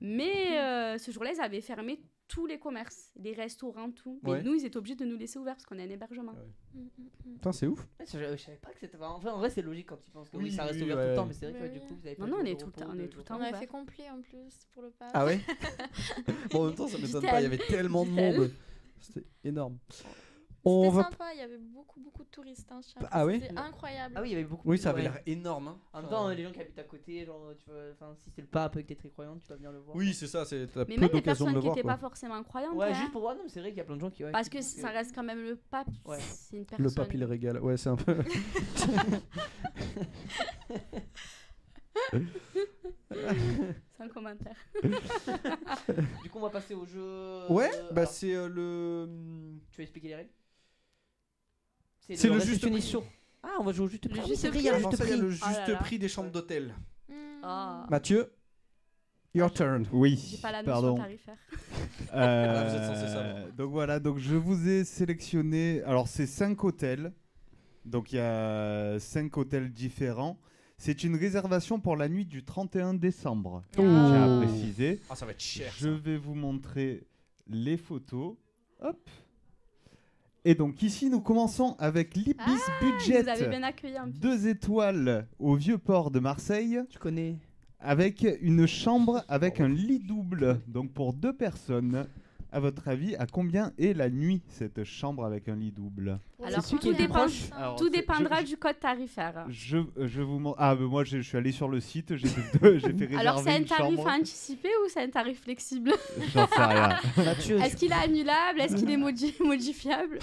Mais ce jour-là, ils avaient fermé tous les commerces, les restaurants, tout. Mais Ouais. nous, ils étaient obligés de nous laisser ouverts parce qu'on a un hébergement. Ouais. Mm. Putain, c'est ouf. Ouais, je savais pas que c'était. En vrai, c'est logique quand tu penses que oui, Oui, ça reste oui, ouvert ouais, tout le temps, ouais. mais c'est vrai que Ouais, du oui. coup, vous avez Non, pas non, de on est jour tout de le temps- repos, on est de tout le jours temps On avait ouvert. fait complet en plus pour le pape. Ah ouais Bon, en même temps, ça m'étonne pas, il y avait tellement de Dit-elle. monde. C'était énorme. On C'était va. sympa, il y avait beaucoup de touristes. Hein, je tiens à Ah ouais préciser. C'était incroyable. Ah oui, il y avait beaucoup Oui, de- ça avait ouais. l'air énorme. Hein. En même temps, les gens qui habitent à côté, genre, tu vois, enfin, si c'est le pape et que t'es très croyante, tu vas venir le voir. Oui, c'est ça, t'as Mais peu même les d'occasion de personnes le qui voir. n'étaient Quoi. pas forcément croyantes. Ouais, hein. juste pour voir, non, mais c'est vrai qu'il y a plein de gens qui. Ouais, Parce qui- que ça reste quand même le pape. Ouais. C'est une personne. Le pape, il régale. Ouais, c'est un peu. Sans commentaire. Du coup, on va passer au jeu. Ouais, bah alors, c'est le. Tu veux expliquer les règles? C'est le juste réceptionniste prix. chaud. Ah, on va jouer au juste Le prix. Ah juste oui, c'est vrai, prix. il y a le Avant juste ça, il y a prix. le Oh là juste là. prix des chambres d'hôtel. Mm. Ah. Mathieu, your turn. Oui, J'ai pas la notion pardon. tarifaire. Là, vous êtes censé savoir. Donc voilà, donc je vous ai sélectionné. Alors c'est 5 hôtels. Donc il y a 5 hôtels différents. C'est une réservation pour la nuit du 31 décembre. Je tiens à préciser. Ah, ça va être cher. Je vais vous montrer les photos. Hop. Et donc ici nous commençons avec l'Ibis Vous Budget. avez bien accueilli un peu. 2 étoiles au Vieux-Port de Marseille. Tu connais. Avec une chambre avec un lit double. Donc pour 2 personnes. À votre avis, à combien est la nuit cette chambre avec un lit double? Alors, celui qui est tout, le plus dépend, proche. Alors, tout c'est- dépendra je- du code tarifaire. Je vous montre. Ah, mais moi je suis allé sur le site, j'ai fait réserver Alors, c'est un une tarif chambre. anticipé ou c'est un tarif flexible? J'en sais rien. Mathieu, Est-ce qu'il est annulable? Est-ce qu'il est modifiable?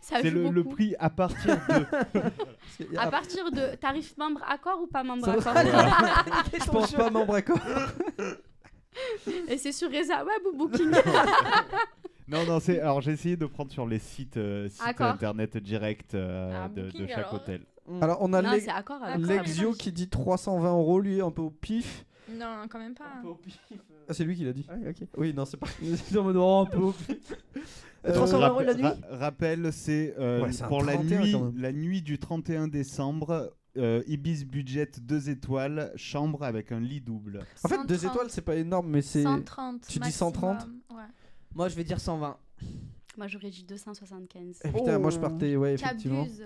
Ça C'est joue le beaucoup. prix à partir de. À partir de tarif membre accord ou pas membre Ça accord? va. Je pense pas membre accord. Et c'est sur Reza Web ou Booking? Non, c'est. Alors j'ai essayé de prendre sur les sites D'accord. internet direct Ah, de Booking, chaque alors. hôtel. Alors, on a Non, c'est accord. alors. Lexio qui dit 320 €, lui, un peu au pif. Non, quand même pas. Ah, c'est lui qui l'a dit. Ouais, ok. Oui, non, c'est pas. C'est en mode, oh, un peu au pif. 320 € la nuit. Rappel, c'est Ouais, c'est un pour 31 quand même. la nuit du 31 décembre. Ibis budget 2 étoiles, chambre avec un lit double. En fait, 2 130. étoiles, c'est pas énorme, mais c'est. 130. Tu dis maximum. 130? Ouais. Moi, je vais dire 120. Moi, j'aurais dit 275. Eh, putain, moi je Oh. partais, ouais, effectivement. T'abuses.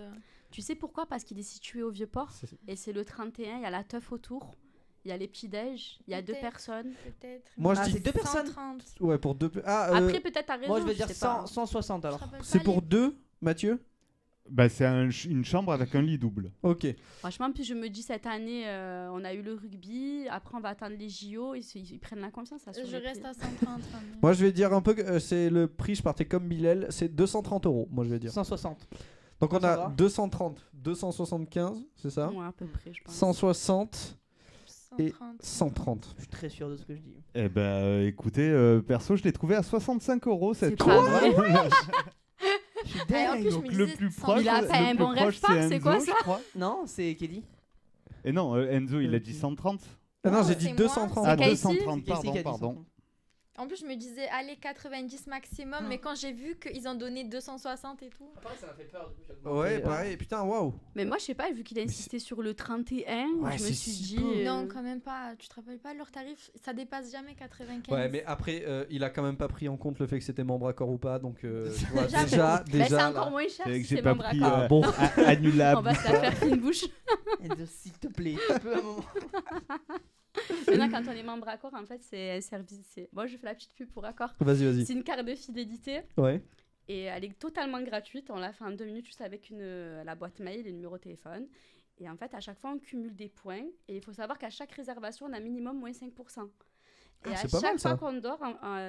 Tu sais pourquoi? Parce qu'il est situé au Vieux-Port. Et c'est le 31, il y a la teuf autour. Il y a les petits-déj, il y a 2 Peut-être. personnes. Peut-être. Moi, je Ah, dis- c'est 2 personnes. 130. Ouais, pour 2. Ah, Après, peut-être t'as raison. Moi, je vais dire sais pas. 160 Je alors. te rappelle c'est pas pour les- 2, Mathieu? Bah, c'est une chambre avec un lit double. Ok. Franchement, puis je me dis, cette année, on a eu le rugby. Après, on va attendre les JO. Ils prennent la confiance. Ça, sur Je les reste prix. à 130. quand même. Moi, je vais dire un peu que c'est le prix, je partais comme Bilal, c'est 230 €. Moi, je vais dire. 160. Donc, on Ça a va 230, 275, c'est ça? Ouais, à peu près, je pense. 160 et 130. 130. Je suis très sûr de ce que je dis. Eh ben, écoutez, perso, je l'ai trouvé à 65 € cette C'est pas vrai. Je suis Ah, en dingue. plus, je Donc me le disais plus 100. proche, Il a fait un bon rêve park, c'est quoi Enzo, ça je crois. Non, c'est Kelly. Et non, Enzo, il a dit 130. Ah non, Non, j'ai c'est dit moi, 230. Ah, Casey 230, C'est Casey qui a dit pardon. 130. En plus, je me disais, allez, 90 maximum, mais quand j'ai vu qu'ils ont donné 260 et tout. Ça m'a fait peur. Ouais, pareil, putain, waouh. Mais moi, je sais pas, vu qu'il a insisté sur le 31, Ouais, je me c'est suis si dit. peu. Non, quand même pas. Tu te rappelles pas, leur tarif, ça dépasse jamais 95. Ouais, mais après, il a quand même pas pris en compte le fait que c'était membre accord ou pas, donc tu vois, Jamais. déjà, Bah, c'est là. encore moins cher C'est vrai si que j'ai c'est pas membre pris accord. Ah, bon. annulable. On va se la faire fine bouche. Enzo, s'il te plaît, tu peux un moment. Maintenant, quand on est membre accord, en fait, c'est un service. Moi, je fais la petite pub pour accord. Vas-y, vas-y. C'est une carte de fidélité Ouais. et elle est totalement gratuite. On l'a fait en 2 minutes juste avec la boîte mail et le numéro de téléphone. Et en fait, à chaque fois, on cumule des points. Et il faut savoir qu'à chaque réservation, on a minimum moins 5%. Et Ah, à c'est pas chaque mal, fois ça. qu'on dort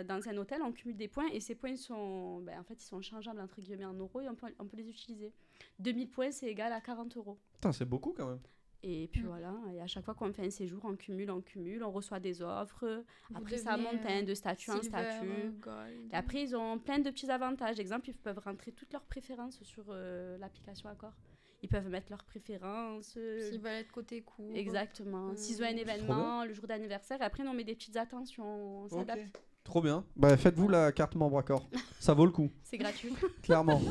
dans un hôtel, on cumule des points. Et ces points sont, en fait, ils sont changeables entre guillemets en euros et on peut les utiliser. 2000 points, c'est égal à 40 €. Putain, c'est beaucoup quand même. Et puis voilà, et à chaque fois qu'on fait un séjour, on cumule, on reçoit des offres. Vous Après, ça devenez, monte de statut en Silver, statut. gold. Et après, ils ont plein de petits avantages. Exemple, ils peuvent rentrer toutes leurs préférences sur l'application Accor. Ils peuvent mettre leurs préférences. S'ils veulent être côté court. Exactement. S'ils ont un événement, le jour d'anniversaire, et après, on met des petites attentions. On s'adapte. Trop bien. Bah, faites-vous la carte membre accord. Ça vaut le coup, C'est gratuit. clairement.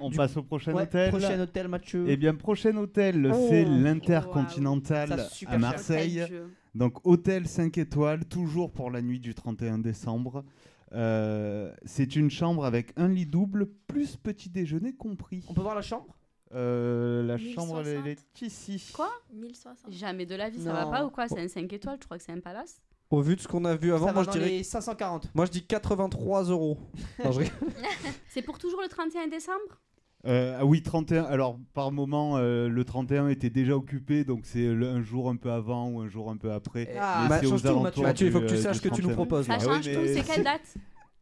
On passe au prochain Ouais, hôtel. prochain hôtel, Mathieu. Eh bien, prochain hôtel, Oh. c'est Waouh. l'Intercontinental Ça, super à cher. Marseille. Tel jeu. Donc, hôtel 5 étoiles, toujours pour la nuit du 31 décembre. C'est une chambre avec un lit double, plus petit déjeuner compris. On peut voir la chambre? La 1060. chambre, elle est ici. Quoi 1060. Jamais de la vie, ça Non. va pas ou quoi? C'est un 5 étoiles, je crois que c'est un palace. Au vu de ce qu'on a vu avant, Ça moi va je dans dirais. les 540. Moi je dis 83 €. Non, je rigole. C'est pour toujours le 31 décembre? Ah oui, 31. Alors, par moment, le 31 était déjà occupé, donc c'est un jour un peu avant ou un jour un peu après. Ah, Mais bah, c'est change aux tout, alentours Mathieu, il faut que tu du saches ce que tu nous 31. proposes. Ça là. Ah oui, change tout, mais c'est quelle date?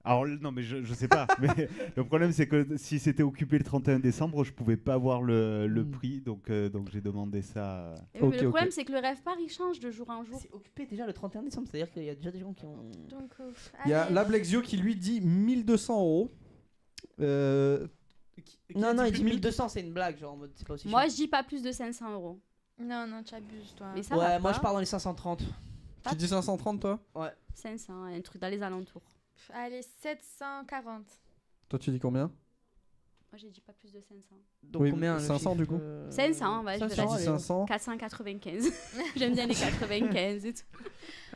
Alors, non, mais je sais pas. Mais le problème, c'est que si c'était occupé le 31 décembre, je pouvais pas avoir le prix, donc j'ai demandé ça. Eh oui, Ok, mais le problème, ok. c'est que le rêve par il change de jour en jour. C'est occupé déjà le 31 décembre, c'est-à-dire qu'il y a déjà des gens qui ont. Donc, Il y a allez. Lablexio qui lui dit 1200 €. Non, non, il dit 1000. 1200, c'est une blague, genre en mode c'est pas aussi Moi, cher. je dis pas plus de 500 €. Non, non, tu abuses, toi. Mais ça Ouais, va moi pas. je pars dans les 530. Tu dis 530 toi? 500, un truc dans les alentours. Allez, 740. Toi tu dis combien? Moi, j'ai dit pas plus de 500. Donc Oui, combien le 500 chiffre, du coup 500, ouais, je vais 500, la Tu dis allez. 500. 495. J'aime bien les 95 et tout.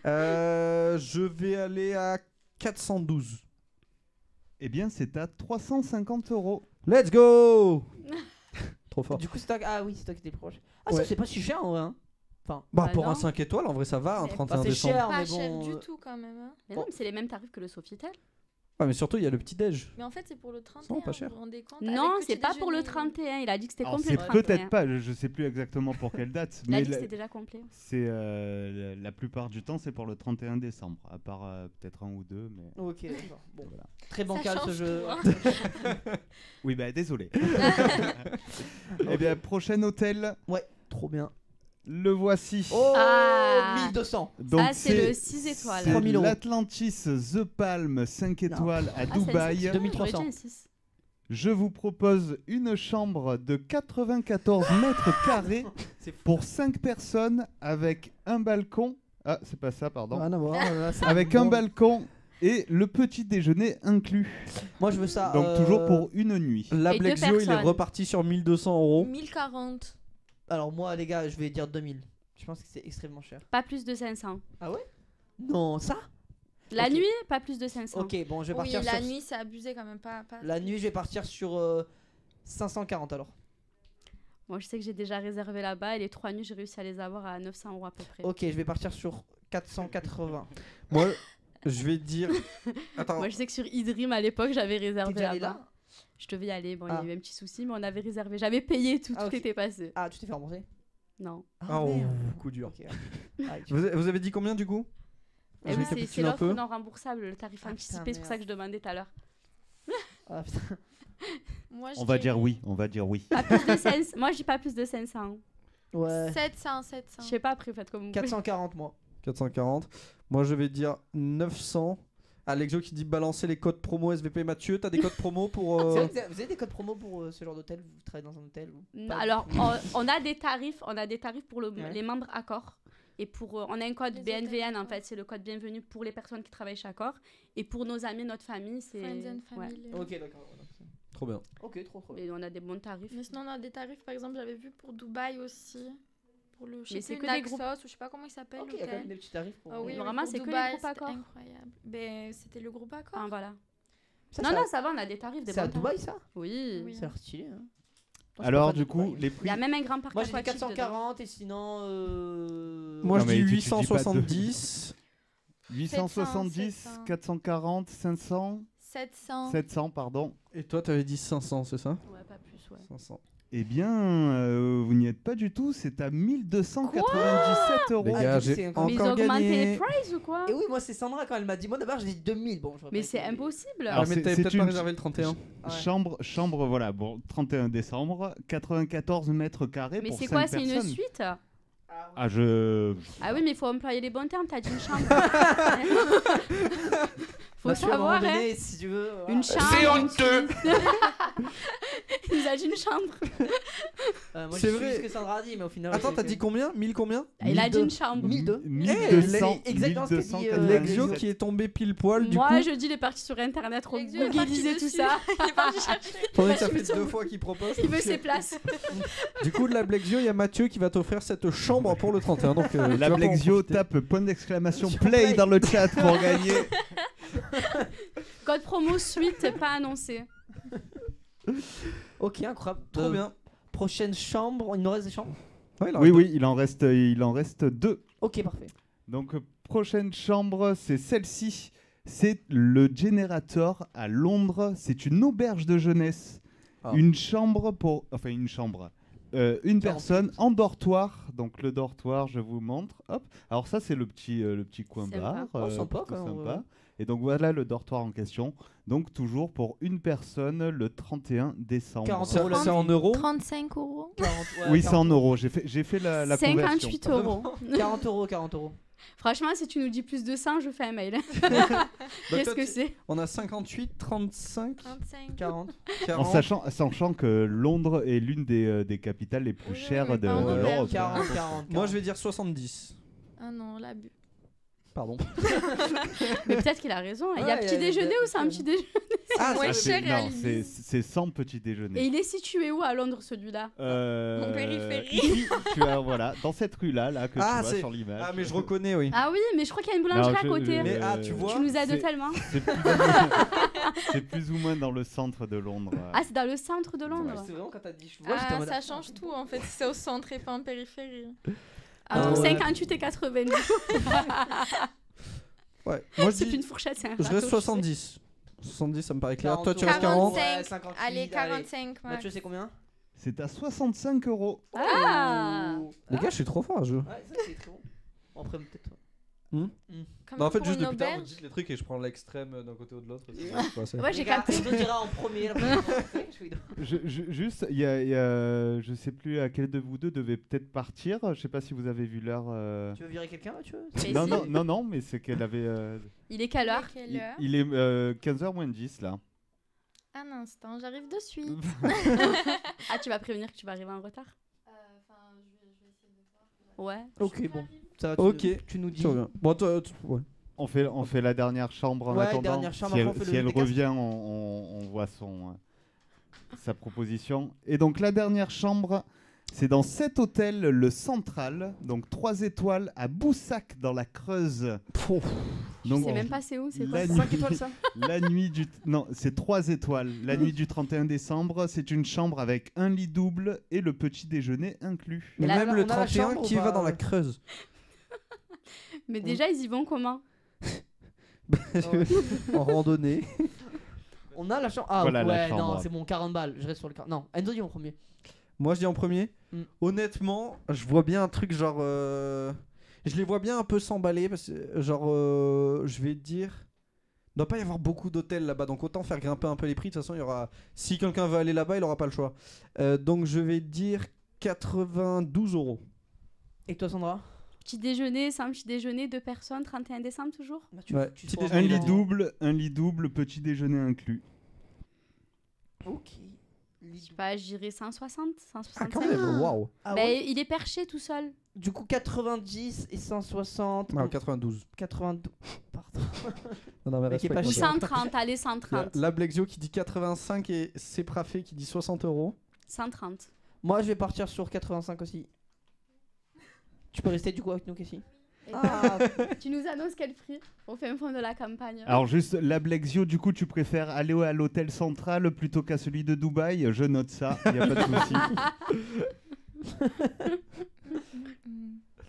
Je vais aller à 412. Eh bien, c'est à 350 €. Let's go. Trop fort. Du coup, c'est toi. Ah oui, c'est toi qui étais proche. Ah, Ouais. ça c'est pas si cher en vrai. Hein. Bah Bah pour non. un 5 étoiles, en vrai ça va, un C'est- 31 c'est décembre. cher. Pas mais cher bon, du tout, quand même. Hein. Mais non, mais c'est les mêmes tarifs que le Sofitel. Ouais, mais surtout il y a le petit déj. Mais en fait, c'est pour le 31. Ça va, pas cher. Vous vous rendez compte Non, avec c'est petit pas pour le déjeuner. 31. Il a dit que c'était Alors, complet c'est le 31. peut-être pas, je sais plus exactement pour quelle date, Il a mais dit que c'était déjà complet. c'est la plupart du temps, c'est pour le 31 décembre, à part peut-être un ou deux. Mais Ok, d'accord. Bon, voilà. très Ça bancal ce change jeu. tout, hein. Oui, bah désolé. Eh bien, prochain hôtel, Trop bien. le voici. Oh, Ah. 1200. Donc, Ça, c'est le 6 étoiles. C'est 3000 €. l'Atlantis The Palm 5 étoiles à Ah, c'est Dubaï. un 2300. J'aurais dit un 6. Je vous propose une chambre de 94 mètres carrés C'est fou. pour 5 personnes avec un balcon. Ah, c'est pas ça, pardon. Rien à voir, là, c'est Avec un bon. balcon et le petit déjeuner inclus. Moi, je veux ça. Donc toujours pour une nuit. La Et deux Blexio, il est personnes. reparti sur 1200 euros. 1040. Alors, moi, les gars, je vais dire 2000. Je pense que c'est extrêmement cher. Pas plus de 500. Non, ça La Ok. nuit, pas plus de 500. Ok, bon, je vais Oui, partir la sur. nuit, c'est abusé quand même. Pas... La nuit, je vais partir sur 540 alors. Moi, je sais que j'ai déjà réservé là-bas et les 3 nuits, j'ai réussi à les avoir à 900 euros à peu près. Ok, je vais partir sur 480. Moi, je vais dire. Attends, Moi, je sais que sur Idrim, à l'époque, j'avais T'es réservé déjà allé là-bas. là Je devais y aller. Bon, il y Ah. a eu un petit souci, mais on avait réservé. J'avais payé, tout, Ah, tout ok. était passé. Ah, tu t'es fait rembourser Non. Ah, oh, merde. coup dur. Ok. Ah, Vous avez dit combien du coup Et Je oui, récapitule c'est un l'offre peu. non remboursable, le tarif Ah, anticipé. putain, C'est pour ça que je demandais tout à l'heure. Ah, putain. Moi, je On va dirais dire oui, on va dire oui. Pas plus de 500. Moi, je dis pas plus de 500. Ouais. 700. Je sais pas, après, faites comme vous voulez. 440 moi. 440. Moi, je vais dire 900. Alexio qui dit balancer les codes promo SVP. Mathieu, t'as des codes promo pour. C'est vrai que vous avez des codes promo pour ce genre d'hôtel? Vous travaillez dans un hôtel ou pas? Alors, on a des tarifs pour Ouais. les membres Accor. Et pour, on a un code Les BNVN, hôtels en Accor. fait, c'est le code bienvenue pour les personnes qui travaillent chez Accor. Et pour nos amis, notre famille, c'est. Friends and ouais. family. Ok, d'accord. voilà. Trop bien. Ok, trop bien. Et on a des bons tarifs. Mais sinon, on a des tarifs, par exemple, j'avais vu pour Dubaï aussi. Pour le, je Mais sais c'est plus, que des Naxos, groupes. ou je sais pas comment il s'appelle, Ok, il y a quand même l'hôtel. des petits tarifs pour. Ah oui, Vraiment, pour c'est que les Dubaï, groupes c'était Accor. incroyable. Ben, c'était le groupe Accor. Enfin, voilà. Ça, Non, c'est à- non, ça va, on a des tarifs, des C'est à bons Dubaï tarifs. ça? Oui. Oui. C'est l'air stylé. Hein. Alors du coup, les Il prix. y a même un grand parc Moi j'ai dit aquatique dedans. 440 et sinon. Moi, Non, je mais dis tu dis pas de- 870. 870, 700. 440, 500, 700. 700, pardon. Et toi, t'avais dit 500, c'est ça Ouais, pas plus, ouais. 500. Eh bien, vous n'y êtes pas du tout, c'est à 1297 euros. Les Ah, gars, du coup, j'ai c'est encore- Mais ils ont encore augmenté les gagné. prices ou quoi? Et oui, moi c'est Sandra quand elle m'a dit. Moi d'abord j'ai dit 2000. Bon, j'aurais Mais pas c'est été- impossible. Alors, Ah, mais c'est- t'avais c'est peut-être pas une- réservé le 31. Ouais. Chambre, voilà, bon, 31 décembre, 94 mètres carrés Mais pour c'est 5 quoi? C'est une personnes. suite? Ah, je... Ah oui, mais il faut employer les bons termes. T'as dit une chambre. Faut Mathieu, à un moment savoir, hein. donné, si tu veux. voilà. Une chambre. C'est une honteux. suite. Il nous a dit une chambre. Moi C'est je vrai. suis ce que Sandra a dit, mais au final. Attends, c'est t'as que- dit combien 1000 combien Il a dit 1002. une chambre. 1002. 1200, Eh, exactement ce qu'a dit, 1297. Lexio qui est tombé pile poil, du Moi, coup. je dis, il est parti sur internet, Lexio est parti googliser tout dessus. ça. Il est parti chercher. Attendez, ça Je me fait sens- 2 fois qu'il propose. Il veut ses places. Du coup, de la Blexio, il y a Mathieu qui va t'offrir cette chambre pour le 31. Donc, tu La vas pas en Blexio profiter. tape point d'exclamation Sur play play. dans le chat pour gagner. Code promo suite pas annoncé. Ok, incroyable. Trop bien. Prochaine chambre. Il nous reste des chambres? Ouais, il en Oui, reste oui, il en reste 2. Ok, parfait. Donc, prochaine chambre, c'est celle-ci. C'est le Generator à Londres. C'est une auberge de jeunesse. Ah. Une chambre pour... Enfin, une chambre. Une personne en dortoir. Donc, le dortoir, je vous montre. Hop. Alors, ça, c'est le petit coin Sympa. bar. Oh, sympa, plutôt quand même, sympa. ouais. Et donc, voilà le dortoir en question. Donc, toujours pour une personne le 31 décembre. 40 C'est euros la c'est en nuit. euros 35 €. 40, ouais, Oui, c'est en 40 euros. J'ai fait la conversion. 58 euros. 40 euros, 40 euros. Franchement, si tu nous dis plus de 100, je fais un mail. Bah, Qu'est-ce toi, que tu- c'est? On a 58, 35, 35. 40. 40. Sachant que Londres est l'une des capitales les plus Oui, chères oui, de, en de auberge. l'Europe. 40, 40. Moi, je vais dire 70. Ah non, l'abus. Pardon. Mais peut-être qu'il a raison. Il y a Ouais, petit il y a déjeuner des- ou c'est un petit déjeuner? Ah, moins c'est- cher et à non, Libye. c'est sans petit déjeuner. Et il est situé où à Londres, celui-là? En périphérie. Ici, tu as, voilà, dans cette rue-là que Ah, tu vois c'est- sur l'image. Ah, mais je reconnais, oui. Ah oui, mais je crois qu'il y a une boulangerie Non, à côté. Mais ah, tu vois, Tu nous aides c'est- tellement. C'est plus ou moins dans le centre de Londres. Ah, c'est dans le centre de Londres. C'est vraiment quand t'as dit je vois, j'étais en Ah, mode, ça change tout en fait. C'est au centre et pas en périphérie. Entre ouais. 58 et 90. Ouais. Moi, je C'est plus dis. une fourchette, c'est un Je râteau, reste tu sais. 70. 70, ça me paraît clair. 40 Toi, tu euros. restes 40. 45. Ouais, 58, Allez, 45. max. Mathieu, c'est combien? C'est à 65 euros. Ah. Les gars, je suis trop fort à ce jeu. Ouais, ça c'est très bon. Bon, après, peut-être. Quand Non, en même fait, pour juste une depuis tard, vous auberge. dites les trucs et je prends l'extrême d'un côté ou de l'autre. Ouais, j'ai Les gars, capté. on te dira en premier. La prochaine fois, je suis dedans. Juste, je sais plus à quel de vous deux devait peut-être partir. Je sais pas si vous avez vu l'heure. Tu veux virer quelqu'un, Mathieu? Mais Non, si. non, mais c'est qu'elle avait. Il est quelle heure? Quelle Il, heure il est 15h moins 10 là. Un instant, j'arrive de suite. Ah, tu vas prévenir que tu vas arriver en retard? Je vais essayer de voir. Ouais. Ok, bon. Ça va, Ok. tu nous dis. Tu reviens. Bon, ouais. On fait la dernière chambre en Ouais, attendant. dernière chambre, si après, elle, on fait si le elle décasque. revient, on voit sa proposition. Et donc la dernière chambre, c'est dans cet hôtel, le Central, donc 3 étoiles à Boussac dans la Creuse. Je Donc sais même pas c'est où, c'est quoi? la ça nuit- 5 étoiles, ça La nuit du... Non, c'est 3 étoiles. La nuit du 31 décembre, c'est une chambre avec un lit double et le petit déjeuner inclus. Mais Mais là, même on le a la 31 chambre qui ou va pas dans la Creuse. Mais déjà, ils y vont comment? En randonnée. On a la chambre. Ah Voilà, la ouais, chambre. non, c'est bon, 40 balles. Je reste sur le 40. Non, Enzo dit en premier. Moi, je dis en premier. Mm. Honnêtement, je vois bien un truc genre. Je les vois bien un peu s'emballer parce que, genre, je vais dire. Il doit pas y avoir beaucoup d'hôtels là-bas, donc autant faire grimper un peu les prix. De toute façon, il y aura. Si quelqu'un veut aller là-bas, il aura pas le choix. Donc, je vais dire 92 €. Et toi, Sandra? Petit déjeuner, simple petit déjeuner, 2 personnes, 31 décembre toujours? Bah, Ouais, tu petit sois- déjeuner. Un lit double, petit déjeuner inclus. Ok. Je sais pas, j'irais 160, Ah, 165. quand même, waouh. Ah Bah, ouais. il est perché tout seul. Du coup, 90 et 160. Non, 92. 82. Pardon. Non, mais Mais qui est pas respecte. cher. 130, allez, Il y a 130. la Blexio qui dit 85 et Séprafé qui dit 60 €. 130. Moi, je vais partir sur 85 aussi. Tu peux rester du coup avec nous, Cassie? Et Ah, tu nous annonces quel prix au fin fond de la campagne? Alors juste, la Blexio, du coup, tu préfères aller à l'hôtel Central plutôt qu'à celui de Dubaï? Je note ça, il n'y a pas de souci.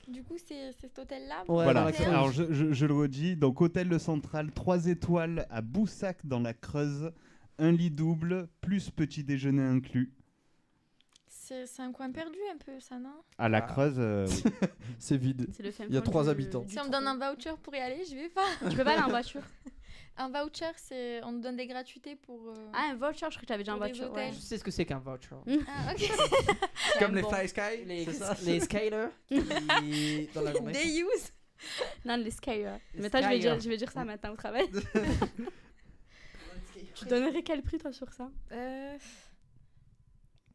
Du coup, c'est cet hôtel-là. Ouais, Voilà, dans la Creuse. alors je le redis, donc hôtel Le Central, 3 étoiles à Boussac dans la Creuse, un lit double, plus petit déjeuner inclus. C'est un coin perdu un peu, ça, non? À la Ah. Creuse, oui. C'est vide. C'est le fin Il y a fond 3 du- habitants. du Si on me trou. donne un voucher pour y aller, je vais pas. Tu peux pas aller en voiture. Un voucher, c'est on nous donne des gratuités pour. Ah, un voucher, je crois que tu avais déjà en Pour des voiture. hôtels. Je sais ce que c'est qu'un voucher. Ah, ok. Comme les bon. Fly Sky. Les, c'est ça les skylers qui, dans la journée. They use. Non, les skiers. Les Mais toi, skiers. je vais dire ça maintenant au travail. Tu donnerais quel prix, toi, sur ça?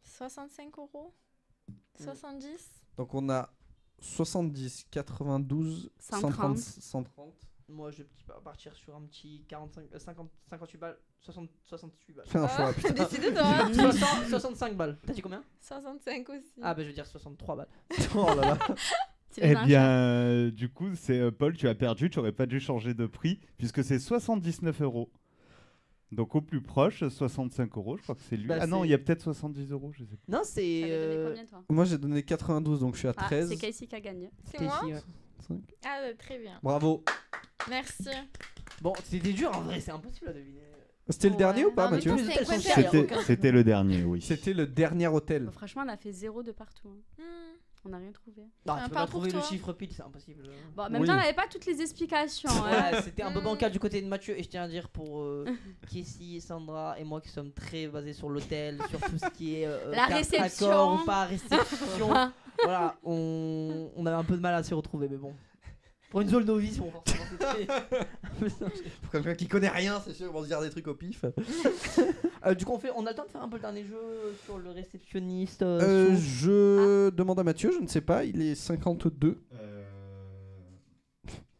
65 €. 70. Donc on a 70, 92, 130. 130. Moi, je vais partir sur un petit 45, 50, 58 balles, 68 balles. Fais un choix, putain. Décide-toi. 65 balles. T'as dit combien? 65 aussi. Ah, bah je vais dire 63 balles. Oh là là. C'est les Eh enchères. bien, du coup, c'est Paul, tu as perdu, tu n'aurais pas dû changer de prix, puisque c'est 79 €. Donc au plus proche, 65 €, je crois que c'est lui. Bah, Ah non, c'est- il y a peut-être 70 €, je sais pas. Non, T'avais c'est. donné combien, toi? Moi j'ai donné 92 donc je suis à Ah, 13. c'est Casey qui a gagné. C'est moi? Casey, ouais. Ah, très bien. Bravo. Merci. Bon, c'était dur en vrai, c'est impossible à deviner. C'était le Ouais. dernier ou pas, Non, mais Mathieu tous les hôtels sont C'était- chers, y a C'était aucun- c'était le dernier, oui. C'était le dernier hôtel. Bon, franchement, on a fait 0 de partout. hein. Hmm. On n'a rien trouvé. Non, Un tu peux pas pas pour trouver le toi. chiffre pile, c'est impossible. Bon, en même Oui. temps, on n'avait pas toutes les explications. hein. Ouais, c'était un peu Mm. bancal du côté de Mathieu et je tiens à dire pour Kessie, Sandra et moi qui sommes très basés sur l'hôtel, sur tout ce qui est La carte réception. accord ou pas réception. Voilà, on avait un peu de mal à s'y retrouver, mais bon. Pour une zone novice, bon, forcément, c'était un peu simple. Pour quelqu'un qui connaît rien, c'est sûr, ils vont se dire des trucs au pif. Du coup, on a le temps de faire un peu le dernier jeu sur le réceptionniste. Je demande à Mathieu, je ne sais pas, il est 52.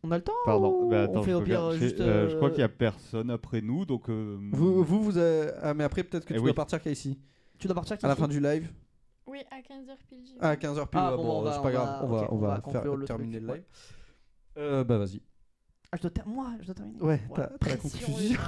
On a le temps Pardon, ou bah, attends, on fait je au pire regarde. juste. Je crois qu'il n'y a personne après nous, donc... Vous avez... Ah mais après peut-être que Eh tu oui. dois partir Casey. Tu dois partir À la Kessie fin du live. Oui, à 15h pile. j'y vais. À 15h pile, Ah, ouais, bon, bon, on va- c'est pas on grave, va- on va, ok, on on va va faire conclure le terminer truc, le live. Bah vas-y. Ah, moi, je dois terminer. Ouais, Voilà. t'as la Pression, conclusion.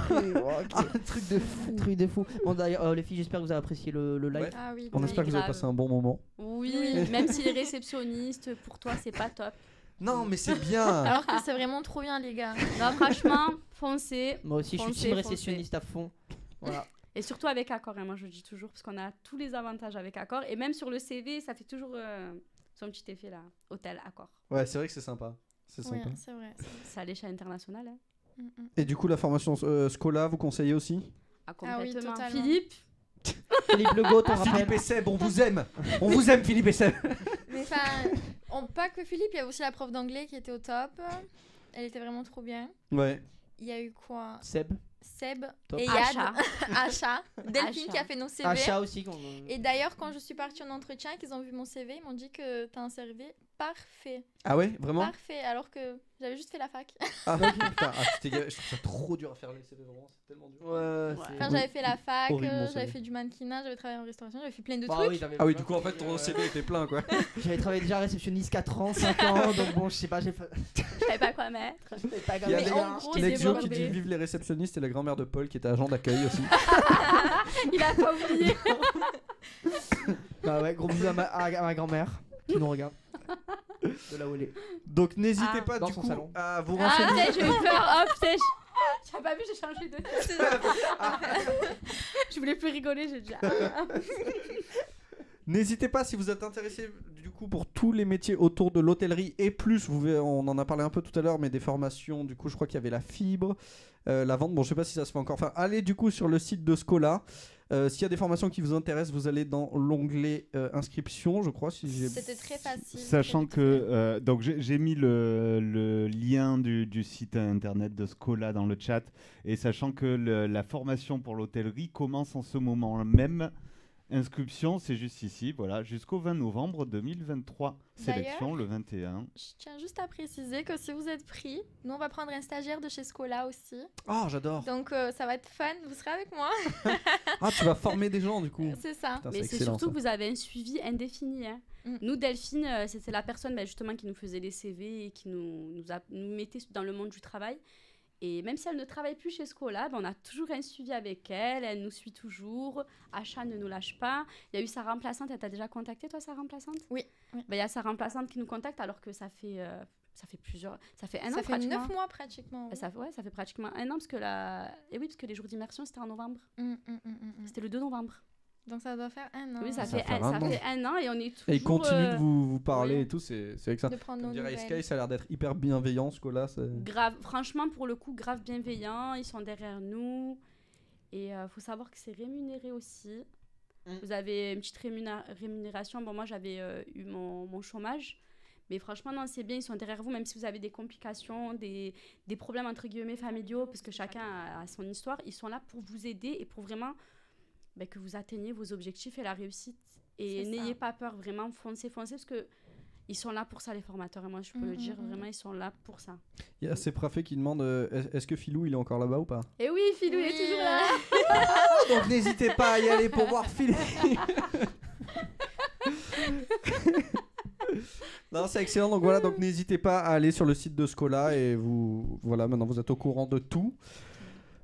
Ah, un truc de fou. Un truc de fou. Bon, d'ailleurs, les filles, j'espère que vous avez apprécié le live. Ouais. Ah oui. On Oui, espère que vous avez grave. passé un bon moment. Oui, Oui. même si les réceptionnistes, pour toi, c'est pas top. Non mais c'est bien. Alors que c'est vraiment trop bien, les gars. Non, franchement, foncez. Moi aussi, je suis Foncez, team foncez. réceptionniste à fond. Voilà. Et surtout avec Accor, hein, moi je le dis toujours, parce qu'on a tous les avantages avec Accor. Et même sur le CV, ça fait toujours son petit effet là. Hôtel Accor. Ouais, c'est vrai que c'est sympa. C'est Oui, sympa. c'est vrai. C'est à l'échelle internationale. Hein. Et du coup la formation Scola, vous conseillez aussi? Ah, Ah oui, complètement. totalement. Philippe, Philippe Legault, on rappelle. Philippe et Seb, on vous aime. On vous aime Philippe et Seb. Mais enfin, pas que Philippe, il y a aussi la prof d'anglais qui était au top. Elle était vraiment trop bien. Ouais. Il y a eu quoi? Seb. Seb Top. et Acha. Yad. Acha. Delphine Acha. qui a fait nos CV. Achat aussi. Et d'ailleurs, quand je suis partie en entretien, qu'ils ont vu mon CV, ils m'ont dit que t'as un CV parfait. Ah ouais, vraiment? Parfait, alors que j'avais juste fait la fac. Ah ok, putain, je trouve ça trop dur à faire les CV, vraiment, c'est tellement dur. Enfin, j'avais fait la fac, Horrible, mon j'avais CV. fait du mannequinat, j'avais travaillé en restauration, j'avais fait plein de Bah trucs. oui, t'avais Ah oui, plein du coup, en de fait, trucs, ton CV était plein, quoi. J'avais travaillé déjà réceptionniste 4 ans, 5 ans, donc bon, je sais pas, j'ai fait. Je savais pas quoi mettre. Je savais pas Il comme y a Mais ça. en gros, Nexio c'est qui dit débordé. vive les réceptionnistes et la grand-mère de Paul qui était agent d'accueil aussi. Il a pas oublié. Bah ouais, gros bisous à ma grand-mère qui nous regarde. De là où elle est. Donc n'hésitez Ah, pas dans du son coup salon. à vous Ah, renseigner. putain, j'ai eu peur. Oh putain, tu as pas vu, j'ai changé de Je voulais plus rigoler, j'ai déjà. N'hésitez pas si vous êtes intéressé du coup pour tous les métiers autour de l'hôtellerie et plus, on en a parlé un peu tout à l'heure, mais des formations, du coup je crois qu'il y avait la fibre, la vente, bon je sais pas si ça se fait encore, enfin allez du coup sur le site de Scola, s'il y a des formations qui vous intéressent, vous allez dans l'onglet inscription, je crois, si j'ai... C'était très facile. Sachant très vite que donc j'ai mis le lien du site internet de Scola dans le chat, et sachant que la formation pour l'hôtellerie commence en ce moment même. Inscription, c'est juste ici, voilà, jusqu'au 20 novembre 2023. Sélection le 21. Je tiens juste à préciser que si vous êtes pris, nous on va prendre un stagiaire de chez Scola aussi. Oh j'adore. Donc ça va être fun, vous serez avec moi. Ah tu vas former des gens du coup. C'est ça. Putain, Mais c'est excellent, surtout ça. que vous avez un suivi indéfini. Hein. Mm. Nous, Delphine, c'était la personne justement qui nous faisait les CV et qui nous mettait dans le monde du travail. Et même si elle ne travaille plus chez Scola, on a toujours un suivi avec elle, elle nous suit toujours, Achat ne nous lâche pas. Il y a eu sa remplaçante, elle t'a déjà contacté toi, sa remplaçante? Oui. Il y a sa remplaçante qui nous contacte alors que ça fait un an Ça fait pratiquement. 9 mois pratiquement. Ça fait pratiquement un an parce que et oui, parce que les jours d'immersion c'était en novembre. C'était le 2 novembre. Donc ça doit faire un an. Oui, ça Ça fait fait un an. un an et on est toujours. Et il continue de vous parler oui. et tout, c'est excellent. De prendre Comme nos dirait nouvelles. Sky, ça a l'air d'être hyper bienveillant ce là. Grave, franchement, pour le coup, grave bienveillant. Ils sont derrière nous. Et faut savoir que c'est rémunéré aussi. Vous avez une petite rémunération. Bon, moi, j'avais eu mon chômage. Mais franchement, non, c'est bien. Ils sont derrière vous, même si vous avez des complications, des problèmes, entre guillemets, familiaux, parce que chacun a son histoire. Ils sont là pour vous aider et pour vraiment que vous atteigniez vos objectifs et la réussite. Et n'ayez pas peur, vraiment, foncez, parce que ils sont là pour ça, les formateurs. Et moi, je peux le dire, vraiment, ils sont là pour ça. Il y a Seprafé qui demande est-ce que Philou il est encore là-bas ou pas? Et oui, Philou, il est toujours là. Donc n'hésitez pas à y aller pour voir Philou. Non, c'est excellent. Donc voilà, donc n'hésitez pas à aller sur le site de Scola et voilà, maintenant vous êtes au courant de tout.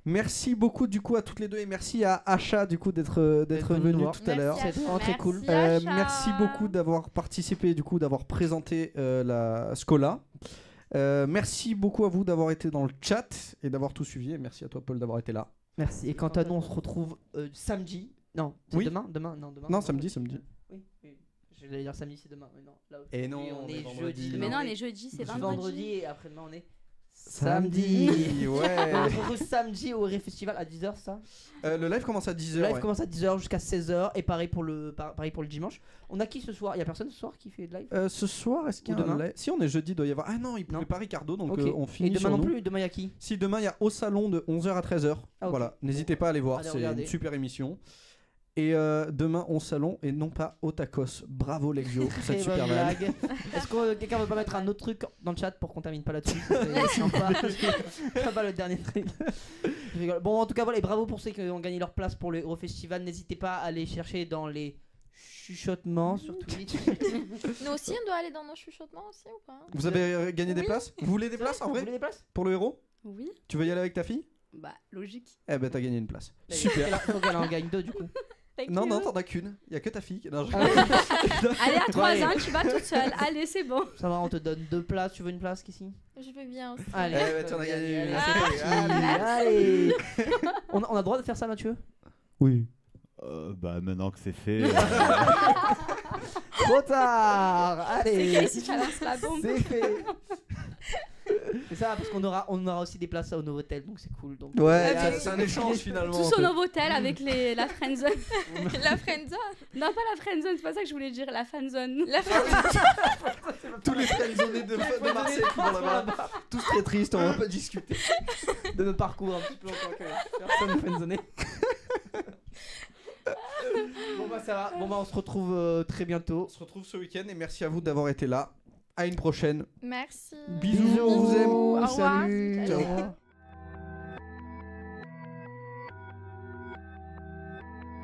Merci beaucoup du coup à toutes les deux et merci à Achat du coup d'être venu nous venu voir. tout à l'heure. Merci à C'est vous. vraiment très cool. Merci, Acha. Merci beaucoup d'avoir participé, du coup d'avoir présenté la Scola. Merci beaucoup à vous d'avoir été dans le chat et d'avoir tout suivi. Et merci à toi Paul d'avoir été là. Merci. Et quant à nous, on se retrouve samedi. Non, c'est Oui. demain. Non, samedi. Oui. Je vais dire samedi, c'est demain. Mais non, là, Et non, on on est est vendredi. jeudi. Mais non, on est jeudi, c'est vendredi. Et après-demain, on est Samedi. Ouais. On se retrouve samedi au Ré Festival à 10h, ça. Le live commence à 10h. Le live commence à 10h jusqu'à 16h. Et pareil pour le dimanche. On a qui ce soir? Il y a personne ce soir qui fait de live? Ce soir, est-ce qu'il y a Ou un demain live? Si on est jeudi, il doit y avoir. Ah non, il Non. pouvait pas Ricardo, donc Ok. on Et finit demain sur non nous. plus? Demain, il y a qui? Si demain il y a au salon de 11h à 13h. Ah, ok. Voilà, n'hésitez pas à aller voir, Allez, c'est regardez. une super émission. Et demain au salon et non pas au tacos. Bravo Lexio pour cette Très super bonne blague. blague. Est-ce que quelqu'un veut pas mettre un autre truc dans le chat pour qu'on termine pas là-dessus? C'est sympa. Pas le dernier truc. Je rigole. Bon, en tout cas, voilà, et bravo pour ceux qui ont gagné leur place pour le Eurofestival. N'hésitez pas à aller chercher dans les chuchotements sur Twitch. Nous aussi, on doit aller dans nos chuchotements aussi ou pas? Vous avez gagné des Oui. places? Vous voulez des places en Vous vrai? voulez des places? Pour le héros? Oui, Tu veux y aller avec ta fille? bah logique. Eh ben t'as gagné une place. Super. Donc elle en gagne deux du coup. Non, non, t'en as qu'une. Il y a que ta fille. Non, je- Allez, à 3 allez. ans, tu vas toute seule. Allez, c'est bon. Ça va, on te donne deux places. Tu veux une place ici? Je veux bien aussi. Allez, Eh ben, tu en as gagné une. allez, c'est Allez, parti. Allez. On a le droit de faire ça, Mathieu? Oui. Maintenant que c'est fait, Trop tard. C'est Allez. si tu lances la bombe. C'est fait. C'est ça, parce qu'on aura aussi des places au Novotel, donc c'est cool. Donc, Ouais, Ah, c'est un échange finalement. Tous au Novotel avec la friendzone. La friendzone. Non, pas la friendzone, c'est pas ça que je voulais dire, la fanzone. La friendzone. Tous les friendzonés de Marseille qui vont là-bas. Tous très tristes, on va pas discuter. de notre parcours un petit peu en tant que personne friendzonée. Bon bah ça va, bon bah on se retrouve très bientôt. On se retrouve ce week-end et merci à vous d'avoir été là. À une prochaine. Merci. Bisous, on vous aime. Au revoir. Salut. Ciao.